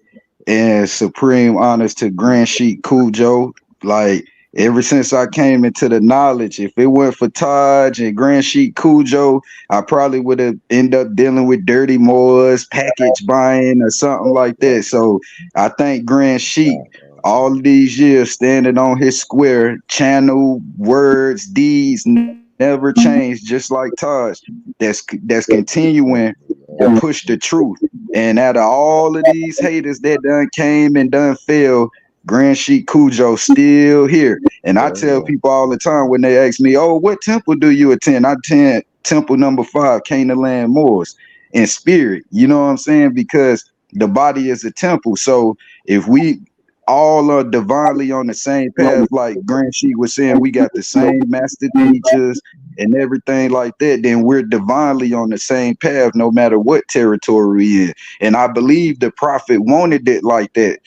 J: and supreme honors to Grand Sheik Kujo. Like, ever since I came into the knowledge, if it weren't for Taj and Grand Sheik Kujo, I probably would have ended up dealing with dirty Moors, package buying or something like that. So I thank Grand Sheik all of these years standing on his square, channel, words, deeds, never changed, just like Taj. That's continuing to push the truth. And out of all of these haters that done came and done failed, Grand Sheik Kujo still here. And I tell people all the time when they ask me, oh, what temple do you attend? I attend temple number 5, CAnaanland Moors, in spirit. You know what I'm saying? Because the body is a temple. So if we all are divinely on the same path, like Grand Sheik was saying, we got the same master teachers and everything like that, then we're divinely on the same path no matter what territory we in. And I believe the prophet wanted it like that,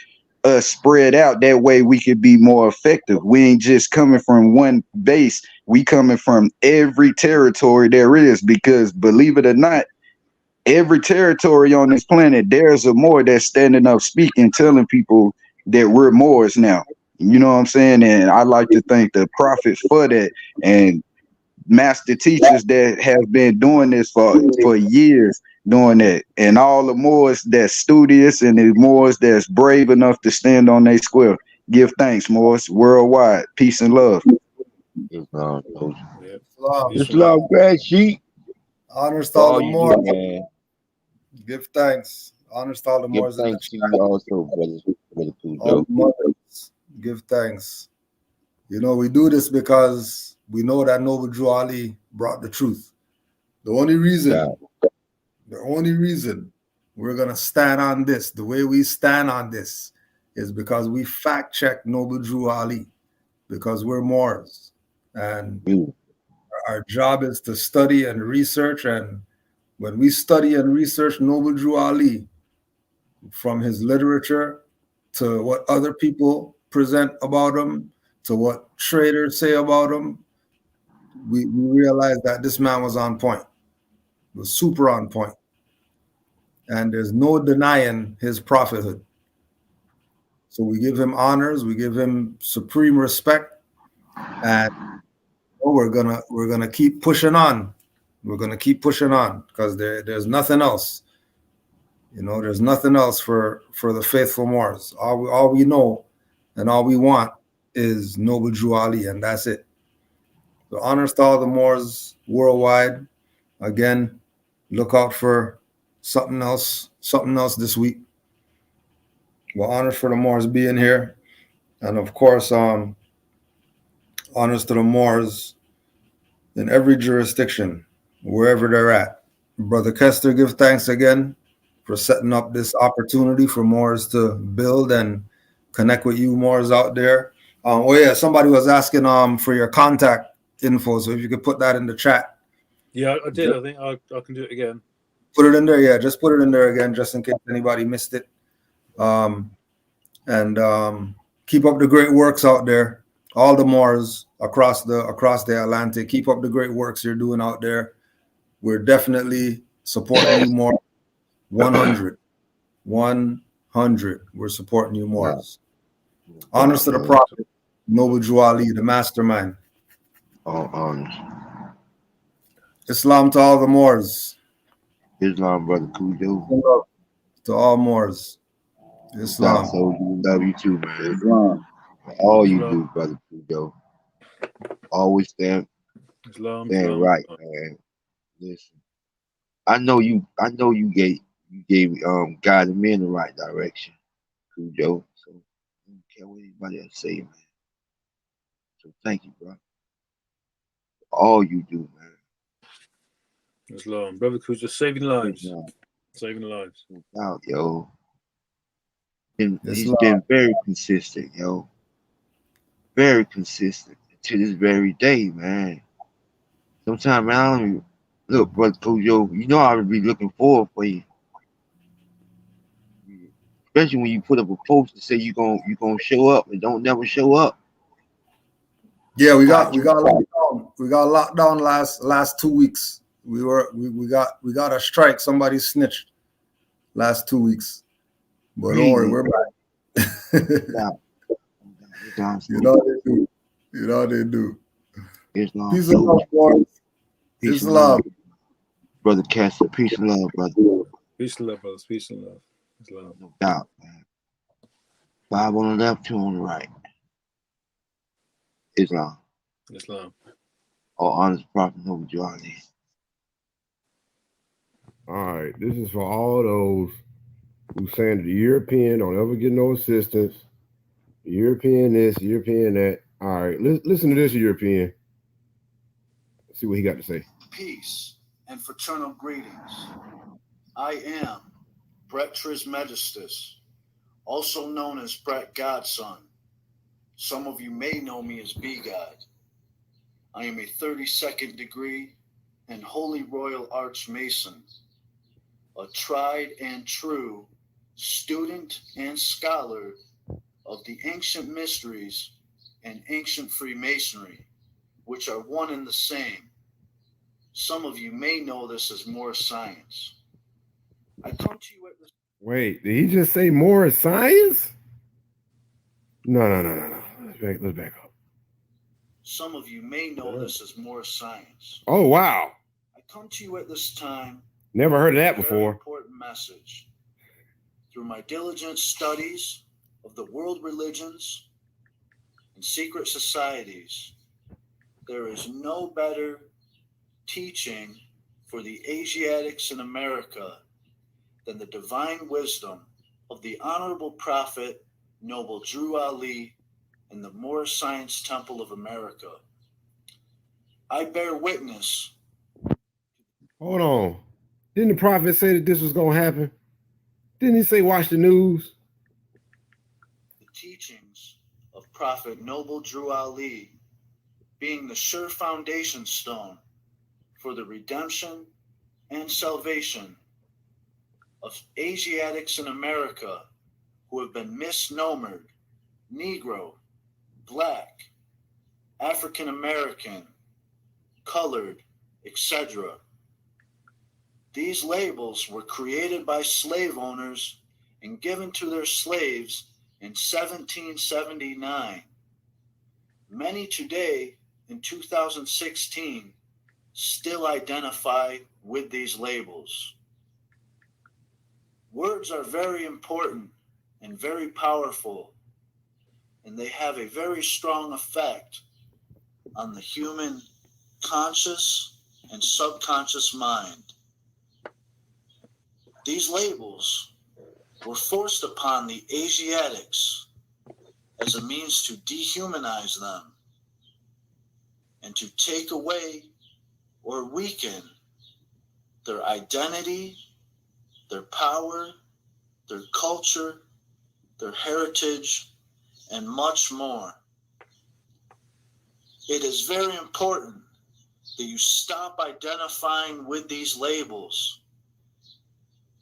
J: us spread out, that way we could be more effective. We ain't just coming from one base, we coming from every territory there is, because believe it or not, every territory on this planet, there's a Moor that's standing up speaking, telling people that we're Moors now. You know what I'm saying? And I like to thank the prophets for that, and master teachers that have been doing this for years, doing that, and all the Moors that's studious and the Moors that's brave enough to stand on their square. Give thanks, Moors, worldwide. Peace and love.
G: Islam,
D: Islam.
G: Grand Sheik.
D: Honors to all the Moors.
G: Man.
D: Give thanks. Honors to all the Moors.
G: Give thanks to you also, brother
D: all the mothers, give thanks. You know, we do this because we know that Noble Drew Ali brought the truth. The only reason we're going to stand on this, the way we stand on this, is because we fact check Noble Drew Ali, because we're Moors. And our job is to study and research. And when we study and research Noble Drew Ali, from his literature to what other people present about him, to what traders say about him, we realized that this man was on point. He was super on point. And there's no denying his prophethood. So we give him honors, we give him supreme respect, and we're gonna keep pushing on. We're gonna keep pushing on, because there's nothing else. You know, there's nothing else for the faithful Moors. All we know and all we want is Noble Drew Ali, and that's it. So honors to all the Moors worldwide. Again, look out for something else this week. Well, honors for the Moors being here. And of course, honors to the Moors in every jurisdiction, wherever they're at. Brother Kester, give thanks again for setting up this opportunity for Moors to build and connect with you Moors out there. Oh yeah, somebody was asking for your contact info. So if you could put that in the chat.
F: Yeah, I did. I think I can do it again.
D: Put it in there. Yeah, just put it in there again, just in case anybody missed it. And keep up the great works out there. All the Moors across the Atlantic. Keep up the great works you're doing out there. We're definitely supporting you more. 100. We're supporting you more. Honors to the Prophet, Noble Drew Ali, the mastermind.
G: All honors.
D: Islam to all the Moors.
G: Islam, brother Cujo.
D: To all Moors. Islam.
G: So we love you too, man.
J: Islam.
G: All you do, brother Cujo. Always stand right, man. Listen, I know you gave God and me in the right direction, Cujo. So I don't care what anybody else say, man. So thank you, bro. All you do, man.
F: Islam, brother Cujo, saving lives. Saving lives.
G: No doubt, yo. He's been very consistent, yo. Very consistent to this very day, man. Sometimes, man, I don't even look, brother Cujo, you know I would be looking forward for you. Especially when you put up a post to say you gonna show up and don't never show up.
D: Yeah, we got locked down. We got locked down last 2 weeks. We got a strike. Somebody snitched last 2 weeks. But don't worry, we're back. You know they do.
G: Islam.
D: Peace and love, boys.
G: Peace and love. Brother Castle, peace and love, brother.
F: Peace and love, brothers. Peace and love. Islam.
G: No doubt, man. 5 on the left, 2 on the right. Islam. All honors, Prophet, Noble Drew Ali.
K: All right, this is for all those who saying that the European don't ever get no assistance. The European this, the European that. All right, listen to this European. Let's see what he got to say.
L: Peace and fraternal greetings. I am Brett Trismegistus, also known as Brett Godson. Some of you may know me as B-God. I am a 32nd degree and Holy Royal Archmason, a tried and true student and scholar of the ancient mysteries and ancient Freemasonry, which are one and the same. Some of you may know this as Moorish science. I come to you at this.
K: Wait, did he just say Moorish science? No. Let's back up.
L: Some of you may know this as Moorish science.
K: Oh, wow.
L: I come to you at this time.
K: Never heard of that
L: with a
K: before.
L: very important message. Through my diligent studies of the world religions and secret societies, there is no better teaching for the Asiatics in America than the divine wisdom of the Honorable Prophet Noble Drew Ali in the Moorish Science Temple of America. I bear witness.
K: Hold on. Didn't the prophet say that this was going to happen? Didn't he say watch the news?
L: The teachings of Prophet Noble Drew Ali being the sure foundation stone for the redemption and salvation of Asiatics in America who have been misnomered Negro, Black, African American, colored, etc. These labels were created by slave owners and given to their slaves in 1779. Many today, in 2016, still identify with these labels. Words are very important and very powerful, and they have a very strong effect on the human conscious and subconscious mind. These labels were forced upon the Asiatics as a means to dehumanize them and to take away or weaken their identity, their power, their culture, their heritage, and much more. It is very important that you stop identifying with these labels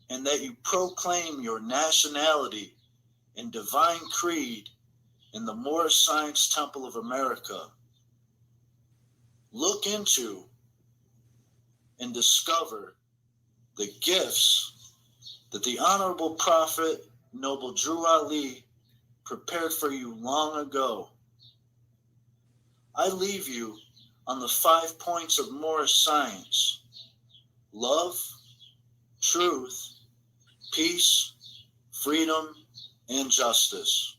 L: and that you proclaim your nationality and divine creed in the Moorish Science Temple of America. Look into and discover the gifts that the Honorable Prophet Noble Drew Ali prepared for you long ago. I leave you on the 5 points of Moorish science: love, truth, peace, freedom, and justice.